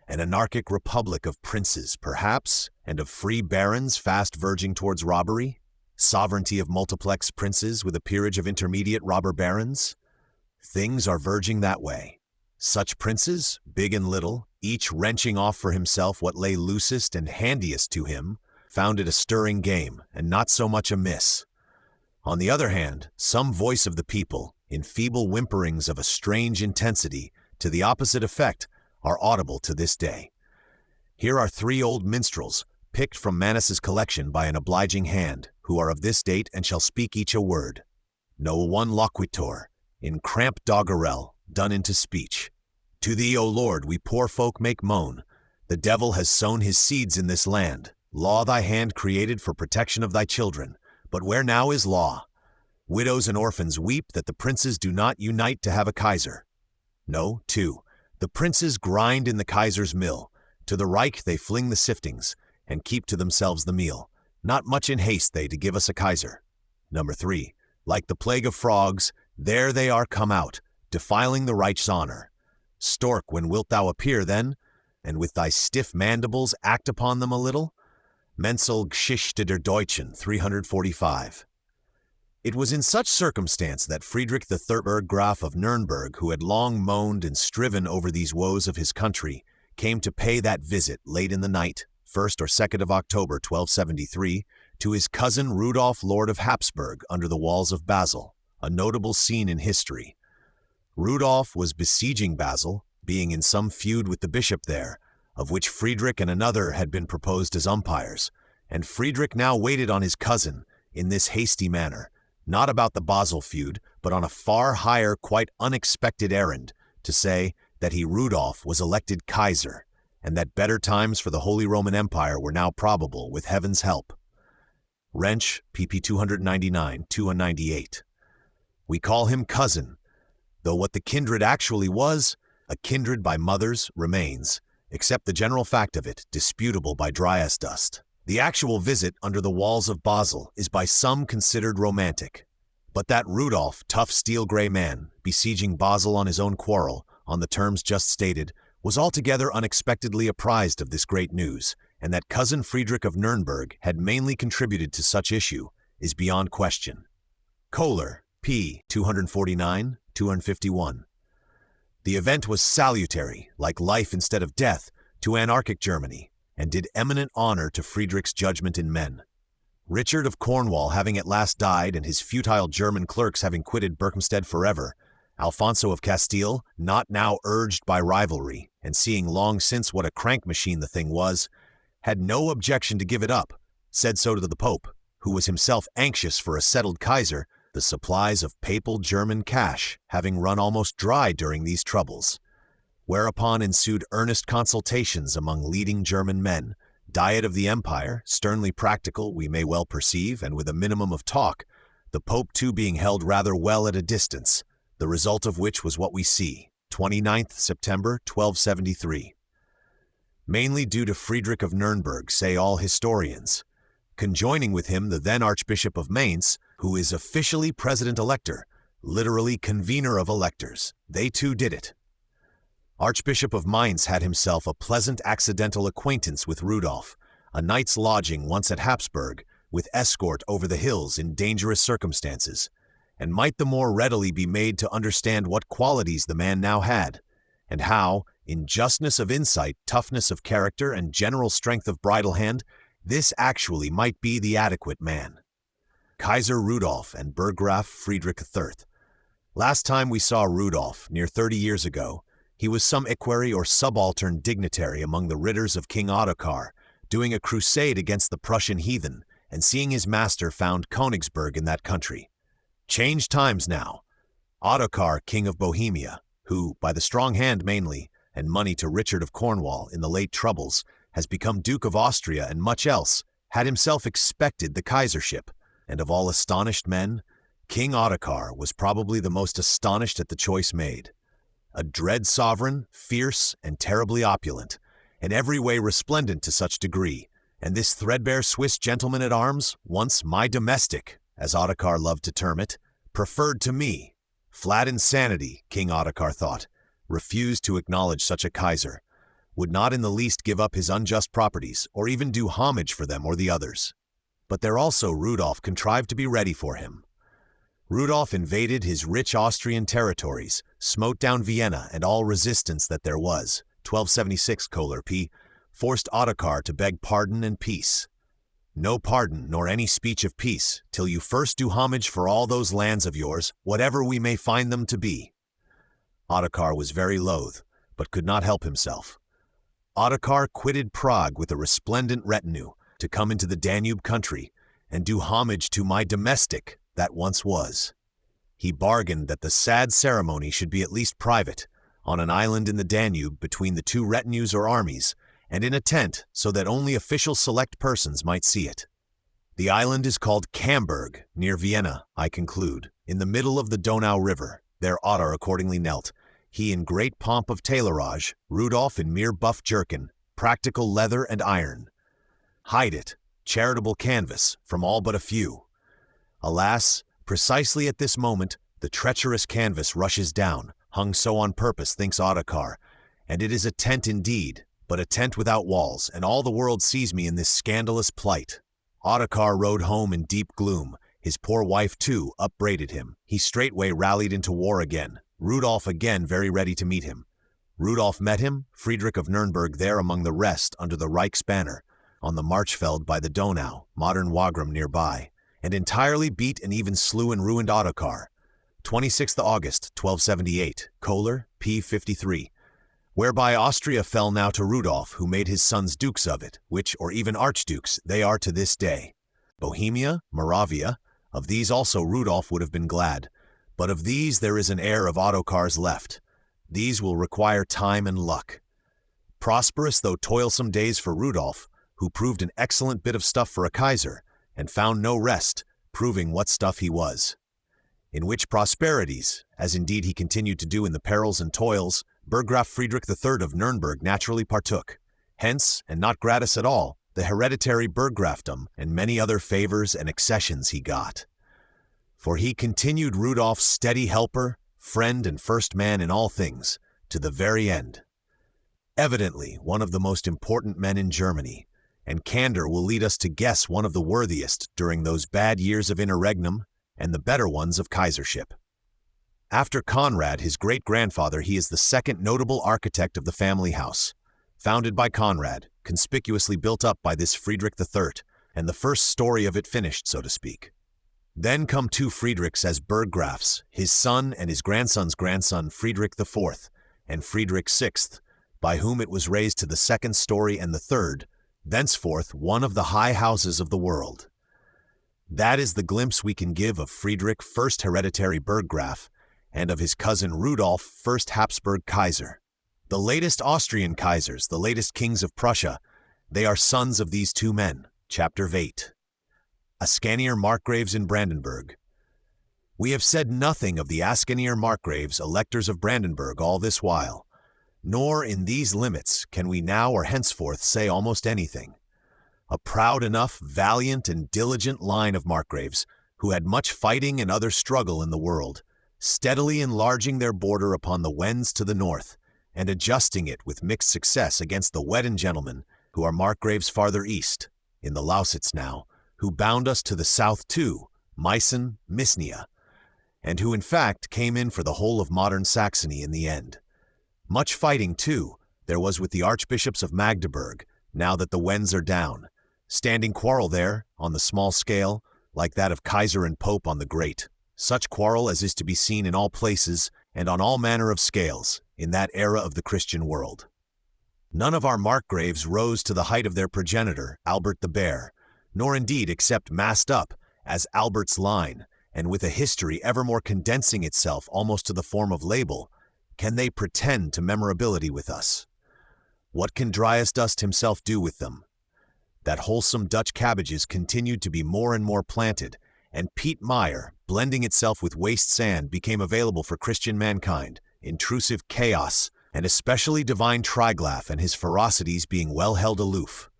an anarchic republic of princes, perhaps, and of free barons fast verging towards robbery, sovereignty of multiplex princes with a peerage of intermediate robber barons. Things are verging that way. Such princes, big and little, each wrenching off for himself what lay loosest and handiest to him, found it a stirring game, and not so much amiss. On the other hand, some voice of the people, in feeble whimperings of a strange intensity, to the opposite effect, are audible to this day. Here are three old minstrels, picked from Manus's collection by an obliging hand, who are of this date and shall speak each a word. No one loquitur, in cramped doggerel, done into speech. To thee, O Lord, we poor folk make moan. The devil has sown his seeds in this land. Law thy hand created for protection of thy children. But where now is law? Widows and orphans weep that the princes do not unite to have a Kaiser. No, too. The princes grind in the Kaiser's mill. To the Reich they fling the siftings, and keep to themselves the meal. Not much in haste they to give us a Kaiser. Number 3. Like the plague of frogs, there they are come out, defiling the Reich's honor. Stork, when wilt thou appear then, and with thy stiff mandibles act upon them a little? Menzel Geschichte der Deutschen, 345. It was in such circumstance that Friedrich III, Burggraf of Nuremberg, who had long moaned and striven over these woes of his country, came to pay that visit late in the night, 1st or 2nd of October, 1273, to his cousin Rudolf, Lord of Habsburg, under the walls of Basel, a notable scene in history. Rudolf was besieging Basel, being in some feud with the bishop there, of which Friedrich and another had been proposed as umpires, and Friedrich now waited on his cousin in this hasty manner, not about the Basel feud, but on a far higher, quite unexpected errand, to say that he, Rudolf, was elected Kaiser, and that better times for the Holy Roman Empire were now probable with heaven's help. Wrench, pp. 299, 298. We call him cousin, though what the kindred actually was, a kindred by mothers, remains, except the general fact of it, disputable by dry as dust. The actual visit under the walls of Basel is by some considered romantic. But that Rudolf, tough steel-gray man, besieging Basel on his own quarrel, on the terms just stated, was altogether unexpectedly apprised of this great news, and that cousin Friedrich of Nuremberg had mainly contributed to such issue, is beyond question. Kohler, p. 249, 251. The event was salutary, like life instead of death, to anarchic Germany, and did eminent honor to Friedrich's judgment in men. Richard of Cornwall having at last died, and his futile German clerks having quitted Berkhamsted forever, Alfonso of Castile, not now urged by rivalry, and seeing long since what a crank machine the thing was, had no objection to give it up, said so to the Pope, who was himself anxious for a settled Kaiser, the supplies of papal German cash having run almost dry during these troubles. Whereupon ensued earnest consultations among leading German men, diet of the empire, sternly practical, we may well perceive, and with a minimum of talk, the Pope too being held rather well at a distance, the result of which was what we see, 29th September, 1273. Mainly due to Friedrich of Nuremberg, say all historians, conjoining with him the then Archbishop of Mainz, who is officially President-Elector, literally convener of electors. They too did it. Archbishop of Mainz had himself a pleasant accidental acquaintance with Rudolf, a night's lodging once at Habsburg, with escort over the hills in dangerous circumstances, and might the more readily be made to understand what qualities the man now had, and how, in justness of insight, toughness of character, and general strength of bridle hand, this actually might be the adequate man. Kaiser Rudolf and Burggraf Friedrich III. Last time we saw Rudolf, near 30 years ago, he was some equerry or subaltern dignitary among the ridders of King Ottokar, doing a crusade against the Prussian heathen, and seeing his master found Königsberg in that country. Changed times now. Ottokar, King of Bohemia, who, by the strong hand mainly, and money to Richard of Cornwall in the late troubles, has become Duke of Austria and much else, had himself expected the Kaisership, and of all astonished men, King Ottokar was probably the most astonished at the choice made. A dread sovereign, fierce and terribly opulent, in every way resplendent to such degree, and this threadbare Swiss gentleman at arms, once my domestic, as Ottokar loved to term it, preferred to me. Flat insanity, King Ottokar thought, refused to acknowledge such a Kaiser, would not in the least give up his unjust properties, or even do homage for them or the others. But there also Rudolf contrived to be ready for him. Rudolf invaded his rich Austrian territories, smote down Vienna and all resistance that there was, 1276 Kohler p. Forced Ottokar to beg pardon and peace. No pardon nor any speech of peace, till you first do homage for all those lands of yours, whatever we may find them to be. Ottokar was very loath, but could not help himself. Ottokar quitted Prague with a resplendent retinue to come into the Danube country and do homage to my domestic that once was. He bargained that the sad ceremony should be at least private, on an island in the Danube between the two retinues or armies, and in a tent so that only official select persons might see it. The island is called Camberg, near Vienna, I conclude, in the middle of the Donau River. There Ottar accordingly knelt, he in great pomp of tailorage, Rudolf in mere buff jerkin, practical leather and iron. Hide it, charitable canvas, from all but a few. Alas, precisely at this moment, the treacherous canvas rushes down, hung so on purpose, thinks Ottokar, and it is a tent indeed, but a tent without walls, and all the world sees me in this scandalous plight. Ottokar rode home in deep gloom. His poor wife, too, upbraided him. He straightway rallied into war again, Rudolf again very ready to meet him. Rudolf met him, Friedrich of Nuremberg there among the rest under the Reich's banner, on the Marchfeld by the Donau, modern Wagram nearby, and entirely beat and even slew and ruined Ottokar. 26th August, 1278, Kohler, p. 53, whereby Austria fell now to Rudolf, who made his sons dukes of it, which, or even archdukes, they are to this day. Bohemia, Moravia, of these also Rudolf would have been glad, but of these there is an heir of Ottokar's left. These will require time and luck. Prosperous though toilsome days for Rudolf, who proved an excellent bit of stuff for a Kaiser, and found no rest, proving what stuff he was. In which prosperities, as indeed he continued to do in the perils and toils, Burggraf Friedrich III of Nuremberg naturally partook. Hence, and not gratis at all, the hereditary burggrafdom and many other favors and accessions he got. For he continued Rudolf's steady helper, friend and first man in all things, to the very end. Evidently one of the most important men in Germany, and candor will lead us to guess one of the worthiest during those bad years of interregnum and the better ones of Kaisership. After Conrad, his great-grandfather, he is the second notable architect of the family house, founded by Conrad, conspicuously built up by this Friedrich III, and the first story of it finished, so to speak. Then come two Friedrichs as burggrafs, his son and his grandson's grandson Friedrich IV, and Friedrich VI, by whom it was raised to the second story and the third, thenceforth one of the high houses of the world. That is the glimpse we can give of Friedrich, first hereditary burggraf, and of his cousin Rudolf, first Habsburg Kaiser. The latest Austrian Kaisers, the latest kings of Prussia, they are sons of these two men. Chapter 8. Ascanier Markgraves in Brandenburg. We have said nothing of the Ascanier Markgraves, electors of Brandenburg, all this while, nor in these limits can we now or henceforth say almost anything. A proud enough, valiant, and diligent line of Markgraves, who had much fighting and other struggle in the world, steadily enlarging their border upon the Wends to the north, and adjusting it with mixed success against the Wedden gentlemen, who are Markgraves farther east, in the Lausitz now, who bound us to the south too, Meissen, Misnia, and who in fact came in for the whole of modern Saxony in the end. Much fighting, too, there was with the archbishops of Magdeburg, now that the Wends are down, standing quarrel there, on the small scale, like that of Kaiser and Pope on the great, such quarrel as is to be seen in all places and on all manner of scales, in that era of the Christian world. None of our Markgraves rose to the height of their progenitor, Albert the Bear, nor indeed except massed up, as Albert's line, and with a history evermore condensing itself almost to the form of label, can they pretend to memorability with us. What can Dryasdust himself do with them? That wholesome Dutch cabbages continued to be more and more planted, and peat mire, blending itself with waste sand, became available for Christian mankind, intrusive chaos, and especially divine Triglav and his ferocities being well held aloof.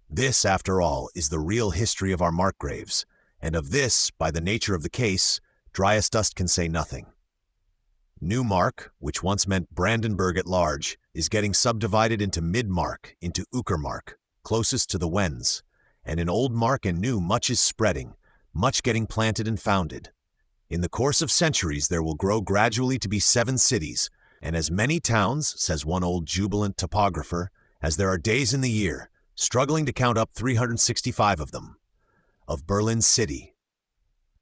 This, after all, is the real history of our Markgraves, and of this, by the nature of the case, Dryasdust can say nothing. Neumark, which once meant Brandenburg at large, is getting subdivided into Mid-Mark, into Uckermark, closest to the Wends, and in Old Mark and New much is spreading, much getting planted and founded. In the course of centuries there will grow gradually to be 7 cities, and as many towns, says one old jubilant topographer, as there are days in the year, struggling to count up 365 of them. Of Berlin city.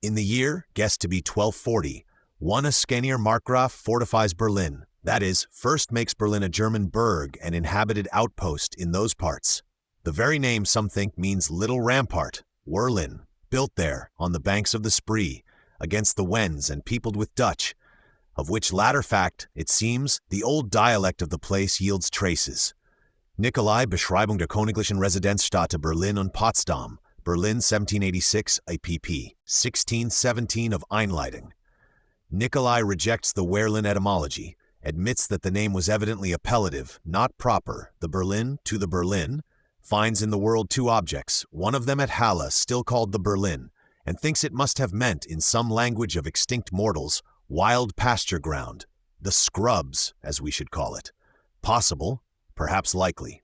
In the year, guessed to be 1240, one Ascanier Markgraf fortifies Berlin, that is, first makes Berlin a German burg and inhabited outpost in those parts. The very name, some think, means little rampart, Werlin, built there, on the banks of the Spree, against the Wends and peopled with Dutch, of which latter fact, it seems, the old dialect of the place yields traces. Nikolai, Beschreibung der Königlichen Residenzstädte Berlin und Potsdam, Berlin 1786, IPP, 1617 of Einleitung. Nikolai rejects the Werlin etymology, admits that the name was evidently appellative, not proper, the Berlin to the Berlin, finds in the world 2 objects, one of them at Halle, still called the Berlin, and thinks it must have meant, in some language of extinct mortals, wild pasture ground. The scrubs, as we should call it. Possible, perhaps likely.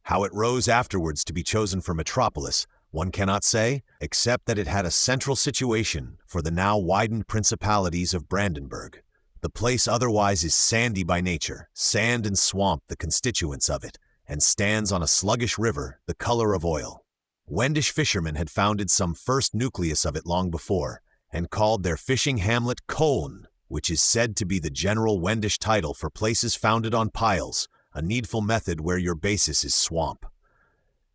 How it rose afterwards to be chosen for metropolis, one cannot say, except that it had a central situation for the now widened principalities of Brandenburg. The place otherwise is sandy by nature, sand and swamp the constituents of it, and stands on a sluggish river, the color of oil. Wendish fishermen had founded some first nucleus of it long before, and called their fishing hamlet Köln, which is said to be the general Wendish title for places founded on piles, a needful method where your basis is swamp.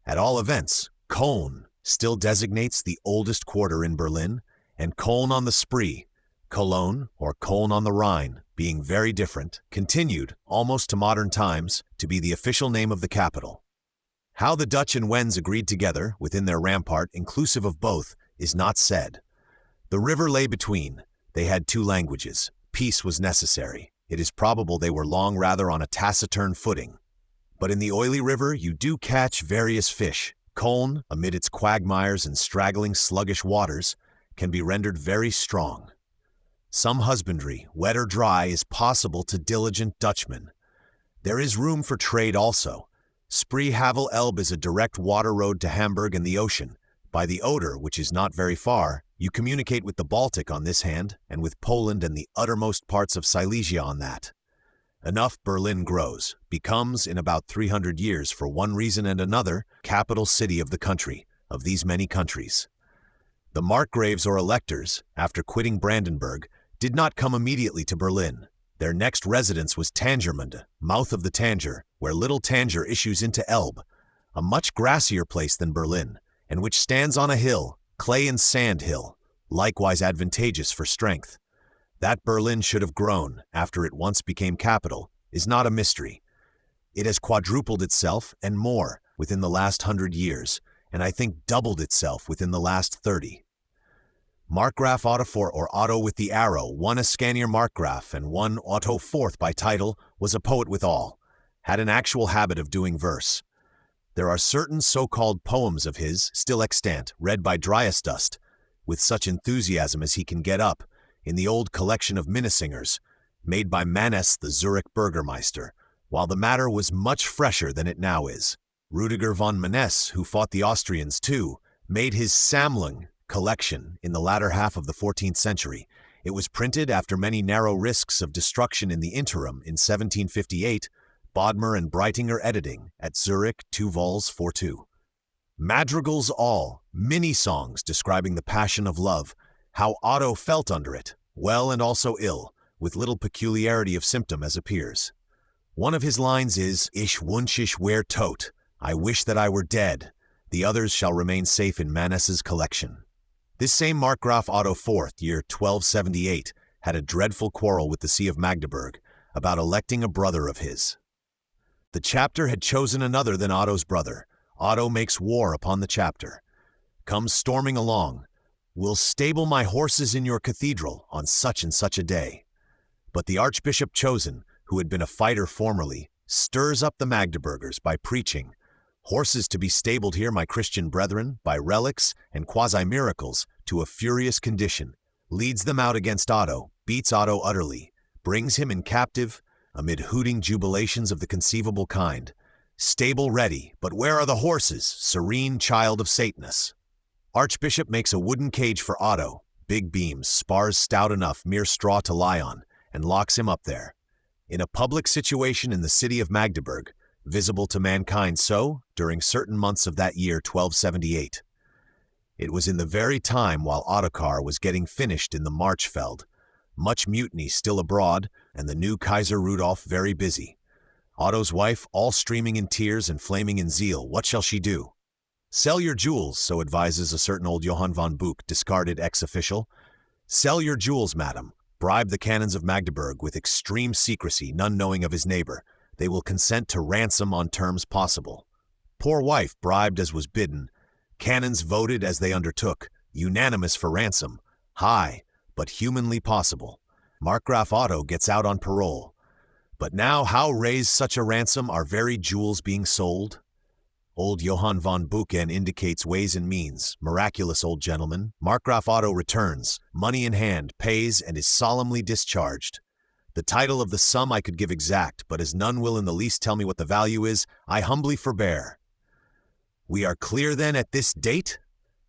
At all events, Köln still designates the oldest quarter in Berlin, and Köln on the Spree, Cologne or Köln on the Rhine, being very different, continued, almost to modern times, to be the official name of the capital. How the Dutch and Wends agreed together, within their rampart, inclusive of both, is not said. The river lay between. They had two languages. Peace was necessary. It is probable they were long rather on a taciturn footing. But in the oily river you do catch various fish. Köln, amid its quagmires and straggling sluggish waters, can be rendered very strong. Some husbandry, wet or dry, is possible to diligent Dutchmen. There is room for trade also. Spree Havel Elbe is a direct water road to Hamburg and the ocean. By the Oder, which is not very far, you communicate with the Baltic on this hand, and with Poland and the uttermost parts of Silesia on that. Enough Berlin grows, becomes, in about 300 years, for one reason and another, capital city of the country, of these many countries. The Markgraves or electors, after quitting Brandenburg, did not come immediately to Berlin. Their next residence was Tangermunde, mouth of the Tanger, where Little Tanger issues into Elbe, a much grassier place than Berlin, and which stands on a hill, clay and sand hill, likewise advantageous for strength. That Berlin should have grown, after it once became capital, is not a mystery. It has quadrupled itself, and more, within the last 100 years, and I think doubled itself within the last 30. Markgraf Otto IV, or Otto with the arrow, one a Scanier Markgraf and one Otto IV by title, was a poet withal, had an actual habit of doing verse. There are certain so-called poems of his, still extant, read by Dryasdust, with such enthusiasm as he can get up, in the old collection of Minnesingers, made by Mannes the Zurich Burgermeister, while the matter was much fresher than it now is. Rudiger von Maness, who fought the Austrians too, made his Sammlung collection in the latter half of the 14th century. It was printed after many narrow risks of destruction in the interim in 1758, Bodmer and Breitinger editing, at Zurich, 2 vols 42. Madrigals all, mini-songs describing the passion of love, how Otto felt under it, well and also ill, with little peculiarity of symptom as appears. One of his lines is, Ich wünsch ich wär tot, I wish that I were dead. The others shall remain safe in Maness's collection. This same Markgraf Otto IV, year 1278, had a dreadful quarrel with the See of Magdeburg about electing a brother of his. The chapter had chosen another than Otto's brother. Otto makes war upon the chapter. Comes storming along. Will stable my horses in your cathedral on such and such a day. But the archbishop chosen, who had been a fighter formerly, stirs up the Magdeburgers by preaching, horses to be stabled here, my Christian brethren, by relics and quasi-miracles, to a furious condition, leads them out against Otto, beats Otto utterly, brings him in captive, amid hooting jubilations of the conceivable kind. Stable ready, but where are the horses, serene child of Satanus? Archbishop makes a wooden cage for Otto, big beams, spars stout enough, mere straw to lie on, and locks him up there. In a public situation in the city of Magdeburg, visible to mankind so, during certain months of that year 1278. It was in the very time while Ottokar was getting finished in the Marchfeld, much mutiny still abroad, and the new Kaiser Rudolf very busy. Otto's wife, all streaming in tears and flaming in zeal, what shall she do? Sell your jewels, so advises a certain old Johann von Buch, discarded ex-official. Sell your jewels, madam. Bribe the canons of Magdeburg with extreme secrecy, none knowing of his neighbor. They will consent to ransom on terms possible. Poor wife bribed as was bidden. Canons voted as they undertook, unanimous for ransom. High, but humanly possible. Markgraf Otto gets out on parole. But now how raise such a ransom, our very jewels being sold? Old Johann von Buchen indicates ways and means. Miraculous old gentleman. Markgraf Otto returns, money in hand, pays, and is solemnly discharged. The title of the sum I could give exact, but as none will in the least tell me what the value is, I humbly forbear. We are clear then at this date?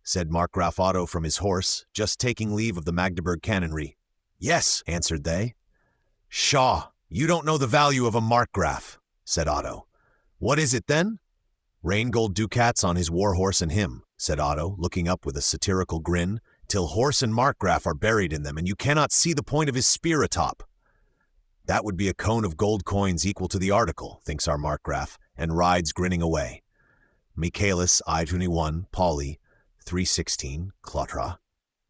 Said Markgraf Otto from his horse, just taking leave of the Magdeburg canonry. Yes, answered they. Pshaw, you don't know the value of a Markgraf, said Otto. What is it then? Raingold ducats on his war horse and him, said Otto, looking up with a satirical grin, till horse and Markgraf are buried in them, and you cannot see the point of his spear atop. That would be a cone of gold coins equal to the article, thinks our Markgraf, and rides grinning away. Michaelis I-21, Pauli, 316, Clotra.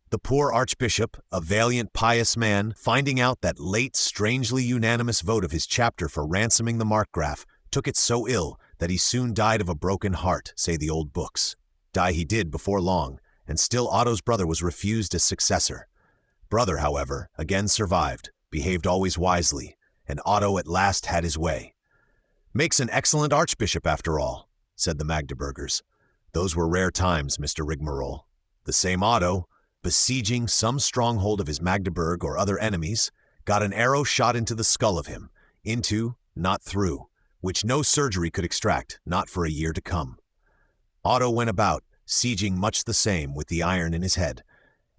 The poor archbishop, a valiant, pious man, finding out that late, strangely unanimous vote of his chapter for ransoming the Markgraf, took it so ill that he soon died of a broken heart, say the old books. Die he did before long, and still Otto's brother was refused as successor. Brother, however, again survived, behaved always wisely, and Otto at last had his way. Makes an excellent archbishop after all, said the Magdeburgers. Those were rare times, Mr. Rigmarole. The same Otto, besieging some stronghold of his Magdeburg or other enemies, got an arrow shot into the skull of him, into, not through, which no surgery could extract, not for a year to come. Otto went about, sieging much the same with the iron in his head,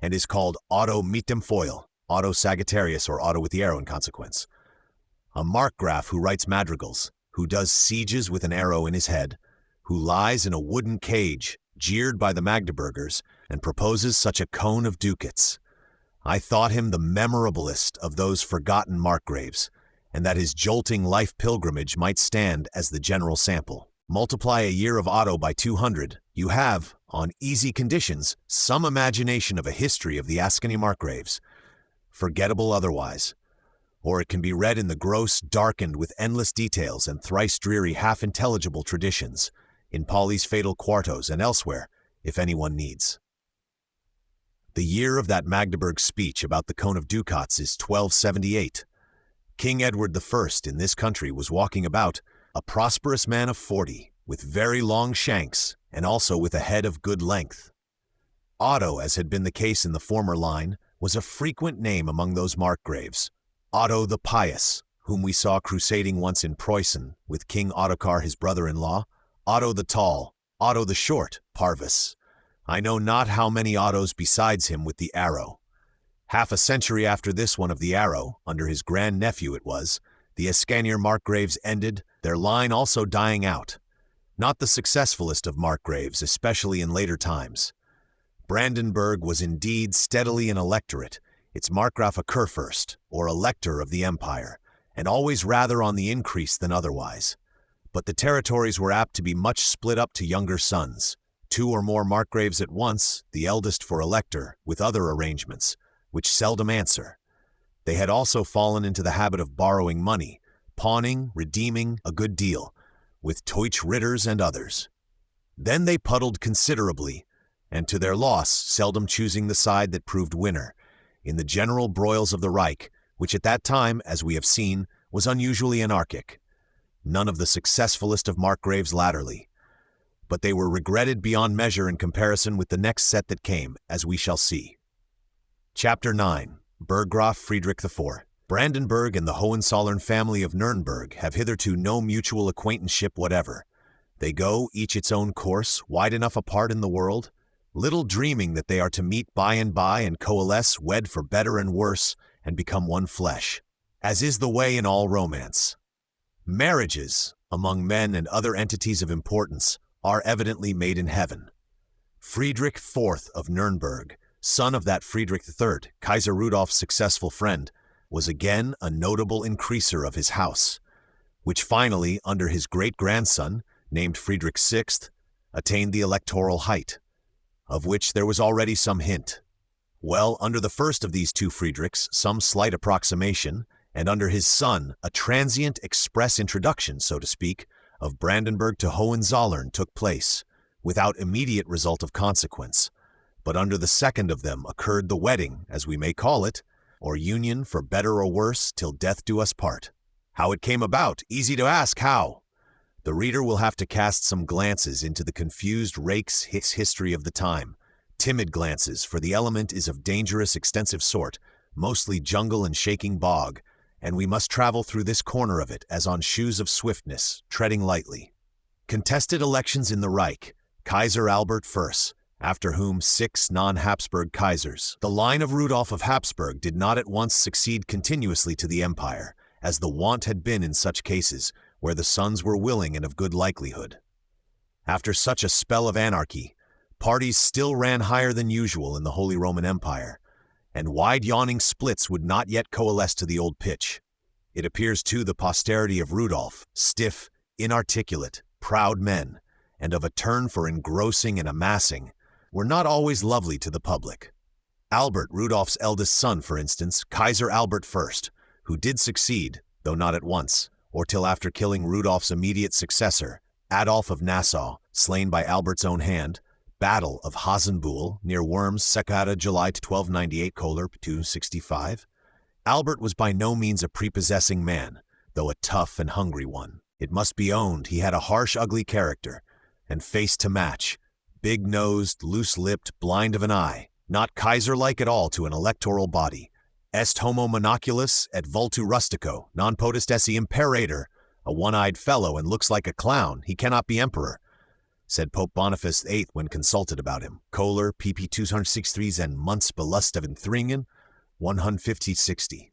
and is called Otto Mitem Foil, Otto Sagittarius, or Otto with the arrow in consequence. A Markgraf who writes madrigals, who does sieges with an arrow in his head, who lies in a wooden cage, jeered by the Magdeburgers, and proposes such a cone of ducats. I thought him the memorablest of those forgotten Markgraves, and that his jolting life pilgrimage might stand as the general sample. Multiply a year of Otto by 200, you have, on easy conditions, some imagination of a history of the Ascani Markgraves, forgettable otherwise. Or it can be read in the gross, darkened with endless details and thrice dreary half-intelligible traditions, in Pauli's fatal quartos and elsewhere, if anyone needs. The year of that Magdeburg speech about the cone of ducats is 1278. King Edward I in this country was walking about, a prosperous man of 40, with very long shanks, and also with a head of good length. Otto, as had been the case in the former line, was a frequent name among those Markgraves. Otto the Pious, whom we saw crusading once in Preussen, with King Ottokar his brother-in-law, Otto the Tall, Otto the Short, Parvis. I know not how many Ottos besides him with the arrow. Half a century after this one of the arrow, under his grand-nephew it was, the Ascanier Markgraves ended, their line also dying out. Not the successfulest of Markgraves, especially in later times. Brandenburg was indeed steadily an electorate, its Markgraf a Kurfürst, or elector of the empire, and always rather on the increase than otherwise. But the territories were apt to be much split up to younger sons, 2 or more Markgraves at once, the eldest for elector, with other arrangements, which seldom answer. They had also fallen into the habit of borrowing money, pawning, redeeming a good deal, with Teutsch Ritters and others. Then they puddled considerably, and to their loss seldom choosing the side that proved winner, in the general broils of the Reich, which at that time, as we have seen, was unusually anarchic. None of the successfulest of Markgraves latterly. But they were regretted beyond measure in comparison with the next set that came, as we shall see. Chapter 9. Burggraf Friedrich IV. Brandenburg and the Hohenzollern family of Nuremberg have hitherto no mutual acquaintanceship whatever. They go, each its own course, wide enough apart in the world, little dreaming that they are to meet by and coalesce, wed for better and worse, and become one flesh, as is the way in all romance. Marriages, among men and other entities of importance, are evidently made in heaven. Friedrich IV of Nuremberg, son of that Friedrich III, Kaiser Rudolph's successful friend, was again a notable increaser of his house, which finally, under his great-grandson, named Friedrich VI, attained the electoral height, of which there was already some hint. Well, under the first of these 2 Friedrichs, some slight approximation, and under his son, a transient express introduction, so to speak, of Brandenburg to Hohenzollern took place, without immediate result of consequence. But under the second of them occurred the wedding, as we may call it, or union for better or worse till death do us part. How it came about, easy to ask how. The reader will have to cast some glances into the confused rake's history of the time, timid glances, for the element is of dangerous, extensive sort, mostly jungle and shaking bog, and we must travel through this corner of it as on shoes of swiftness, treading lightly. Contested elections in the Reich, Kaiser Albert I, after whom 6 non-Habsburg Kaisers. The line of Rudolf of Habsburg did not at once succeed continuously to the empire, as the wont had been in such cases, where the sons were willing and of good likelihood. After such a spell of anarchy, parties still ran higher than usual in the Holy Roman Empire, and wide yawning splits would not yet coalesce to the old pitch. It appears too the posterity of Rudolf, stiff, inarticulate, proud men, and of a turn for engrossing and amassing, were not always lovely to the public. Albert, Rudolf's eldest son, for instance, Kaiser Albert I, who did succeed, though not at once, or till after killing Rudolf's immediate successor, Adolf of Nassau, slain by Albert's own hand, Battle of Hasenbühl, near Worms, Secada, July 1298, Kohler 265. Albert was by no means a prepossessing man, though a tough and hungry one. It must be owned he had a harsh, ugly character, and face to match, big-nosed, loose-lipped, blind of an eye, not Kaiser-like at all to an electoral body. Est homo monoculus et vultu rustico, non potest esse imperator. A one-eyed fellow and looks like a clown, he cannot be emperor, said Pope Boniface VIII when consulted about him. Kohler, pp. 263 and Munz Belustaven Thringen, 150-60.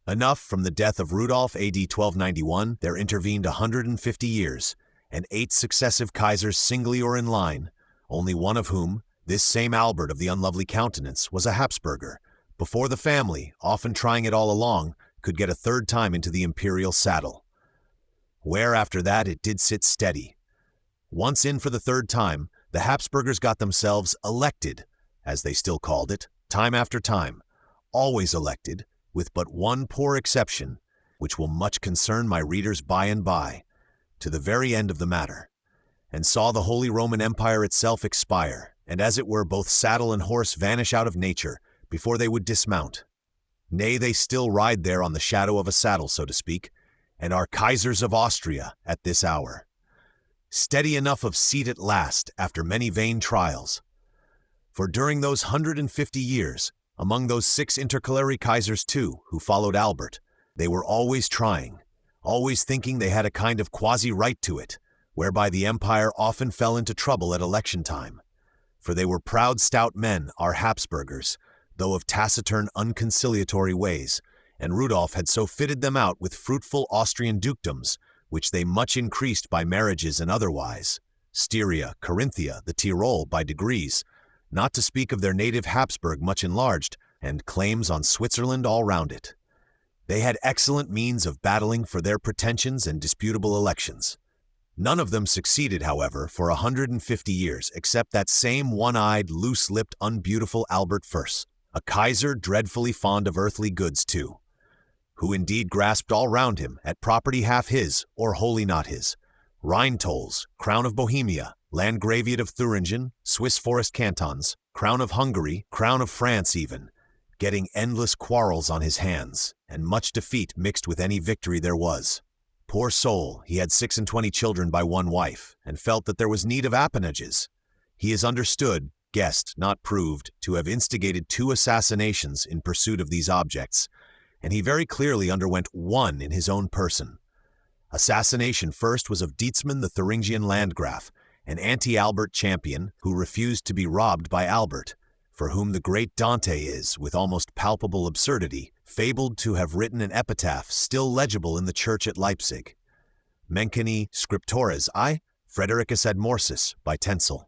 Enough from the death of Rudolf AD 1291, there intervened 150 years, and 8 successive Kaisers singly or in line, only one of whom, this same Albert of the unlovely countenance, was a Habsburger, before the family, often trying it all along, could get a third time into the imperial saddle. Where after that it did sit steady. Once in for the third time, the Habsburgers got themselves elected, as they still called it, time after time, always elected, with but one poor exception, which will much concern my readers by and by, to the very end of the matter, and saw the Holy Roman Empire itself expire, and as it were both saddle and horse vanish out of nature before they would dismount. Nay, they still ride there on the shadow of a saddle, so to speak, and are Kaisers of Austria at this hour. Steady enough of seat at last, after many vain trials. For during those 150 years, among those 6 intercalary Kaisers too, who followed Albert, they were always trying, always thinking they had a kind of quasi-right to it, whereby the empire often fell into trouble at election time. For they were proud stout men, our Habsburgers, though of taciturn unconciliatory ways, and Rudolf had so fitted them out with fruitful Austrian dukedoms, which they much increased by marriages and otherwise, Styria, Carinthia, the Tyrol by degrees, not to speak of their native Habsburg much enlarged, and claims on Switzerland all round it. They had excellent means of battling for their pretensions and disputable elections. None of them succeeded, however, for 150 years, except that same one-eyed, loose-lipped, unbeautiful Albert I, a Kaiser dreadfully fond of earthly goods too, who indeed grasped all round him, at property half his, or wholly not his, Rhine tolls, crown of Bohemia, Landgraviate of Thuringen, Swiss forest cantons, crown of Hungary, crown of France even, getting endless quarrels on his hands, and much defeat mixed with any victory there was. Poor soul, he had 26 children by one wife, and felt that there was need of appanages. He is understood, guessed, not proved, to have instigated 2 assassinations in pursuit of these objects, and he very clearly underwent one in his own person. Assassination first was of Dietzmann the Thuringian Landgraf, an anti-Albert champion who refused to be robbed by Albert, for whom the great Dante is, with almost palpable absurdity, fabled to have written an epitaph still legible in the church at Leipzig. Mencani Scriptores I, Fredericus ad Morsis, by Tencel.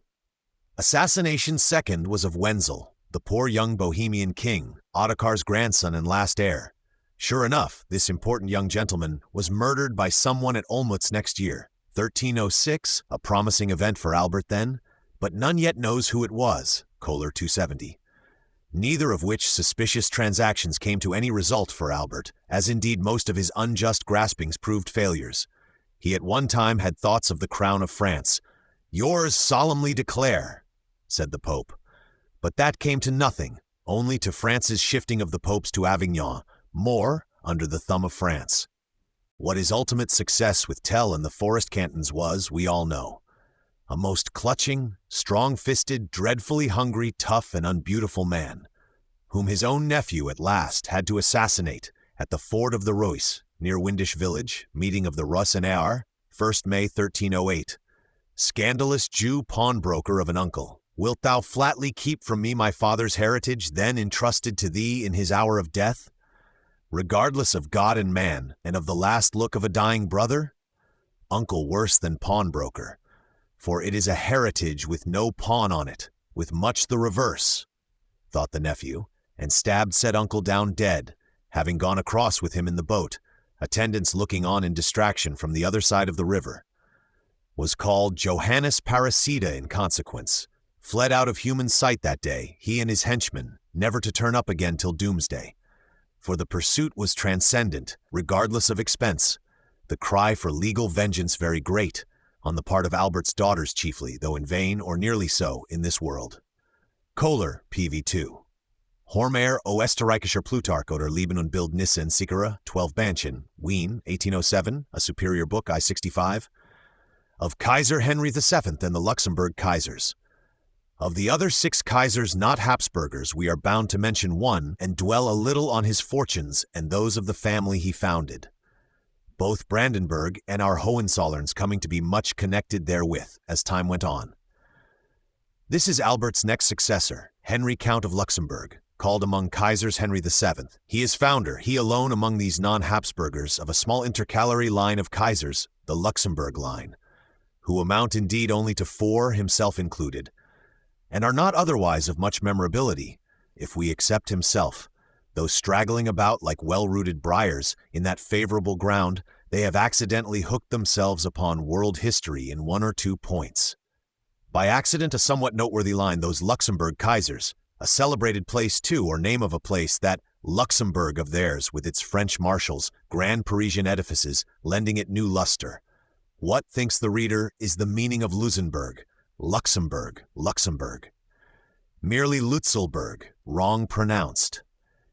Assassination second was of Wenzel, the poor young Bohemian king, Ottokar's grandson and last heir. Sure enough, this important young gentleman was murdered by someone at Olmütz next year, 1306, a promising event for Albert then, but none yet knows who it was, Kohler 270. Neither of which suspicious transactions came to any result for Albert, as indeed most of his unjust graspings proved failures. He at one time had thoughts of the crown of France. "Yours solemnly declare," said the Pope. But that came to nothing, only to France's shifting of the popes to Avignon, more under the thumb of France. What his ultimate success with Tell and the forest cantons was, we all know. A most clutching, strong-fisted, dreadfully hungry, tough, and unbeautiful man, whom his own nephew at last had to assassinate, at the ford of the Reuss, near Windisch village, meeting of the Russ and Ar, 1st May 1308. Scandalous Jew pawnbroker of an uncle, wilt thou flatly keep from me my father's heritage, then entrusted to thee in his hour of death? Regardless of God and man, and of the last look of a dying brother? Uncle worse than pawnbroker, for it is a heritage with no pawn on it, with much the reverse, thought the nephew, and stabbed said uncle down dead, having gone across with him in the boat, attendants looking on in distraction from the other side of the river. Was called Johannes Parasita in consequence, fled out of human sight that day, he and his henchmen, never to turn up again till doomsday. For the pursuit was transcendent, regardless of expense, the cry for legal vengeance very great, on the part of Albert's daughters chiefly, though in vain, or nearly so, in this world. Kohler, PV2. Hormer Österreichischer Plutarch oder Leben und Bildnisse Sichere, 12 Bändchen, Wien, 1807, a superior book, I-65. Of Kaiser Henry VII and the Luxembourg Kaisers. Of the other 6 Kaisers not Habsburgers, we are bound to mention one and dwell a little on his fortunes and those of the family he founded. Both Brandenburg and our Hohenzollerns coming to be much connected therewith, as time went on. This is Albert's next successor, Henry Count of Luxembourg, called among Kaisers Henry VII. He is founder, he alone among these non-Habsburgers, of a small intercalary line of Kaisers, the Luxembourg line, who amount indeed only to 4, himself included, and are not otherwise of much memorability, if we except himself. Though straggling about like well-rooted briars in that favorable ground, they have accidentally hooked themselves upon world history in 1 or 2 points. By accident, a somewhat noteworthy line, those Luxembourg Kaisers, a celebrated place too, or name of a place, that Luxembourg of theirs, with its French marshals, grand Parisian edifices, lending it new luster. What, thinks the reader, is the meaning of Luxembourg? Luxembourg, Luxembourg. Merely Lutzelburg, wrong pronounced.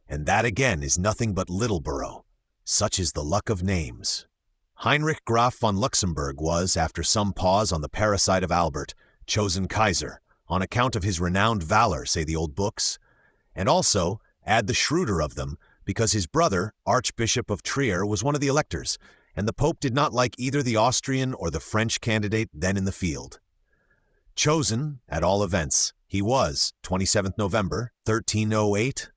And that again is nothing but Littleborough. Such is the luck of names. Heinrich Graf von Luxembourg was, after some pause on the parasite of Albert, chosen Kaiser, on account of his renowned valor, say the old books, and also, add the shrewder of them, because his brother, Archbishop of Trier, was one of the electors, and the Pope did not like either the Austrian or the French candidate then in the field. Chosen, at all events, he was, 27th November, 1308,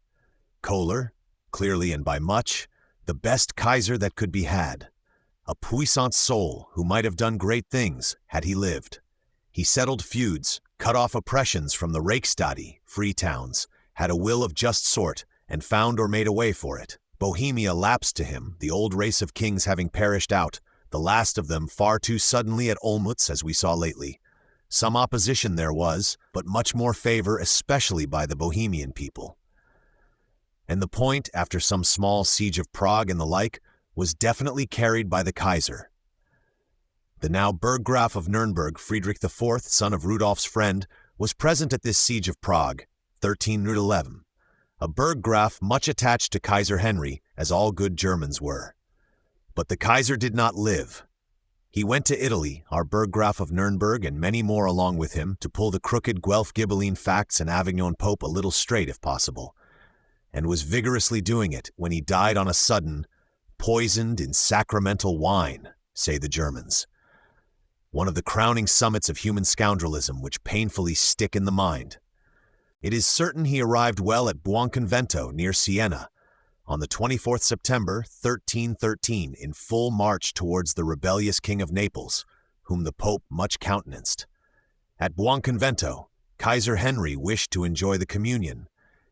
Kohler, clearly and by much, the best Kaiser that could be had. A puissant soul who might have done great things had he lived. He settled feuds, cut off oppressions from the Reichsstati, free towns, had a will of just sort, and found or made a way for it. Bohemia lapsed to him, the old race of kings having perished out, the last of them far too suddenly at Olmütz, as we saw lately. Some opposition there was, but much more favor, especially by the Bohemian people. And the point, after some small siege of Prague and the like, was definitely carried by the Kaiser. The now Burggraf of Nuremberg, Friedrich IV, son of Rudolph's friend, was present at this siege of Prague, 1311. A Burggraf much attached to Kaiser Henry, as all good Germans were. But the Kaiser did not live. He went to Italy, our Burggraf of Nuremberg and many more along with him, to pull the crooked Guelph-Ghibelline facts and Avignon Pope a little straight if possible, and was vigorously doing it when he died on a sudden, poisoned in sacramental wine, say the Germans. One of the crowning summits of human scoundrelism which painfully stick in the mind. It is certain he arrived well at Buonconvento near Siena on the 24th September, 1313, in full march towards the rebellious King of Naples, whom the Pope much countenanced. At Buonconvento, Kaiser Henry wished to enjoy the communion,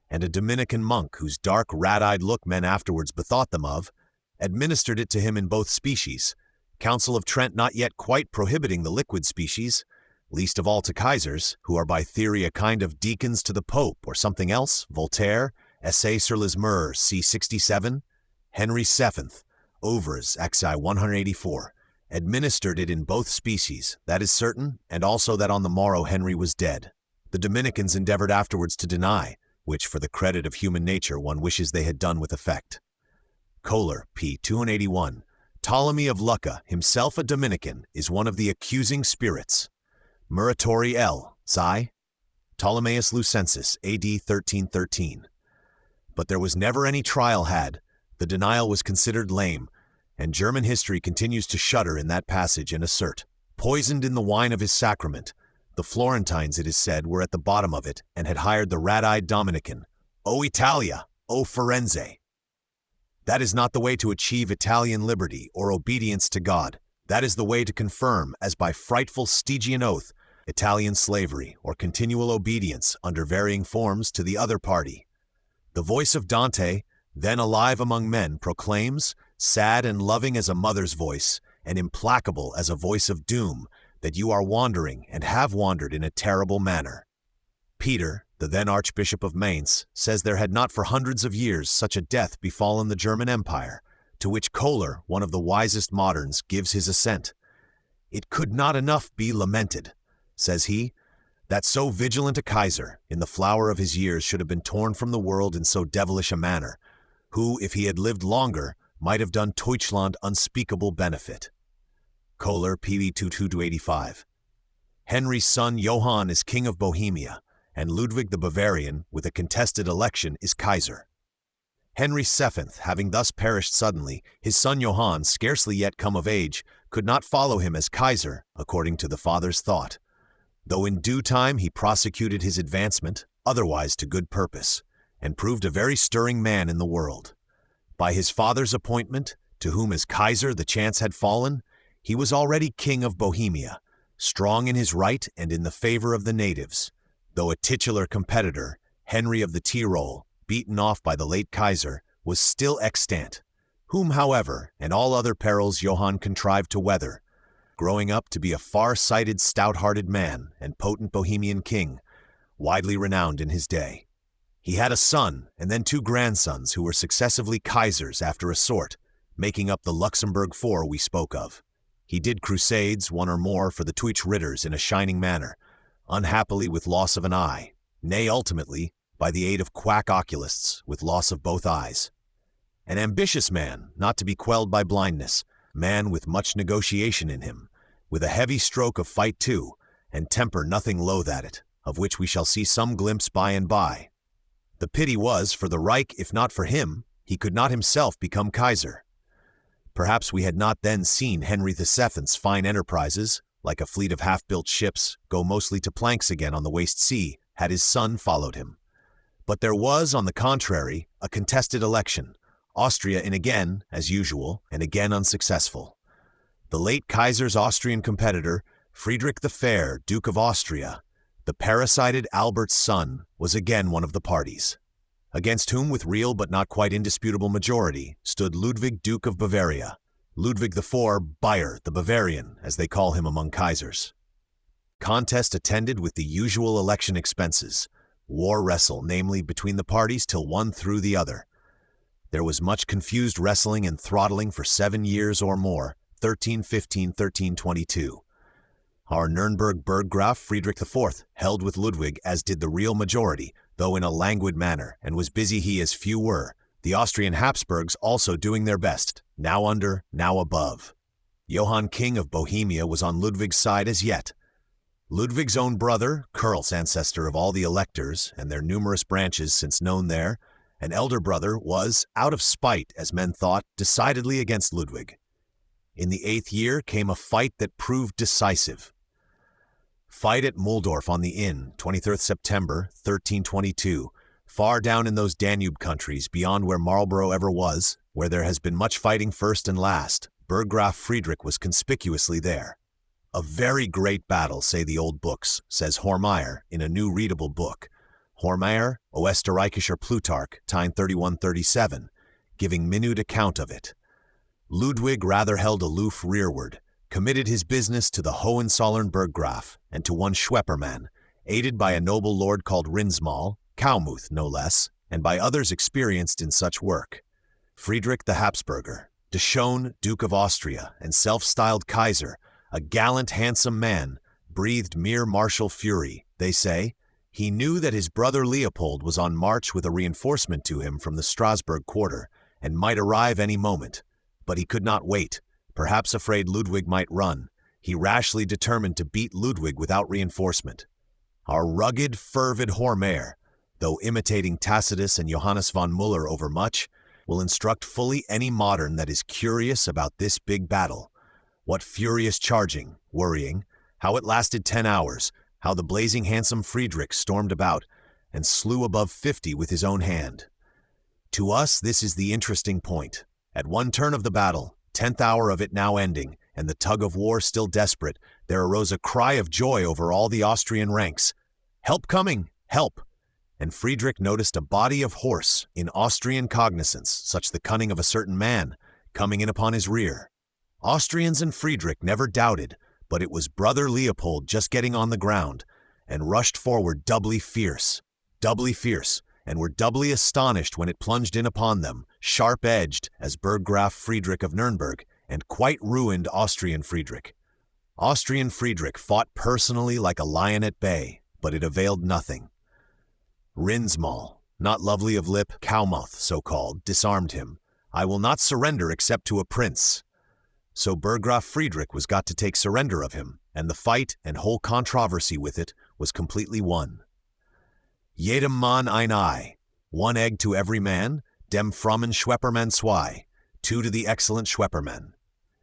and a Dominican monk whose dark, rat-eyed look men afterwards bethought them of, administered it to him in both species, Council of Trent not yet quite prohibiting the liquid species, least of all to Kaisers, who are by theory a kind of deacons to the Pope, or something else, Voltaire, Essai sur les Mœurs, c. 67, Henry VII, Overs, XI 184, administered it in both species, that is certain, and also that on the morrow Henry was dead. The Dominicans endeavored afterwards to deny, which for the credit of human nature one wishes they had done with effect. Kohler, p. 281, Ptolemy of Lucca, himself a Dominican, is one of the accusing spirits. Muratori L. Psi, Ptolemaeus Lucensis, A.D. 1313. But there was never any trial had, The denial was considered lame, and German history continues to shudder in that passage and assert, poisoned in the wine of his sacrament. The Florentines, it is said, were at the bottom of it and had hired the rat-eyed Dominican. O Italia! O Firenze! That is not the way to achieve Italian liberty or obedience to God. That is the way to confirm, as by frightful Stygian oath, Italian slavery or continual obedience under varying forms to the other party. The voice of Dante, then alive among men, proclaims, sad and loving as a mother's voice, and implacable as a voice of doom, that you are wandering and have wandered in a terrible manner. Peter, the then Archbishop of Mainz, says there had not for hundreds of years such a death befallen the German Empire, to which Kohler, one of the wisest moderns, gives his assent. It could not enough be lamented, says he, that so vigilant a Kaiser, in the flower of his years, should have been torn from the world in so devilish a manner, who, if he had lived longer, might have done Deutschland unspeakable benefit. Kohler, PB 22-85. Henry's son Johann is King of Bohemia, and Ludwig the Bavarian, with a contested election, is Kaiser. Henry VII, having thus perished suddenly, his son Johann, scarcely yet come of age, could not follow him as Kaiser, according to the father's thought, though in due time he prosecuted his advancement, otherwise to good purpose, and proved a very stirring man in the world. By his father's appointment, to whom as Kaiser the chance had fallen, he was already King of Bohemia, strong in his right and in the favor of the natives, though a titular competitor, Henry of the Tyrol, beaten off by the late Kaiser, was still extant, whom, however, and all other perils Johann contrived to weather, growing up to be a far-sighted, stout-hearted man and potent Bohemian king, widely renowned in his day. He had a son and then two grandsons who were successively Kaisers after a sort, making up the Luxembourg Four we spoke of. He did crusades, one or more, for the Deutsch Ritters in a shining manner, unhappily with loss of an eye, nay, ultimately, by the aid of quack oculists, with loss of both eyes. An ambitious man, not to be quelled by blindness, man with much negotiation in him, with a heavy stroke of fight too, and temper nothing loath at it, of which we shall see some glimpse by and by. The pity was, for the Reich, if not for him, he could not himself become Kaiser. Perhaps we had not then seen Henry VII's fine enterprises, like a fleet of half-built ships, go mostly to planks again on the waste sea, had his son followed him. But there was, on the contrary, a contested election, Austria in again, as usual, and again unsuccessful. The late Kaiser's Austrian competitor, Frederick the Fair, Duke of Austria, the parasited Albert's son, was again one of the parties, against whom, with real but not quite indisputable majority, stood Ludwig, Duke of Bavaria, Ludwig IV, Bayer, the Bavarian, as they call him among Kaisers. Contest attended with the usual election expenses, war wrestle, namely, between the parties till one threw the other. There was much confused wrestling and throttling for 7 years or more, 1315, 1322. Our Nuremberg Burggraf Friedrich IV held with Ludwig, as did the real majority, though in a languid manner, and was busy he as few were, the Austrian Habsburgs also doing their best, now under, now above. Johann King of Bohemia was on Ludwig's side as yet. Ludwig's own brother, Karl's ancestor of all the electors, and their numerous branches since known there, an elder brother, was, out of spite, as men thought, decidedly against Ludwig. In the 8th year came a fight that proved decisive. Fight at Muhldorf on the Inn, 23rd September, 1322, far down in those Danube countries beyond where Marlborough ever was, where there has been much fighting first and last. Burggraf Friedrich was conspicuously there. A very great battle, say the old books, says Hormeyer in a new readable book. Hormeyer, O Österreichischer Plutarch, Time 31-37, giving minute account of it. Ludwig rather held aloof rearward, committed his business to the Hohenzollern Burggraf and to one Schweppermann, aided by a noble lord called Rinsmal, Kaumuth no less, and by others experienced in such work. Friedrich the Habsburger, Deschon, Duke of Austria, and self-styled Kaiser, a gallant, handsome man, breathed mere martial fury, they say. He knew that his brother Leopold was on march with a reinforcement to him from the Strasbourg quarter, and might arrive any moment. But he could not wait. Perhaps afraid Ludwig might run, he rashly determined to beat Ludwig without reinforcement. Our rugged, fervid Hormeyer, though imitating Tacitus and Johannes von Müller overmuch, will instruct fully any modern that is curious about this big battle. What furious charging, worrying, how it lasted 10 hours, how the blazing handsome Frederick stormed about and slew above 50 with his own hand. To us, this is the interesting point. At one turn of the battle, 10th hour of it now ending, and the tug of war still desperate, there arose a cry of joy over all the Austrian ranks. "Help coming! Help!" And Frederick noticed a body of horse, in Austrian cognizance, such the cunning of a certain man, coming in upon his rear. Austrians and Frederick never doubted, but it was brother Leopold just getting on the ground, and rushed forward doubly fierce, and were doubly astonished when it plunged in upon them, sharp-edged as Burggraf Frederick of Nuremberg, and quite ruined Austrian Frederick. Austrian Frederick fought personally like a lion at bay, but it availed nothing. Rinsmal, not lovely of lip, Cowmouth so-called, disarmed him. "I will not surrender except to a prince." So Burggraf Frederick was got to take surrender of him, and the fight and whole controversy with it was completely won. Jedem Mann ein Ei, one egg to every man, dem frommen Schweppermann zwei, two to the excellent Schweppermann.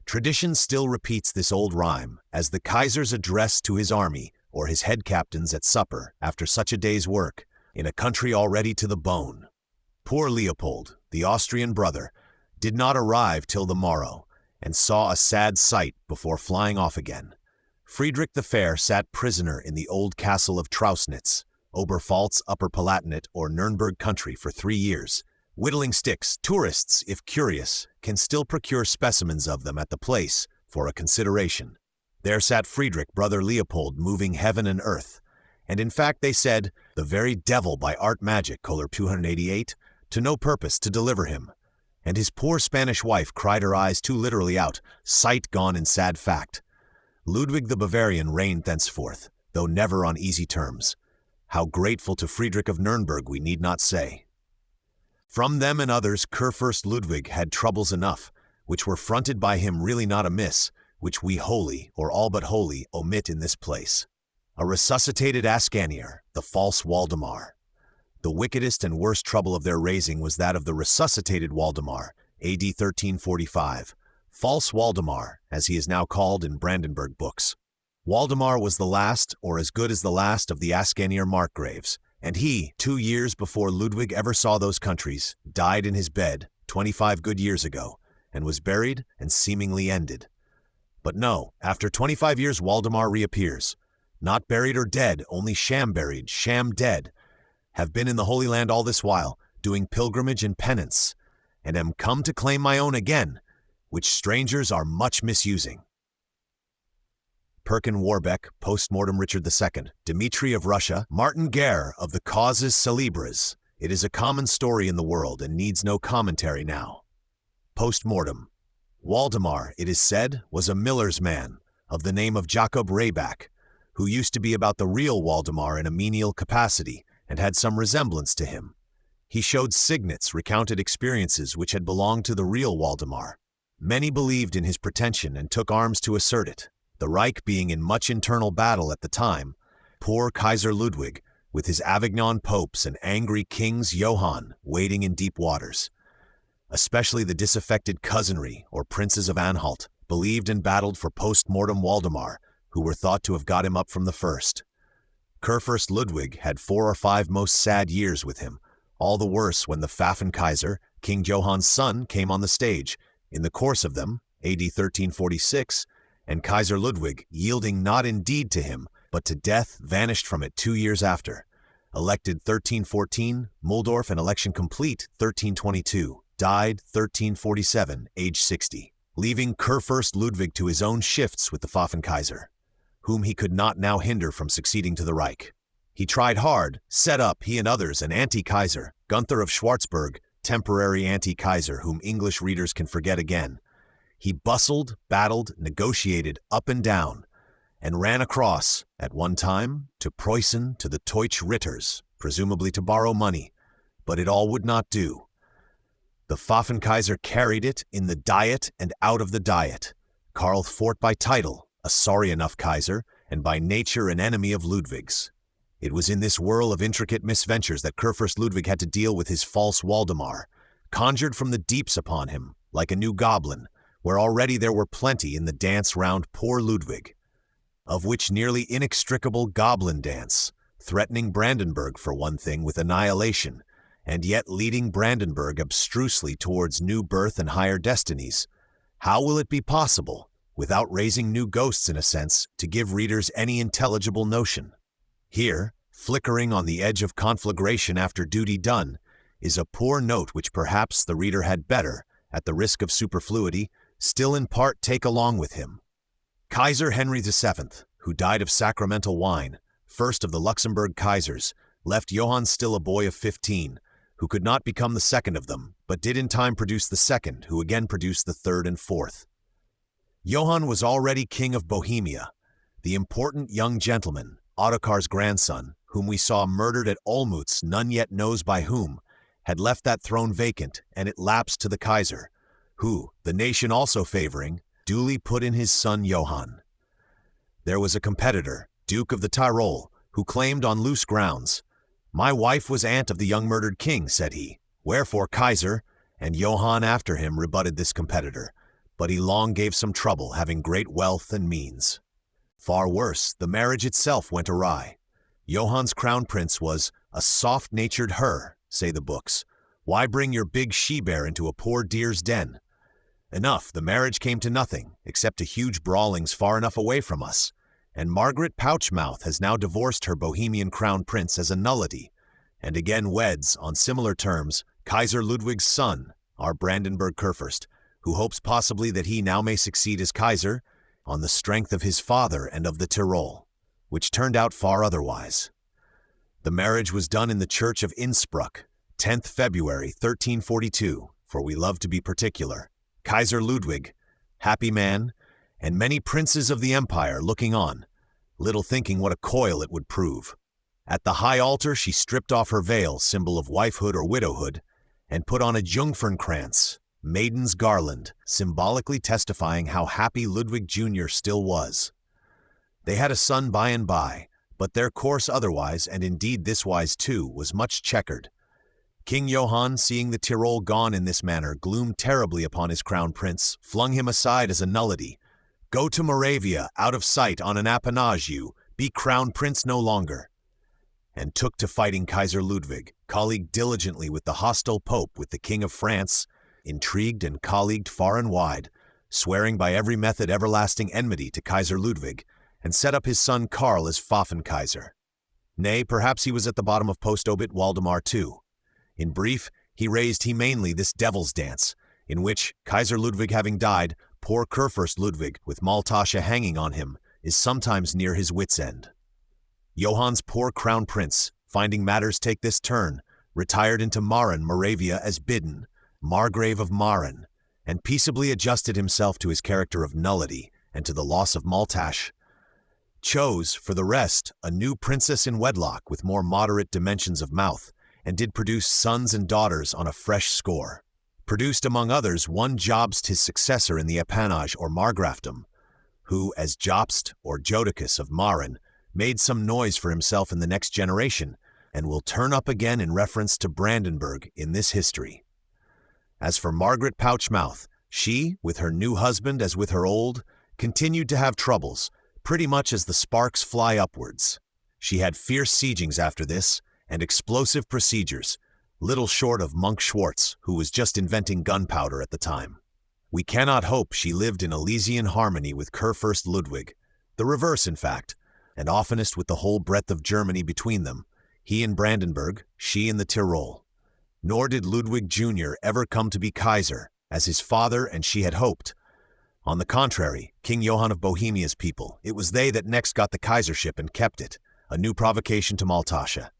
Tradition still repeats this old rhyme as the Kaiser's address to his army or his head captains at supper after such a day's work, in a country already to the bone. Poor Leopold, the Austrian brother, did not arrive till the morrow, and saw a sad sight before flying off again. Friedrich the Fair sat prisoner in the old castle of Trausnitz, Oberpfalz, Upper Palatinate, or Nuremberg country for 3 years. Whittling sticks, tourists, if curious, can still procure specimens of them at the place for a consideration. There sat Friedrich, brother Leopold, moving heaven and earth, and in fact they said, the very devil by art magic, Kohler 288, to no purpose to deliver him. And his poor Spanish wife cried her eyes too literally out, sight gone in sad fact. Ludwig the Bavarian reigned thenceforth, though never on easy terms. How grateful to Friedrich of Nuremberg we need not say. From them and others Kurfürst Ludwig had troubles enough, which were fronted by him really not amiss, which we wholly, or all but wholly, omit in this place. A resuscitated Ascanier, the false Waldemar. The wickedest and worst trouble of their raising was that of the resuscitated Waldemar, AD 1345, false Waldemar, as he is now called in Brandenburg books. Waldemar was the last, or as good as the last, of the Ascanier Markgraves, and he, 2 years before Ludwig ever saw those countries, died in his bed 25 good years ago, and was buried and seemingly ended. But no, after 25 years Waldemar reappears, not buried or dead, only sham buried, sham dead, have been in the Holy Land all this while, doing pilgrimage and penance, and am come to claim my own again, which strangers are much misusing. Perkin Warbeck, post-mortem Richard II, Dmitri of Russia, Martin Guerre of the Causes Celebres. It is a common story in the world and needs no commentary now. Post-mortem. Waldemar, it is said, was a miller's man, of the name of Jacob Rayback, who used to be about the real Waldemar in a menial capacity, and had some resemblance to him. He showed signets, recounted experiences which had belonged to the real Waldemar. Many believed in his pretension and took arms to assert it. The Reich being in much internal battle at the time, poor Kaiser Ludwig, with his Avignon popes and angry kings Johann wading in deep waters. Especially the disaffected cousinry, or princes of Anhalt, believed and battled for post-mortem Waldemar, who were thought to have got him up from the first. Kurfürst Ludwig had 4 or 5 most sad years with him, all the worse when the Pfaffen-Kaiser, King Johann's son, came on the stage. In the course of them, AD 1346, and Kaiser Ludwig, yielding not indeed to him, but to death, vanished from it 2 years after. Elected 1314, Muhldorf, and election complete 1322, died 1347, age 60, leaving Kurfürst Ludwig to his own shifts with the Pfaffen-Kaiser, whom he could not now hinder from succeeding to the Reich. He tried hard, set up, he and others, an anti-Kaiser, Gunther of Schwarzburg, temporary anti-Kaiser whom English readers can forget again. He bustled, battled, negotiated up and down, and ran across, at one time, to Preußen, to the Deutsche Ritters, presumably to borrow money, but it all would not do. The Pfaffen-Kaiser carried it in the Diet and out of the Diet. Karl fought by title, a sorry enough Kaiser, and by nature an enemy of Ludwig's. It was in this whirl of intricate misventures that Kurfürst Ludwig had to deal with his false Waldemar, conjured from the deeps upon him, like a new goblin, where already there were plenty in the dance round poor Ludwig, of which nearly inextricable goblin dance, threatening Brandenburg for one thing with annihilation, and yet leading Brandenburg abstrusely towards new birth and higher destinies. How will it be possible, without raising new ghosts in a sense, to give readers any intelligible notion? Here, flickering on the edge of conflagration after duty done, is a poor note which perhaps the reader had better, at the risk of superfluity, still in part take along with him. Kaiser Henry VII, who died of sacramental wine, first of the Luxembourg Kaisers, left Johann still a boy of 15, who could not become the second of them, but did in time produce the second, who again produced the third and fourth. Johann was already king of Bohemia. The important young gentleman, Ottokar's grandson, whom we saw murdered at Olmütz, none yet knows by whom, had left that throne vacant, and it lapsed to the Kaiser, who, the nation also favoring, duly put in his son Johann. There was a competitor, Duke of the Tyrol, who claimed on loose grounds, "My wife was aunt of the young murdered king," said he, "wherefore Kaiser," and Johann after him rebutted this competitor, but he long gave some trouble, having great wealth and means. Far worse, the marriage itself went awry. Johann's crown prince was a soft-natured her, say the books. Why bring your big she-bear into a poor deer's den? Enough, the marriage came to nothing, except to huge brawlings far enough away from us, and Margaret Pouchmouth has now divorced her Bohemian crown prince as a nullity, and again weds, on similar terms, Kaiser Ludwig's son, our Brandenburg Kurfürst, who hopes possibly that he now may succeed as Kaiser, on the strength of his father and of the Tyrol, which turned out far otherwise. The marriage was done in the church of Innsbruck, 10th February, 1342, for we love to be particular. Kaiser Ludwig, happy man, and many princes of the empire looking on, little thinking what a coil it would prove. At the high altar she stripped off her veil, symbol of wifehood or widowhood, and put on a Jungfernkrantz, maiden's garland, symbolically testifying how happy Ludwig Jr. still was. They had a son by and by, but their course otherwise, and indeed this wise too, was much checkered. King Johann, seeing the Tyrol gone in this manner, gloomed terribly upon his crown prince, flung him aside as a nullity. "Go to Moravia, out of sight, on an appanage you, be crown prince no longer," and took to fighting Kaiser Ludwig, colleagued diligently with the hostile pope with the king of France, intrigued and colleagued far and wide, swearing by every method everlasting enmity to Kaiser Ludwig, and set up his son Karl as Pfaffen-Kaiser. Nay, perhaps he was at the bottom of post-obit Waldemar too. In brief, he raised mainly this devil's dance, in which, Kaiser Ludwig having died, poor Kurfürst Ludwig, with Maltasche hanging on him, is sometimes near his wit's end. Johann's poor crown prince, finding matters take this turn, retired into Maren, Moravia, as bidden, Margrave of Maren, and peaceably adjusted himself to his character of nullity and to the loss of Maltasche. Chose, for the rest, a new princess in wedlock with more moderate dimensions of mouth, and did produce sons and daughters on a fresh score. Produced among others one Jobst his successor in the appanage or margrafdom, who, as Jobst or Jodocus of Maren, made some noise for himself in the next generation, and will turn up again in reference to Brandenburg in this history. As for Margaret Pouchmouth, she, with her new husband as with her old, continued to have troubles, pretty much as the sparks fly upwards. She had fierce siegings after this, and explosive procedures, little short of Monk Schwartz, who was just inventing gunpowder at the time. We cannot hope she lived in Elysian harmony with Kurfürst Ludwig, the reverse in fact, and oftenest with the whole breadth of Germany between them, he in Brandenburg, she in the Tyrol. Nor did Ludwig Jr. ever come to be Kaiser, as his father and she had hoped. On the contrary, King Johann of Bohemia's people, it was they that next got the Kaisership and kept it, a new provocation to Maltasche.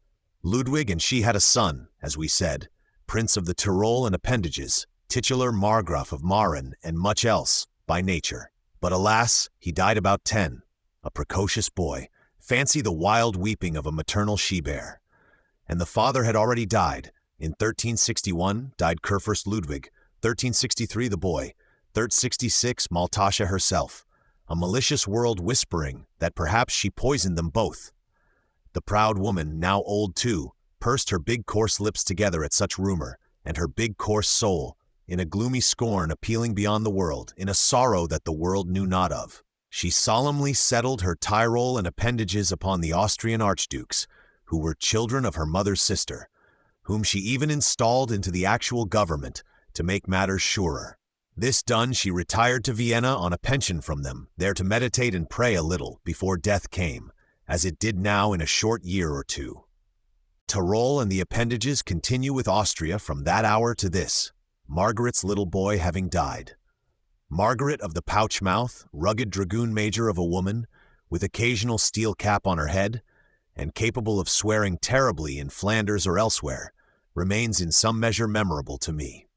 Ludwig and she had a son, as we said, Prince of the Tyrol and appendages, titular Margraf of Maren, and much else, by nature. But alas, he died about 10, a precocious boy. Fancy the wild weeping of a maternal she-bear. And the father had already died. In 1361 died Kurfürst Ludwig, 1363 the boy, 1366 Maltasche herself, a malicious world whispering that perhaps she poisoned them both. The proud woman, now old too, pursed her big coarse lips together at such rumor, and her big coarse soul, in a gloomy scorn appealing beyond the world, in a sorrow that the world knew not of. She solemnly settled her Tyrol and appendages upon the Austrian archdukes, who were children of her mother's sister, whom she even installed into the actual government to make matters surer. This done, she retired to Vienna on a pension from them, there to meditate and pray a little before death came, as it did now in a short year or two. Tyrol and the appendages continue with Austria from that hour to this, Margaret's little boy having died. Margaret of the pouch mouth, rugged dragoon major of a woman, with occasional steel cap on her head, and capable of swearing terribly in Flanders or elsewhere, remains in some measure memorable to me.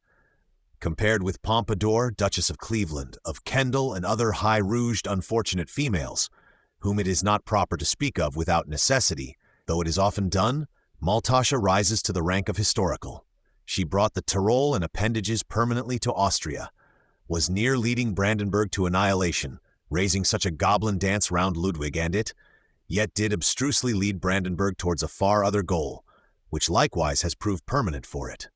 Compared with Pompadour, Duchess of Cleveland, of Kendal, and other high-rouged unfortunate females, whom it is not proper to speak of without necessity, though it is often done, Maltasha rises to the rank of historical. She brought the Tyrol and appendages permanently to Austria, was near leading Brandenburg to annihilation, raising such a goblin dance round Ludwig and it, yet did abstrusely lead Brandenburg towards a far other goal, which likewise has proved permanent for it.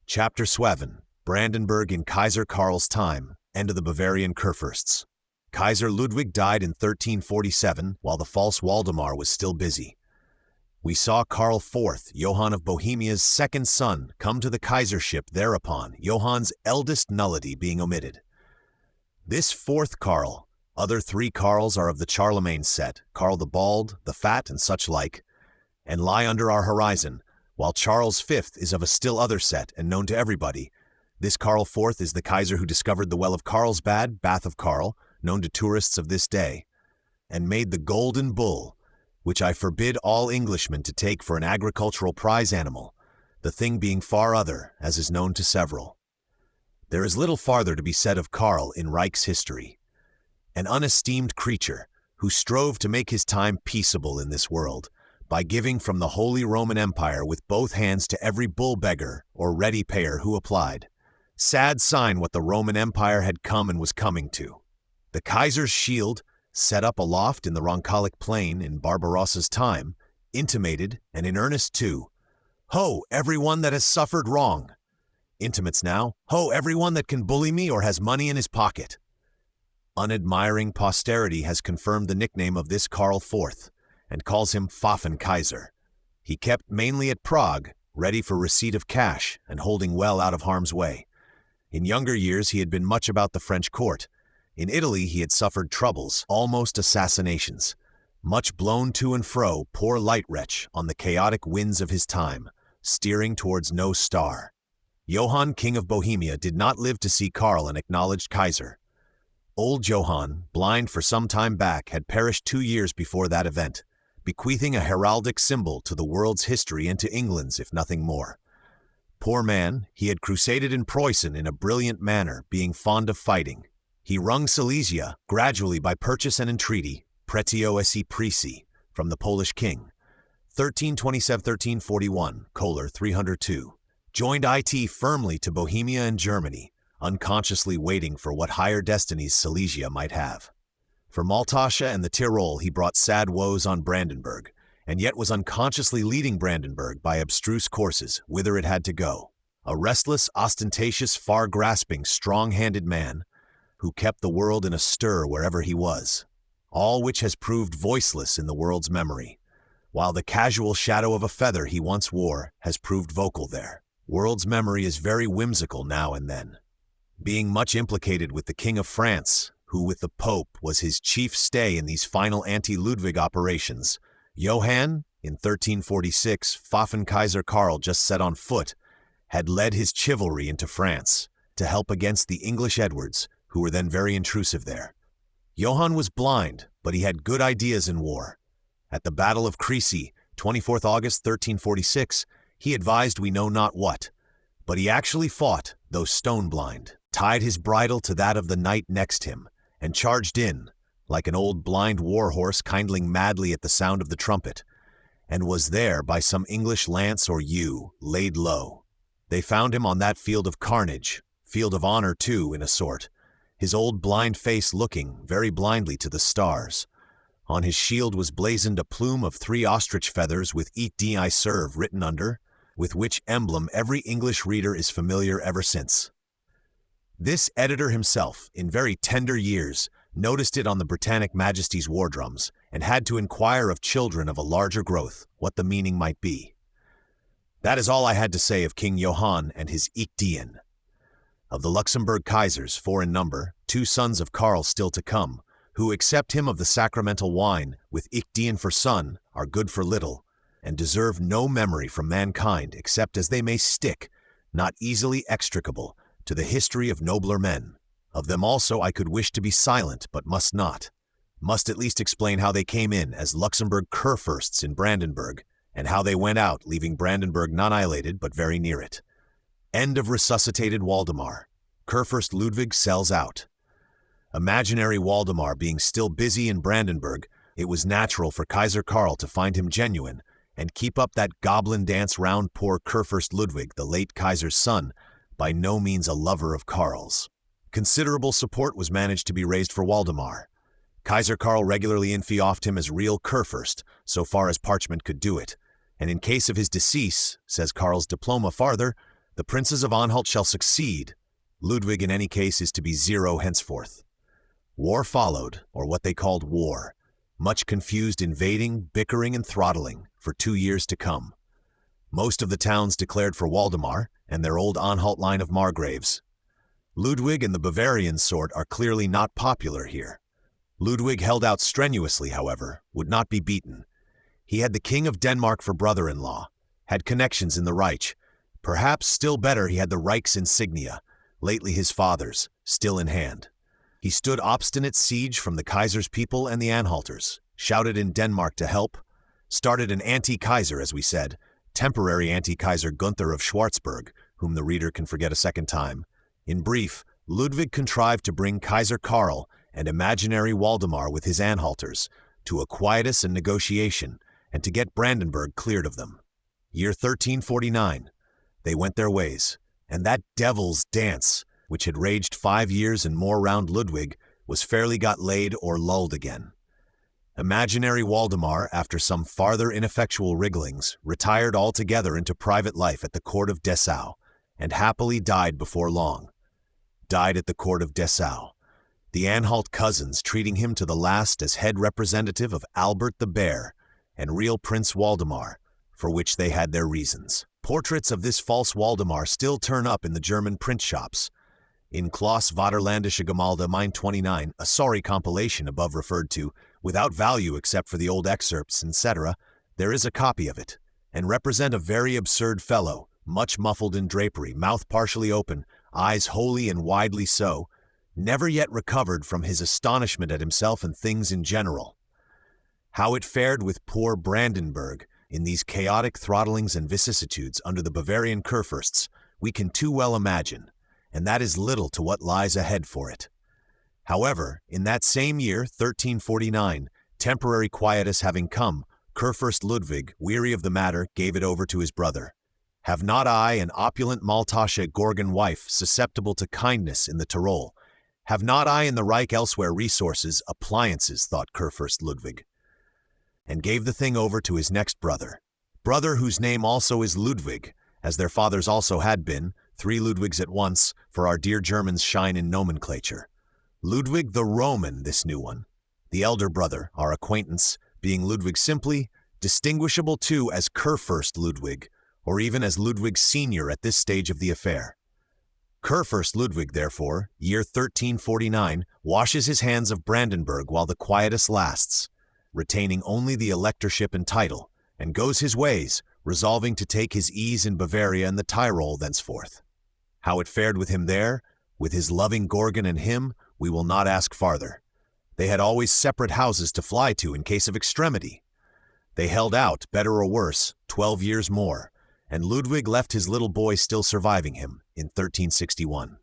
Chapter 7. Brandenburg in Kaiser Karl's time, end of the Bavarian Kurfürsts. Kaiser Ludwig died in 1347, while the false Waldemar was still busy. We saw Karl IV, Johann of Bohemia's second son, come to the Kaisership thereupon, Johann's eldest nullity being omitted. This fourth Karl, other three Karls are of the Charlemagne set, Karl the Bald, the Fat, and such like, and lie under our horizon, while Charles V is of a still other set and known to everybody. This Karl IV is the Kaiser who discovered the well of Carlsbad, Bath of Karl, known to tourists of this day, and made the golden bull, which I forbid all Englishmen to take for an agricultural prize animal, the thing being far other, as is known to several. There is little farther to be said of Karl in Reich's history. An unesteemed creature, who strove to make his time peaceable in this world, by giving from the Holy Roman Empire with both hands to every bull beggar or ready payer who applied. Sad sign what the Roman Empire had come and was coming to. The Kaiser's shield, set up aloft in the Roncallic plain in Barbarossa's time, intimated, and in earnest too, "Ho, everyone that has suffered wrong!" Intimates now, "Ho, everyone that can bully me or has money in his pocket!" Unadmiring posterity has confirmed the nickname of this Karl IV, and calls him Pfaffen Kaiser. He kept mainly at Prague, ready for receipt of cash and holding well out of harm's way. In younger years he had been much about the French court. In Italy he had suffered troubles, almost assassinations. Much blown to and fro, poor light wretch, on the chaotic winds of his time, steering towards no star. Johann, King of Bohemia, did not live to see Karl an acknowledged Kaiser. Old Johann, blind for some time back, had perished 2 years before that event, bequeathing a heraldic symbol to the world's history and to England's, if nothing more. Poor man, he had crusaded in Preußen in a brilliant manner, being fond of fighting. He wrung Silesia, gradually by purchase and entreaty, pretio esse preci, from the Polish king. 1327-1341, Kohler 302. Joined it firmly to Bohemia and Germany, unconsciously waiting for what higher destinies Silesia might have. For Maltasha and the Tyrol he brought sad woes on Brandenburg, and yet was unconsciously leading Brandenburg by abstruse courses, whither it had to go. A restless, ostentatious, far-grasping, strong-handed man, who kept the world in a stir wherever he was, all which has proved voiceless in the world's memory, while the casual shadow of a feather he once wore has proved vocal there. World's memory is very whimsical now and then. Being much implicated with the King of France, who with the Pope was his chief stay in these final anti-Ludwig operations, Johann, in 1346, Pfaffen Kaiser Karl just set on foot, had led his chivalry into France to help against the English Edwards, who were then very intrusive there. Johann was blind, but he had good ideas in war. At the Battle of Crécy, 24th August 1346, he advised we know not what, but he actually fought, though stone-blind, tied his bridle to that of the knight next him, and charged in, like an old blind war-horse kindling madly at the sound of the trumpet, and was there by some English lance or yew laid low. They found him on that field of carnage, field of honor too, in a sort, his old blind face looking very blindly to the stars. On his shield was blazoned a plume of 3 ostrich feathers with "Et Dei serve" written under, with which emblem every English reader is familiar ever since. This editor himself, in very tender years, noticed it on the Britannic Majesty's war drums, and had to inquire of children of a larger growth what the meaning might be. That is all I had to say of King Johann and his Ich Dien. Of the Luxembourg Kaisers, 4 in number, 2 sons of Karl still to come, who accept him of the sacramental wine, with Ich Dien for son, are good for little, and deserve no memory from mankind except as they may stick, not easily extricable, to the history of nobler men. Of them also I could wish to be silent, but must not. Must at least explain how they came in as Luxembourg Kurfürsts in Brandenburg, and how they went out, leaving Brandenburg not annihilated, but very near it. End of resuscitated Waldemar. Kurfürst Ludwig sells out. Imaginary Waldemar being still busy in Brandenburg, it was natural for Kaiser Karl to find him genuine, and keep up that goblin dance round poor Kurfürst Ludwig, the late Kaiser's son, by no means a lover of Karl's. Considerable support was managed to be raised for Waldemar. Kaiser Karl regularly infeoffed him as real Kurfürst, so far as parchment could do it, and in case of his decease, says Karl's diploma farther, the princes of Anhalt shall succeed. Ludwig in any case is to be 0 henceforth. War followed, or what they called war, much confused invading, bickering, and throttling, for 2 years to come. Most of the towns declared for Waldemar, and their old Anhalt line of Margraves. Ludwig and the Bavarian sort are clearly not popular here. Ludwig held out strenuously, however, would not be beaten. He had the King of Denmark for brother-in-law, had connections in the Reich. Perhaps still better, he had the Reich's insignia, lately his father's, still in hand. He stood obstinate siege from the Kaiser's people and the Anhalters, shouted in Denmark to help, started an anti-Kaiser, as we said, temporary anti-Kaiser Gunther of Schwarzburg, whom the reader can forget a second time. In brief, Ludwig contrived to bring Kaiser Karl and imaginary Waldemar with his Anhalters to a quietus and negotiation, and to get Brandenburg cleared of them. Year 1349. They went their ways, and that devil's dance, which had raged 5 years and more round Ludwig, was fairly got laid or lulled again. Imaginary Waldemar, after some farther ineffectual wrigglings, retired altogether into private life at the court of Dessau, and happily died before long. Died at the court of Dessau, the Anhalt cousins treating him to the last as head representative of Albert the Bear and real Prince Waldemar, for which they had their reasons. Portraits of this false Waldemar still turn up in the German print shops. In Klaus Vaterlandische Gemälde Mine 29, a sorry compilation above referred to, without value except for the old excerpts, etc., there is a copy of it, and represent a very absurd fellow, much muffled in drapery, mouth partially open, eyes wholly and widely so, never yet recovered from his astonishment at himself and things in general. How it fared with poor Brandenburg in these chaotic throttlings and vicissitudes under the Bavarian Kurfürsts, we can too well imagine, and that is little to what lies ahead for it. However, in that same year, 1349, temporary quietus having come, Kurfürst Ludwig, weary of the matter, gave it over to his brother. Have not I an opulent Maltasche Gorgon wife susceptible to kindness in the Tyrol? Have not I in the Reich elsewhere resources, appliances, thought Kurfürst Ludwig, and gave the thing over to his next brother whose name also is Ludwig, as their fathers also had been, 3 Ludwigs at once, for our dear Germans shine in nomenclature. Ludwig the Roman, this new one. The elder brother, our acquaintance, being Ludwig simply, distinguishable too as Kurfürst Ludwig, or even as Ludwig Senior at this stage of the affair. Kurfürst Ludwig, therefore, year 1349, washes his hands of Brandenburg while the quietus lasts, retaining only the electorship and title, and goes his ways, resolving to take his ease in Bavaria and the Tyrol thenceforth. How it fared with him there, with his loving Gorgon and him, we will not ask farther. They had always separate houses to fly to in case of extremity. They held out, better or worse, 12 years more, and Ludwig left his little boy still surviving him in 1361.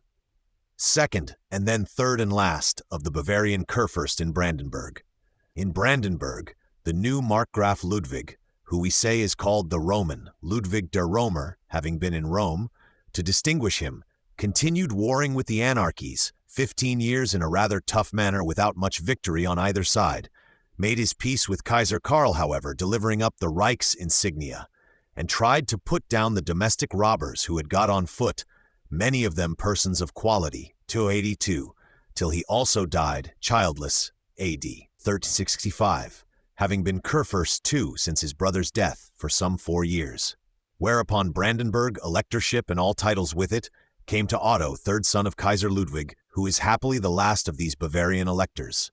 Second, and then third and last, of the Bavarian Kurfürst in Brandenburg. In Brandenburg, the new Markgraf Ludwig, who we say is called the Roman, Ludwig der Romer, having been in Rome, to distinguish him, continued warring with the anarchies, 15 years in a rather tough manner without much victory on either side, made his peace with Kaiser Karl, however, delivering up the Reich's insignia, and tried to put down the domestic robbers who had got on foot, many of them persons of quality, 282, till he also died childless, A.D. 1365, having been kurfürst too since his brother's death for some 4 years. Whereupon Brandenburg, electorship and all titles with it, came to Otto, third son of Kaiser Ludwig, who is happily the last of these Bavarian electors.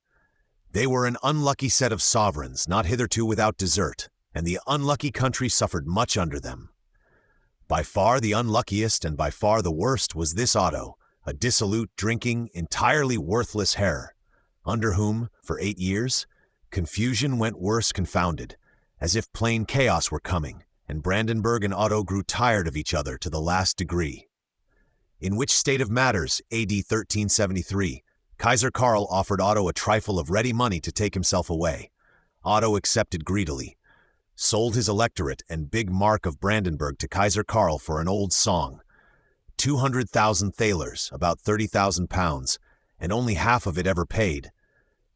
They were an unlucky set of sovereigns, not hitherto without desert, and the unlucky country suffered much under them. By far the unluckiest and by far the worst was this Otto, a dissolute, drinking, entirely worthless Herr, under whom, for 8 years, confusion went worse confounded, as if plain chaos were coming, and Brandenburg and Otto grew tired of each other to the last degree. In which state of matters, A.D. 1373, Kaiser Karl offered Otto a trifle of ready money to take himself away. Otto accepted greedily, sold his electorate and big mark of Brandenburg to Kaiser Karl for an old song, 200,000 thalers, about 30,000 pounds, and only half of it ever paid.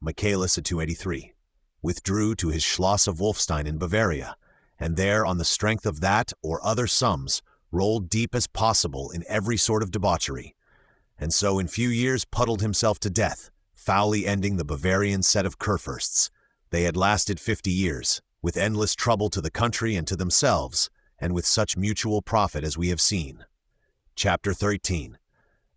Michaelis at 283, withdrew to his Schloss of Wolfstein in Bavaria, and there, on the strength of that or other sums, rolled deep as possible in every sort of debauchery, and so in few years puddled himself to death, foully ending the Bavarian set of kurfürsts. They had lasted 50 years, with endless trouble to the country and to themselves, and with such mutual profit as we have seen. Chapter 13.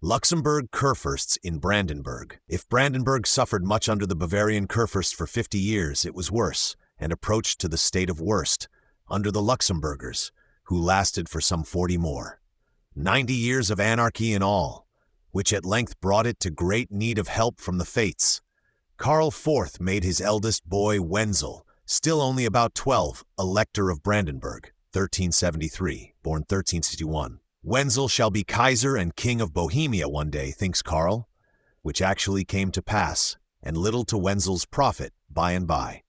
Luxembourg Kurfürsts in Brandenburg. If Brandenburg suffered much under the Bavarian Kurfürst for 50 years, it was worse, and approached to the state of worst, under the Luxemburgers, who lasted for some 40 more. 90 years of anarchy in all, which at length brought it to great need of help from the fates. Karl IV made his eldest boy, Wenzel, still only about 12, Elector of Brandenburg, 1373, born 1361. Wenzel shall be Kaiser and King of Bohemia one day, thinks Karl, which actually came to pass, and little to Wenzel's profit, by and by.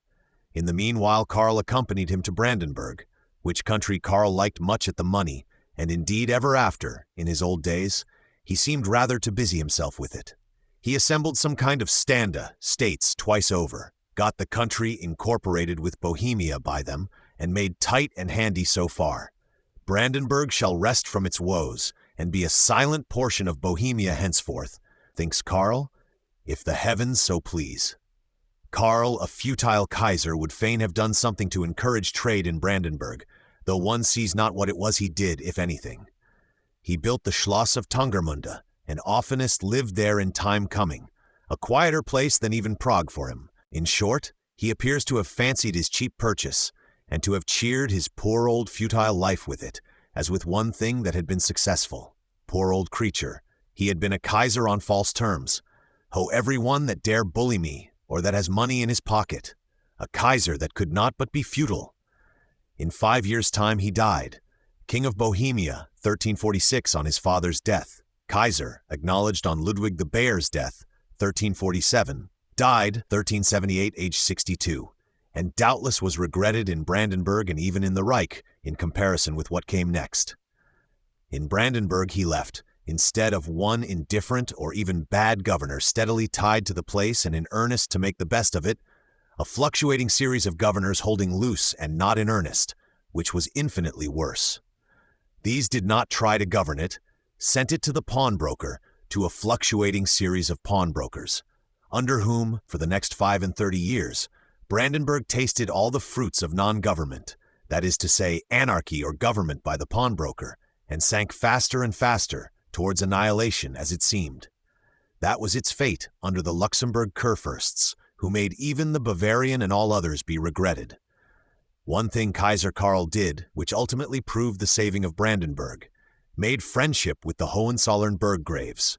In the meanwhile Karl accompanied him to Brandenburg, which country Karl liked much at the money, and indeed ever after, in his old days, he seemed rather to busy himself with it. He assembled some kind of standa, states, twice over, got the country incorporated with Bohemia by them, and made tight and handy so far. Brandenburg shall rest from its woes, and be a silent portion of Bohemia henceforth, thinks Karl, if the heavens so please. Karl, a futile Kaiser, would fain have done something to encourage trade in Brandenburg, though one sees not what it was he did, if anything. He built the Schloss of Tungermunde, and oftenest lived there in time coming, a quieter place than even Prague for him. In short, he appears to have fancied his cheap purchase, and to have cheered his poor old futile life with it, as with one thing that had been successful. Poor old creature, he had been a Kaiser on false terms. Ho, every one that dare bully me, or that has money in his pocket. A Kaiser that could not but be futile. In 5 years' time he died, King of Bohemia, 1346 on his father's death. Kaiser, acknowledged on Ludwig the Bear's death, 1347, died 1378, aged 62, and doubtless was regretted in Brandenburg and even in the Reich, in comparison with what came next. In Brandenburg he left, instead of one indifferent or even bad governor steadily tied to the place and in earnest to make the best of it, a fluctuating series of governors holding loose and not in earnest, which was infinitely worse. These did not try to govern it, sent it to the pawnbroker, to a fluctuating series of pawnbrokers, under whom, for the next 35 years, Brandenburg tasted all the fruits of non-government, that is to say, anarchy or government by the pawnbroker, and sank faster and faster towards annihilation as it seemed. That was its fate under the Luxembourg Kurfürsts, who made even the Bavarian and all others be regretted. One thing Kaiser Karl did, which ultimately proved the saving of Brandenburg, made friendship with the Hohenzollern Burggraves.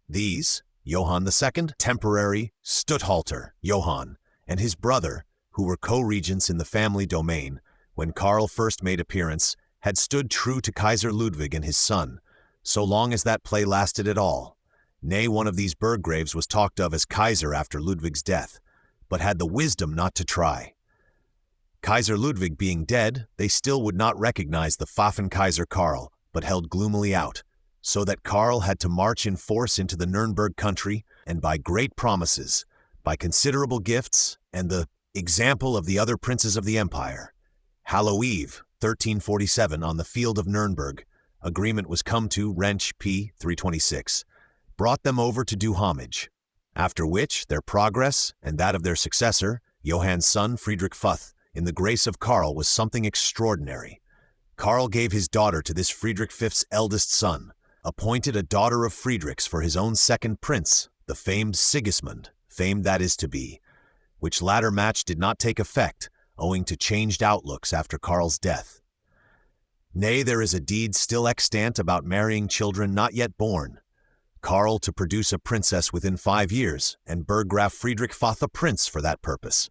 These, Johann II, temporary Statthalter Johann, and his brother, who were co-regents in the family domain, when Karl first made appearance, had stood true to Kaiser Ludwig and his son, so long as that play lasted at all. Nay, one of these Burggraves was talked of as Kaiser after Ludwig's death, but had the wisdom not to try. Kaiser Ludwig being dead, they still would not recognize the Pfaffen-Kaiser Karl, but held gloomily out, so that Karl had to march in force into the Nuremberg country, and by great promises, by considerable gifts, and the example of the other princes of the empire, Hallow Eve, 1347 on the field of Nuremberg, agreement was come to. Wrench p. 326, brought them over to do homage, after which their progress and that of their successor, Johann's son Friedrich Futh, in the grace of Karl was something extraordinary. Karl gave his daughter to this Friedrich V's eldest son, appointed a daughter of Friedrich's for his own second prince, the famed Sigismund, famed that is to be, which latter match did not take effect, owing to changed outlooks after Karl's death. Nay, there is a deed still extant about marrying children not yet born. Karl to produce a princess within 5 years, and Burggraf Friedrich Foth a prince for that purpose.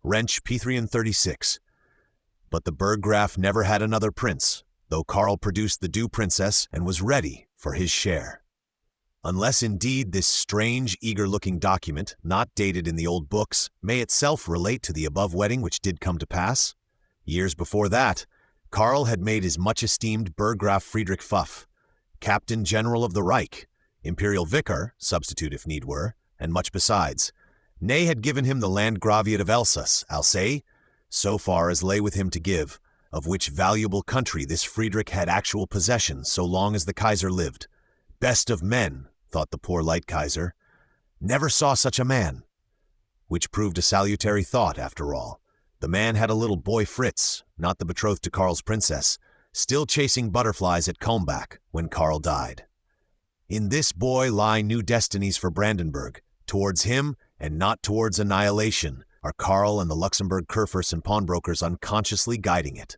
Wrench p. 336. But the Burggraf never had another prince, though Karl produced the due princess and was ready for his share. Unless indeed this strange, eager-looking document, not dated in the old books, may itself relate to the above wedding which did come to pass. Years before that, Karl had made his much-esteemed Burggraf Friedrich Pfuff Captain General of the Reich, Imperial Vicar, substitute if need were, and much besides. Nay, had given him the Landgraviate of Alsace, so far as lay with him to give, of which valuable country this Friedrich had actual possession so long as the Kaiser lived. Best of men, thought the poor light Kaiser, never saw such a man. Which proved a salutary thought, after all. The man had a little boy Fritz, not the betrothed to Karl's princess, still chasing butterflies at Kulmbach when Karl died. In this boy lie new destinies for Brandenburg. Towards him, and not towards annihilation, are Karl and the Luxembourg Kurfürst and pawnbrokers unconsciously guiding it.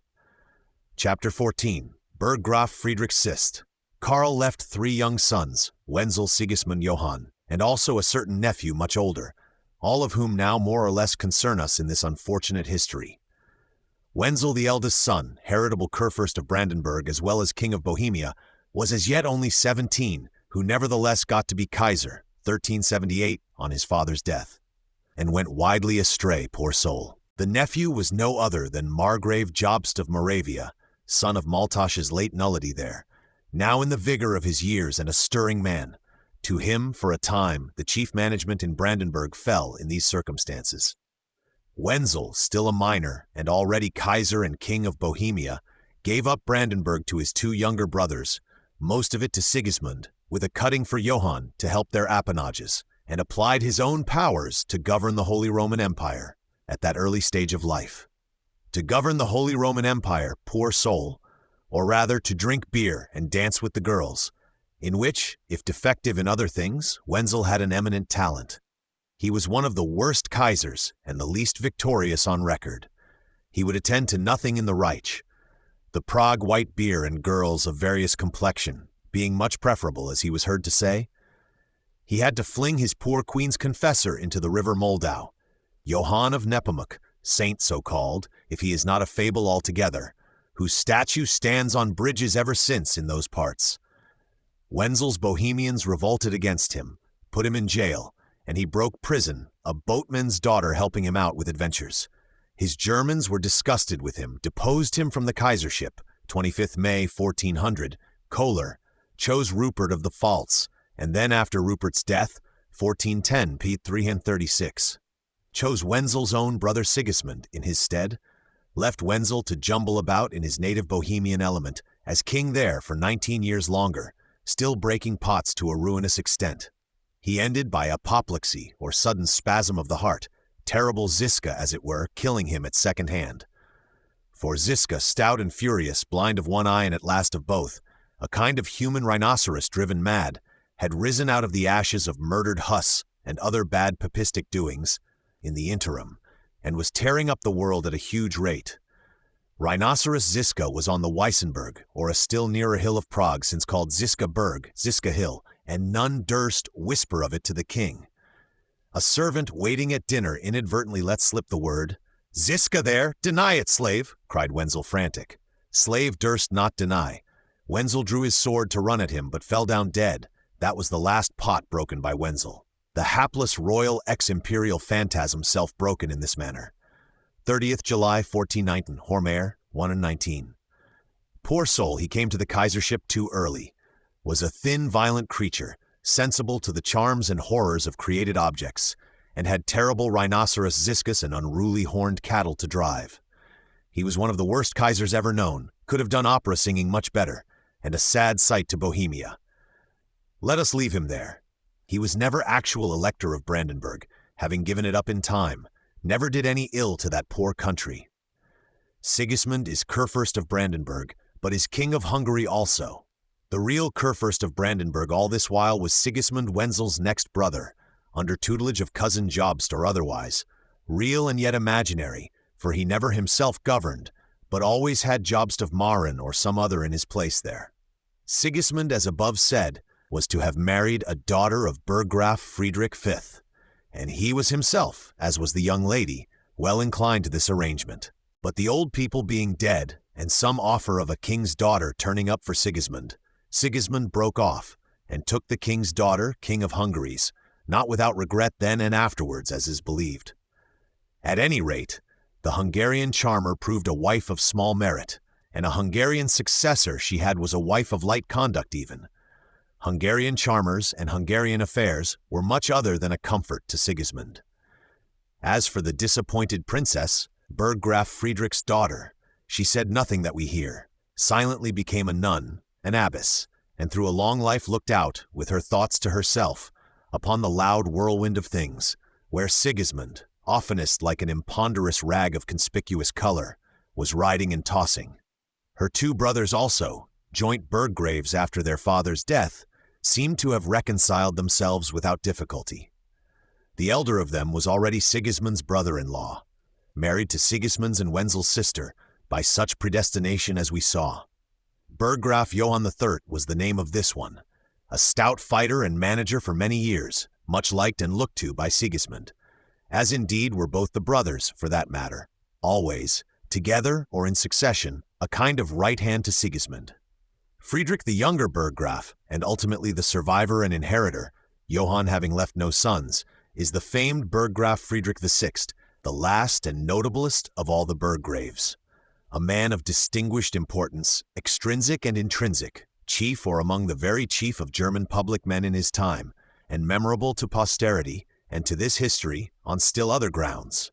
Chapter 14. Burggraf Friedrich Sist. Karl left 3 young sons, Wenzel, Sigismund, Johann, and also a certain nephew much older, all of whom now more or less concern us in this unfortunate history. Wenzel, the eldest son, heritable Kurfürst of Brandenburg as well as King of Bohemia, was as yet only 17, who nevertheless got to be Kaiser, 1378, on his father's death, and went widely astray, poor soul. The nephew was no other than Margrave Jobst of Moravia, son of Maltosch's late nullity there, now in the vigor of his years and a stirring man. To him, for a time, the chief management in Brandenburg fell in these circumstances. Wenzel, still a minor and already Kaiser and King of Bohemia, gave up Brandenburg to his 2 younger brothers, most of it to Sigismund, with a cutting for Johann to help their appanages, and applied his own powers to govern the Holy Roman Empire at that early stage of life. To govern the Holy Roman Empire, poor soul, or rather to drink beer and dance with the girls, in which, if defective in other things, Wenzel had an eminent talent. He was one of the worst Kaisers and the least victorious on record. He would attend to nothing in the Reich, the Prague white beer and girls of various complexion being much preferable, as he was heard to say. He had to fling his poor queen's confessor into the river Moldau, Johann of Nepomuk, saint so-called, if he is not a fable altogether, whose statue stands on bridges ever since in those parts. Wenzel's Bohemians revolted against him, put him in jail, and he broke prison, a boatman's daughter helping him out with adventures. His Germans were disgusted with him, deposed him from the Kaisership, 25th May 1400, Kohler, chose Rupert of the Pfalz, and then after Rupert's death, 1410 p. 336, chose Wenzel's own brother Sigismund in his stead, left Wenzel to jumble about in his native Bohemian element, as king there for 19 years longer, still breaking pots to a ruinous extent. He ended by apoplexy, or sudden spasm of the heart, terrible Ziska, as it were, killing him at second hand. For Ziska, stout and furious, blind of one eye and at last of both, a kind of human rhinoceros driven mad, had risen out of the ashes of murdered Huss and other bad papistic doings in the interim, and was tearing up the world at a huge rate. Rhinoceros Ziska was on the Weissenberg, or a still nearer hill of Prague, since called Ziska Berg, Ziska Hill, and none durst whisper of it to the king. A servant waiting at dinner inadvertently let slip the word, "Ziska there, deny it, slave," cried Wenzel frantic. Slave durst not deny. Wenzel drew his sword to run at him, but fell down dead. That was the last pot broken by Wenzel. The hapless royal ex-imperial phantasm self-broken in this manner. 30th July 1419, Hormeyr, 1:19. Poor soul, he came to the Kaisership too early. Was a thin, violent creature, sensible to the charms and horrors of created objects, and had terrible rhinoceros Ziscus and unruly horned cattle to drive. He was one of the worst Kaisers ever known, could have done opera singing much better, and a sad sight to Bohemia. Let us leave him there. He was never actual elector of Brandenburg, having given it up in time, never did any ill to that poor country. Sigismund is Kurfürst of Brandenburg, but is King of Hungary also. The real Kurfürst of Brandenburg all this while was Sigismund Wenzel's next brother, under tutelage of cousin Jobst or otherwise, real and yet imaginary, for he never himself governed, but always had Jobst of Marin or some other in his place there. Sigismund, as above said, was to have married a daughter of Burggraf Frederick V, and he was himself, as was the young lady, well inclined to this arrangement. But the old people being dead, and some offer of a king's daughter turning up for Sigismund, Sigismund broke off, and took the king's daughter, King of Hungary's, not without regret then and afterwards, as is believed. At any rate, the Hungarian charmer proved a wife of small merit, and a Hungarian successor she had was a wife of light conduct even. Hungarian charmers and Hungarian affairs were much other than a comfort to Sigismund. As for the disappointed princess, Burggraf Friedrich's daughter, she said nothing that we hear, silently became a nun, an abbess, and through a long life looked out, with her thoughts to herself, upon the loud whirlwind of things, where Sigismund, oftenest like an imponderous rag of conspicuous color, was riding and tossing. Her two brothers also, joint burggraves after their father's death, seemed to have reconciled themselves without difficulty. The elder of them was already Sigismund's brother-in-law, married to Sigismund's and Wenzel's sister, by such predestination as we saw. Burggraf Johann III was the name of this one, a stout fighter and manager for many years, much liked and looked to by Sigismund, as indeed were both the brothers, for that matter, always, together or in succession, a kind of right hand to Sigismund. Friedrich the younger Burggraf, and ultimately the survivor and inheritor, Johann having left no sons, is the famed Burggraf Friedrich VI, the last and notablest of all the Burggraves. A man of distinguished importance, extrinsic and intrinsic, chief or among the very chief of German public men in his time, and memorable to posterity and to this history on still other grounds.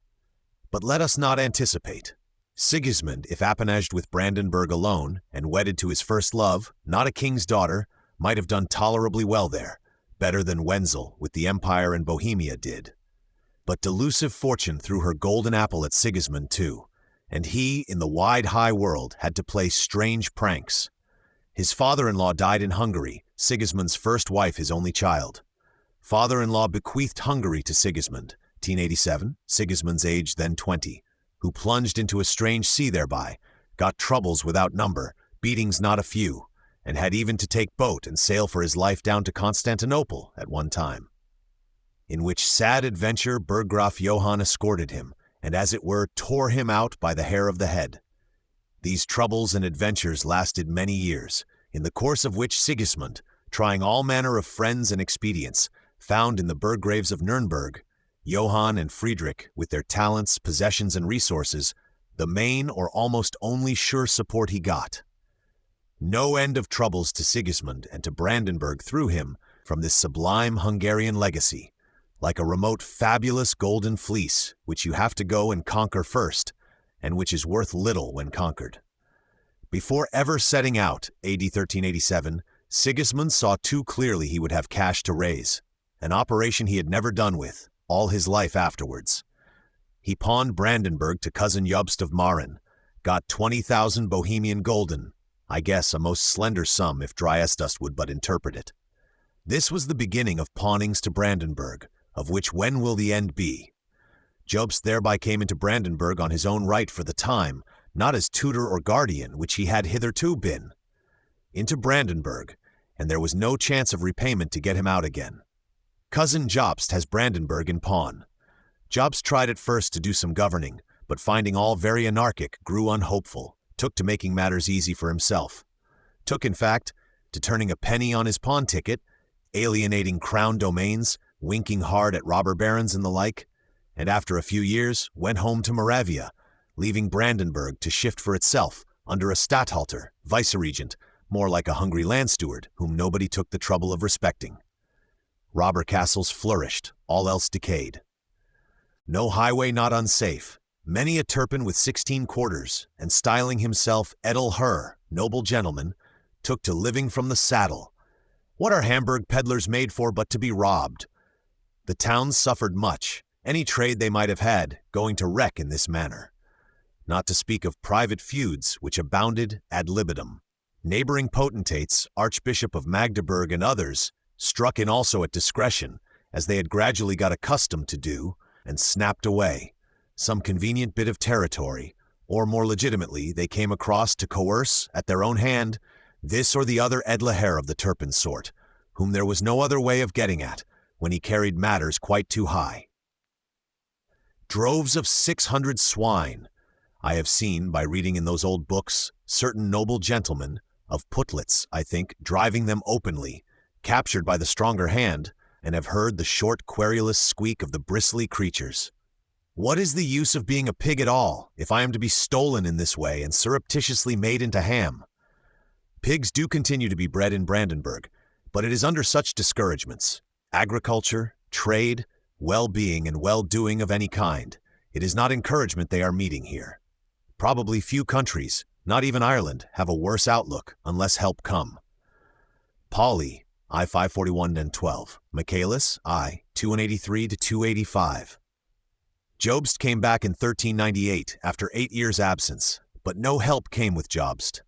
But let us not anticipate. Sigismund, if appanaged with Brandenburg alone, and wedded to his first love, not a king's daughter, might have done tolerably well there, better than Wenzel with the Empire and Bohemia did. But delusive fortune threw her golden apple at Sigismund too, and he, in the wide high world, had to play strange pranks. His father-in-law died in Hungary, Sigismund's first wife, his only child. Father-in-law bequeathed Hungary to Sigismund, 1087, Sigismund's age then 20, who plunged into a strange sea thereby, got troubles without number, beatings not a few, and had even to take boat and sail for his life down to Constantinople at one time. In which sad adventure Burggraf Johann escorted him, and as it were tore him out by the hair of the head. These troubles and adventures lasted many years, in the course of which Sigismund, trying all manner of friends and expedients, found in the Burggraves of Nuremberg, Johann and Friedrich, with their talents, possessions, and resources, the main or almost only sure support he got. No end of troubles to Sigismund and to Brandenburg through him from this sublime Hungarian legacy, like a remote fabulous golden fleece which you have to go and conquer first, and which is worth little when conquered. Before ever setting out, AD 1387, Sigismund saw too clearly he would have cash to raise, an operation he had never done with, all his life afterwards. He pawned Brandenburg to cousin Jobst of Marin, got 20,000 Bohemian gulden, I guess a most slender sum if Dryasdust would but interpret it. This was the beginning of pawnings to Brandenburg, of which when will the end be? Jobst thereby came into Brandenburg on his own right for the time, not as tutor or guardian, which he had hitherto been. Into Brandenburg, and there was no chance of repayment to get him out again. Cousin Jobst has Brandenburg in pawn. Jobst tried at first to do some governing, but finding all very anarchic, grew unhopeful, took to making matters easy for himself. Took, in fact, to turning a penny on his pawn ticket, alienating crown domains, winking hard at robber barons and the like, and after a few years went home to Moravia, leaving Brandenburg to shift for itself under a statthalter, viceregent, more like a hungry land steward whom nobody took the trouble of respecting. Robber castles flourished, all else decayed. No highway not unsafe, Many a Turpin with 16 quarters, and styling himself Edel Her, noble gentleman, took to living from the saddle. What are Hamburg peddlers made for but to be robbed? The towns suffered much, any trade they might have had going to wreck in this manner. Not to speak of private feuds which abounded ad libitum. Neighboring potentates, Archbishop of Magdeburg and others, struck in also at discretion, as they had gradually got accustomed to do, and snapped away some convenient bit of territory, or more legitimately they came across to coerce, at their own hand, this or the other edle Herr of the Turpin sort, whom there was no other way of getting at, when he carried matters quite too high. Droves of 600 swine. I have seen, by reading in those old books, certain noble gentlemen, of Putlitz, I think, driving them openly, captured by the stronger hand, and have heard the short querulous squeak of the bristly creatures. What is the use of being a pig at all, if I am to be stolen in this way and surreptitiously made into ham? Pigs do continue to be bred in Brandenburg, but it is under such discouragements. Agriculture, trade, well-being and well-doing of any kind. It is not encouragement they are meeting here. Probably few countries, not even Ireland, have a worse outlook unless help come. Pauli, I 541 and 12. Michaelis, I 283 to 285. Jobst came back in 1398 after 8 years' absence, but no help came with Jobst.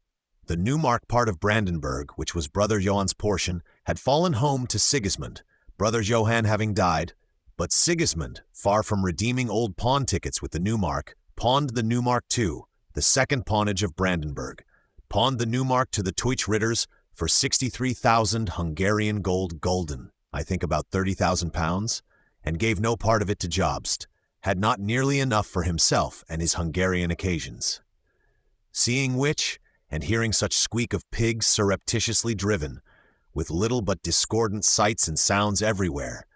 The Neumark part of Brandenburg, which was Brother Johann's portion, had fallen home to Sigismund, Brother Johann having died, but Sigismund, far from redeeming old pawn tickets with the Neumark, pawned the Neumark too, the second pawnage of Brandenburg, pawned the Neumark to the Teutsch Ritters for 63,000 Hungarian gulden, I think about 30,000 pounds, and gave no part of it to Jobst, had not nearly enough for himself and his Hungarian occasions. Seeing which, and hearing such squeak of pigs surreptitiously driven, with little but discordant sights and sounds everywhere,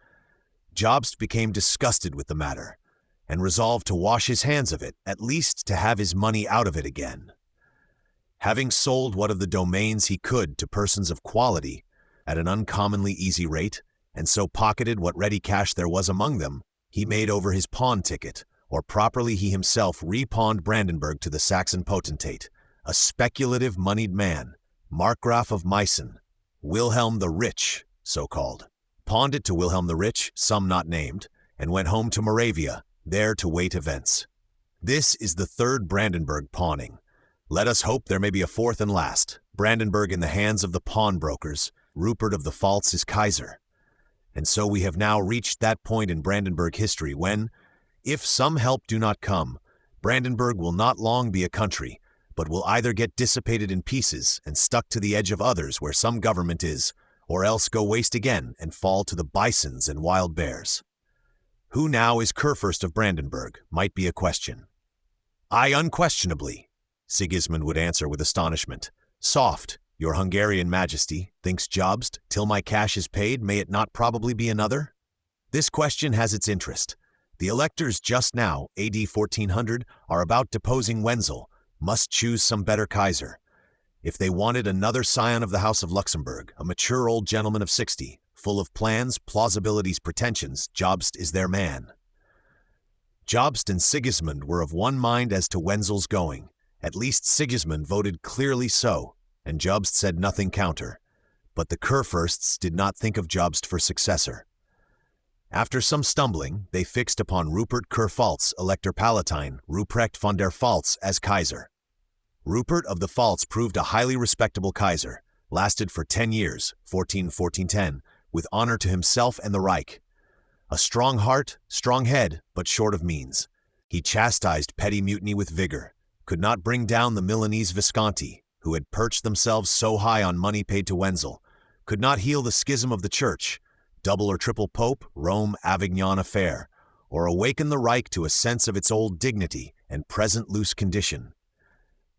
Jobst became disgusted with the matter, and resolved to wash his hands of it, at least to have his money out of it again. Having sold what of the domains he could to persons of quality, at an uncommonly easy rate, and so pocketed what ready cash there was among them, he made over his pawn ticket, or properly he himself repawned Brandenburg to the Saxon potentate, a speculative moneyed man, Markgraf of Meissen, Wilhelm the Rich, so called, pawned it to Wilhelm the Rich, some not named, and went home to Moravia, there to wait events. This is the third Brandenburg pawning. Let us hope there may be a fourth and last, Brandenburg in the hands of the pawnbrokers, Rupert of the Pfalz is Kaiser. And so we have now reached that point in Brandenburg history when, if some help do not come, Brandenburg will not long be a country, but will either get dissipated in pieces and stuck to the edge of others where some government is, or else go waste again and fall to the bisons and wild bears. Who now is Kurfürst of Brandenburg, might be a question. I unquestionably, Sigismund would answer with astonishment. Soft, your Hungarian Majesty, thinks Jobst, till my cash is paid, may it not probably be another? This question has its interest. The electors just now, AD 1400, are about deposing Wenzel, must choose some better Kaiser. If they wanted another scion of the House of Luxembourg, a mature old gentleman of 60, full of plans, plausibilities, pretensions, Jobst is their man. Jobst and Sigismund were of one mind as to Wenzel's going. At least Sigismund voted clearly so, and Jobst said nothing counter. But the Kurfürsts did not think of Jobst for successor. After some stumbling, they fixed upon Rupert Kurpfalz, Elector Palatine, Ruprecht von der Pfalz, as Kaiser. Rupert of the Pfalz proved a highly respectable Kaiser, lasted for 10 years, 1410, with honor to himself and the Reich. A strong heart, strong head, but short of means. He chastised petty mutiny with vigor, could not bring down the Milanese Visconti, who had perched themselves so high on money paid to Wenzel, could not heal the schism of the Church, double or triple Pope, Rome, Avignon affair, or awaken the Reich to a sense of its old dignity and present loose condition.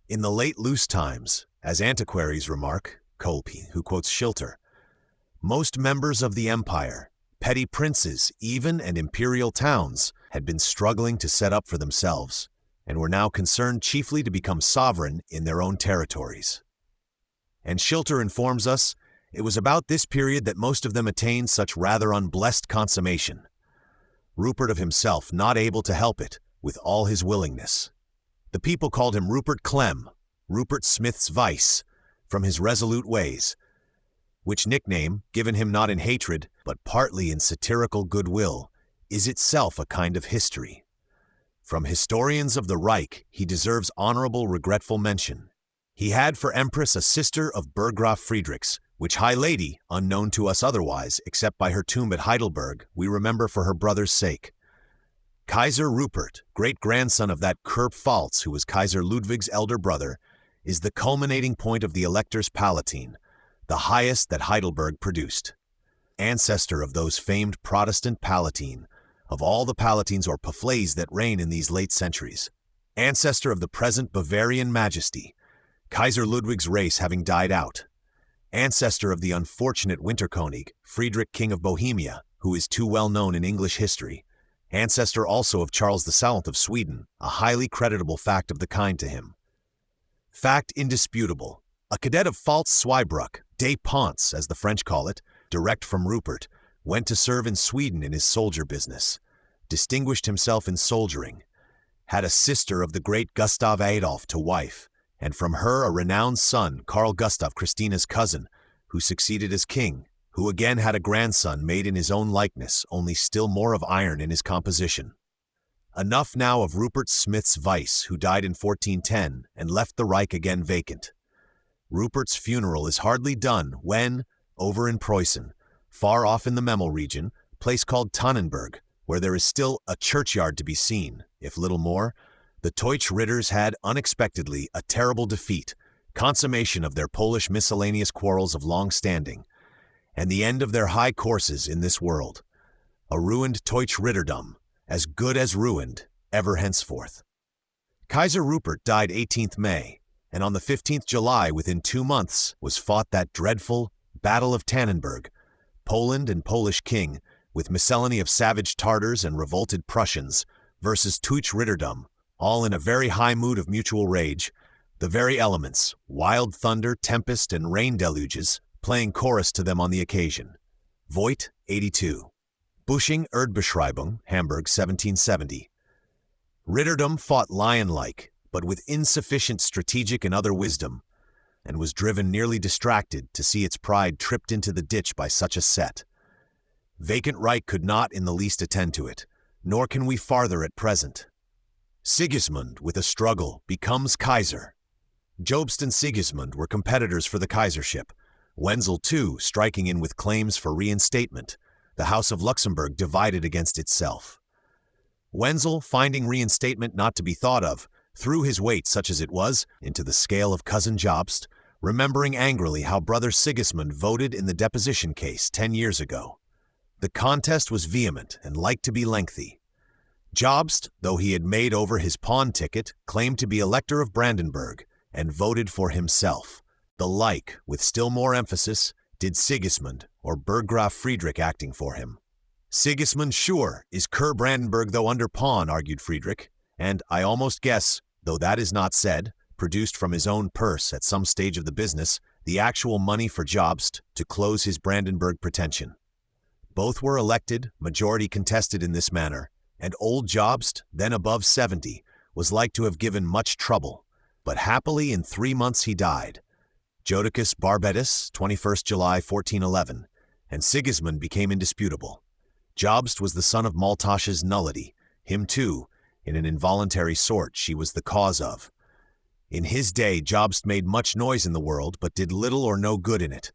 In the late loose times, as antiquaries remark, Kolpe, who quotes Schilter, most members of the empire, petty princes, even, and imperial towns, had been struggling to set up for themselves, and were now concerned chiefly to become sovereign in their own territories. And Schilter informs us, it was about this period that most of them attained such rather unblessed consummation. Rupert of himself, not able to help it, with all his willingness. The people called him Rupert Clem, Rupert Smith's Vice, from his resolute ways, which nickname, given him not in hatred, but partly in satirical goodwill, is itself a kind of history. From historians of the Reich, he deserves honorable regretful mention. He had for empress a sister of Burggraf Friedrich's, which high lady, unknown to us otherwise, except by her tomb at Heidelberg, we remember for her brother's sake. Kaiser Rupert, great-grandson of that Kurp Pfalz who was Kaiser Ludwig's elder brother, is the culminating point of the Elector's Palatine, the highest that Heidelberg produced. Ancestor of those famed Protestant Palatine, of all the Palatines or Paflays that reign in these late centuries. Ancestor of the present Bavarian majesty, Kaiser Ludwig's race having died out. Ancestor of the unfortunate Winterkönig, Friedrich King of Bohemia, who is too well known in English history. Ancestor also of Charles the Silent of Sweden, a highly creditable fact of the kind to him. Fact indisputable. A cadet of Pfalz-Zweibrück, des Ponts, as the French call it, direct from Rupert, went to serve in Sweden in his soldier business, distinguished himself in soldiering, had a sister of the great Gustav Adolf to wife, and from her a renowned son, Carl Gustav, Christina's cousin, who succeeded as king, who again had a grandson made in his own likeness, only still more of iron in his composition. Enough now of Rupert Smith's Vice, who died in 1410 and left the Reich again vacant. Rupert's funeral is hardly done when, over in Preußen, far off in the Memel region, place called Tannenberg, where there is still a churchyard to be seen, if little more, the Teutsch Ritters had unexpectedly a terrible defeat, consummation of their Polish miscellaneous quarrels of long standing, and the end of their high courses in this world. A ruined Teutsch Ritterdom, as good as ruined, ever henceforth. Kaiser Rupert died 18th May, and on the 15th July, within 2 months, was fought that dreadful Battle of Tannenberg, Poland and Polish king, with miscellany of savage Tartars and revolted Prussians, versus Teutsch Ritterdom, all in a very high mood of mutual rage, the very elements, wild thunder, tempest, and rain deluges, playing chorus to them on the occasion. Voigt, 82. Busching Erdbeschreibung, Hamburg, 1770. Ritterdom fought lion-like, but with insufficient strategic and other wisdom, and was driven nearly distracted to see its pride tripped into the ditch by such a set. Vacant Reich could not in the least attend to it, nor can we farther at present. Sigismund, with a struggle, becomes Kaiser. Jobst and Sigismund were competitors for the Kaisership, Wenzel too striking in with claims for reinstatement, the House of Luxembourg divided against itself. Wenzel, finding reinstatement not to be thought of, threw his weight, such as it was, into the scale of cousin Jobst, remembering angrily how brother Sigismund voted in the deposition case 10 years ago. The contest was vehement and like to be lengthy. Jobst, though he had made over his pawn ticket, claimed to be Elector of Brandenburg, and voted for himself. The like, with still more emphasis, did Sigismund, or Burggraf Friedrich acting for him. Sigismund, sure, is Kerr Brandenburg though under pawn, argued Friedrich, and I almost guess, though that is not said, produced from his own purse at some stage of the business, the actual money for Jobst to close his Brandenburg pretension. Both were elected, majority contested in this manner, and old Jobst, then above 70, was like to have given much trouble, but happily in 3 months he died. Jodocus Barbetus, 21st July 1411, and Sigismund became indisputable. Jobst was the son of Maltashe's nullity, him too, in an involuntary sort, she was the cause of. In his day Jobst made much noise in the world, but did little or no good in it.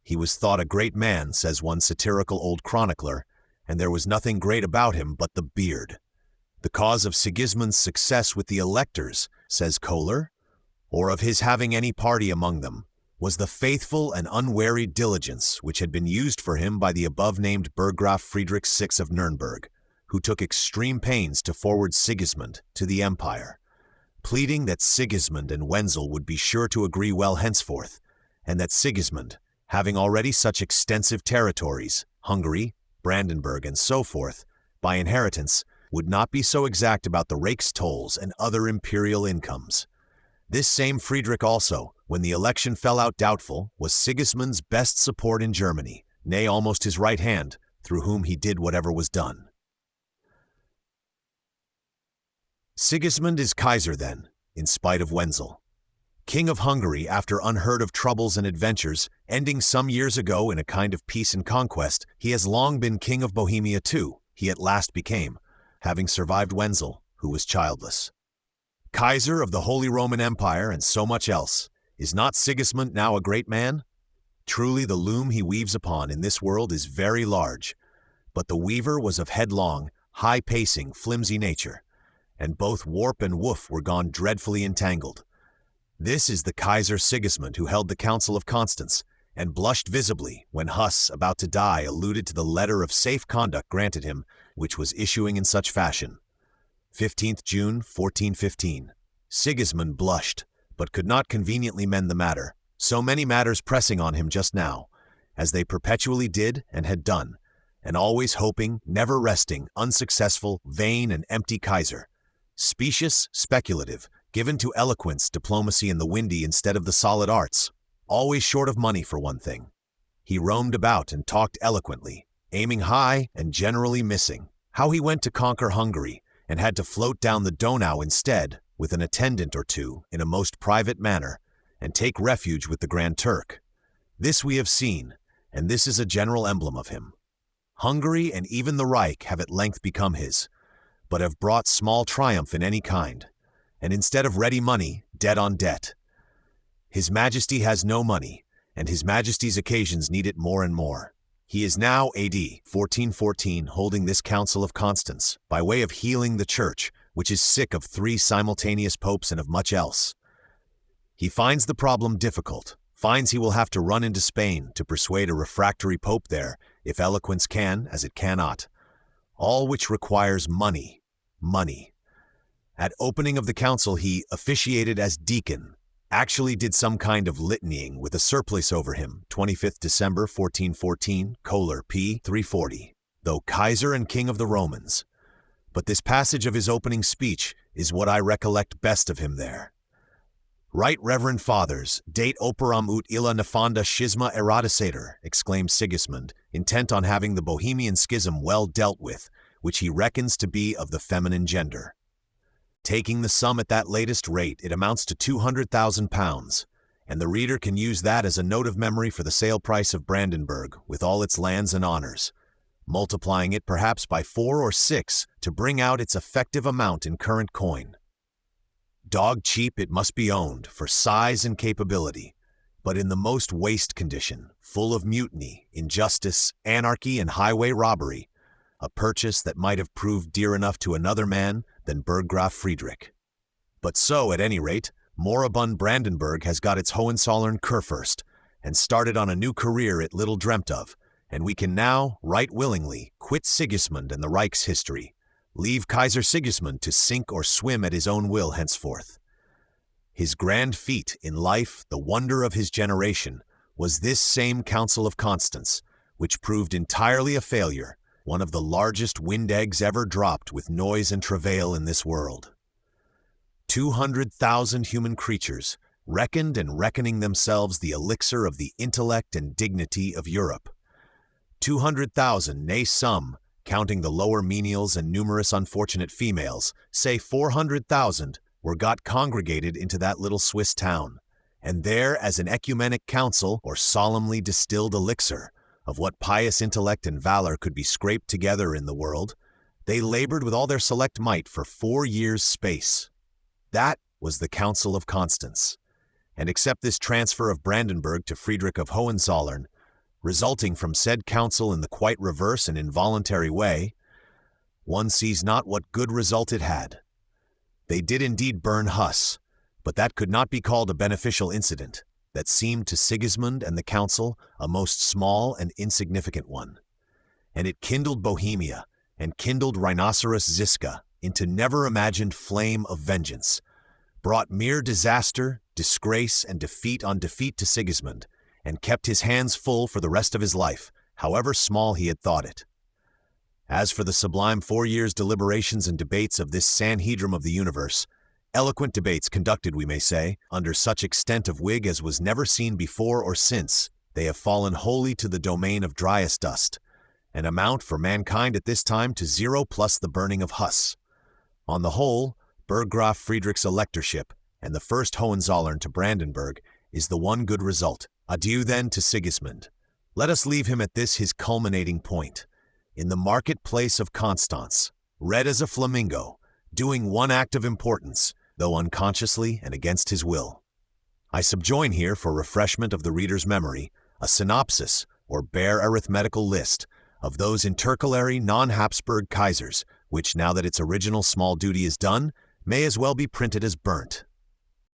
He was thought a great man, says one satirical old chronicler, and there was nothing great about him but the beard. The cause of Sigismund's success with the electors, says Kohler, or of his having any party among them, was the faithful and unwearied diligence which had been used for him by the above-named Burggraf Friedrich VI of Nuremberg, who took extreme pains to forward Sigismund to the empire, pleading that Sigismund and Wenzel would be sure to agree well henceforth, and that Sigismund, having already such extensive territories, Hungary, Brandenburg, and so forth, by inheritance, would not be so exact about the Reichstolls and other imperial incomes. This same Friedrich also, when the election fell out doubtful, was Sigismund's best support in Germany, nay, almost his right hand, through whom he did whatever was done. Sigismund is Kaiser then, in spite of Wenzel. King of Hungary after unheard of troubles and adventures, ending some years ago in a kind of peace and conquest, he has long been King of Bohemia too, he at last became, having survived Wenzel, who was childless. Kaiser of the Holy Roman Empire and so much else, is not Sigismund now a great man? Truly the loom he weaves upon in this world is very large, but the weaver was of headlong, high-pacing, flimsy nature, and both warp and woof were gone dreadfully entangled. This is the Kaiser Sigismund who held the Council of Constance, and blushed visibly when Huss, about to die, alluded to the letter of safe conduct granted him, which was issuing in such fashion. 15th June, 1415. Sigismund blushed, but could not conveniently mend the matter, so many matters pressing on him just now, as they perpetually did and had done, and always hoping, never resting, unsuccessful, vain and empty Kaiser. Specious, speculative, given to eloquence, diplomacy, and the windy instead of the solid arts, always short of money for one thing. He roamed about and talked eloquently, aiming high and generally missing. How he went to conquer Hungary and had to float down the Donau instead, with an attendant or two, in a most private manner, and take refuge with the Grand Turk. This we have seen, and this is a general emblem of him. Hungary and even the Reich have at length become his, but have brought small triumph in any kind, and instead of ready money, debt on debt. His Majesty has no money, and His Majesty's occasions need it more and more. He is now A.D. 1414 holding this Council of Constance, by way of healing the Church, which is sick of 3 simultaneous popes and of much else. He finds the problem difficult, finds he will have to run into Spain to persuade a refractory pope there, if eloquence can, as it cannot. All which requires money, money. At opening of the council he officiated as deacon, actually did some kind of litanying with a surplice over him, 25th December 1414, Kohler, p. 340, though Kaiser and King of the Romans. But this passage of his opening speech is what I recollect best of him there. Right Reverend Fathers, date operam ut illa nefanda schisma eradicator, exclaimed Sigismund, intent on having the Bohemian schism well dealt with, which he reckons to be of the feminine gender. Taking the sum at that latest rate, it amounts to 200,000 pounds, and the reader can use that as a note of memory for the sale price of Brandenburg, with all its lands and honors, multiplying it perhaps by 4 or 6 to bring out its effective amount in current coin. Dog cheap it must be owned, for size and capability, but in the most waste condition, full of mutiny, injustice, anarchy, and highway robbery, a purchase that might have proved dear enough to another man than Burggraf Frederick. But so, at any rate, moribund Brandenburg has got its Hohenzollern Kurfürst, and started on a new career it little dreamt of, and we can now, right willingly, quit Sigismund and the Reich's history, leave Kaiser Sigismund to sink or swim at his own will henceforth. His grand feat in life, the wonder of his generation, was this same Council of Constance, which proved entirely a failure, one of the largest wind eggs ever dropped with noise and travail in this world. 200,000 human creatures, reckoned and reckoning themselves the elixir of the intellect and dignity of Europe. 200,000, nay some, counting the lower menials and numerous unfortunate females, say 400,000, were got congregated into that little Swiss town, and there as an ecumenic council or solemnly distilled elixir, of what pious intellect and valor could be scraped together in the world, they labored with all their select might for 4 years' space. That was the Council of Constance, and except this transfer of Brandenburg to Frederick of Hohenzollern, resulting from said council in the quite reverse and involuntary way, one sees not what good result it had. They did indeed burn Huss, but that could not be called a beneficial incident. That seemed to Sigismund and the council a most small and insignificant one. And it kindled Bohemia, and kindled Rhinoceros Ziska into never-imagined flame of vengeance, brought mere disaster, disgrace, and defeat on defeat to Sigismund, and kept his hands full for the rest of his life, however small he had thought it. As for the sublime 4 years' deliberations and debates of this Sanhedrim of the universe, eloquent debates conducted, we may say, under such extent of wig as was never seen before or since, they have fallen wholly to the domain of driest dust, and amount for mankind at this time to 0 plus the burning of Huss. On the whole, Burggraf Friedrich's electorship, and the first Hohenzollern to Brandenburg, is the one good result. Adieu then to Sigismund. Let us leave him at this his culminating point. In the marketplace of Constance, red as a flamingo, doing one act of importance, though unconsciously and against his will. I subjoin here, for refreshment of the reader's memory, a synopsis, or bare arithmetical list, of those intercalary non-Habsburg Kaisers, which, now that its original small duty is done, may as well be printed as burnt.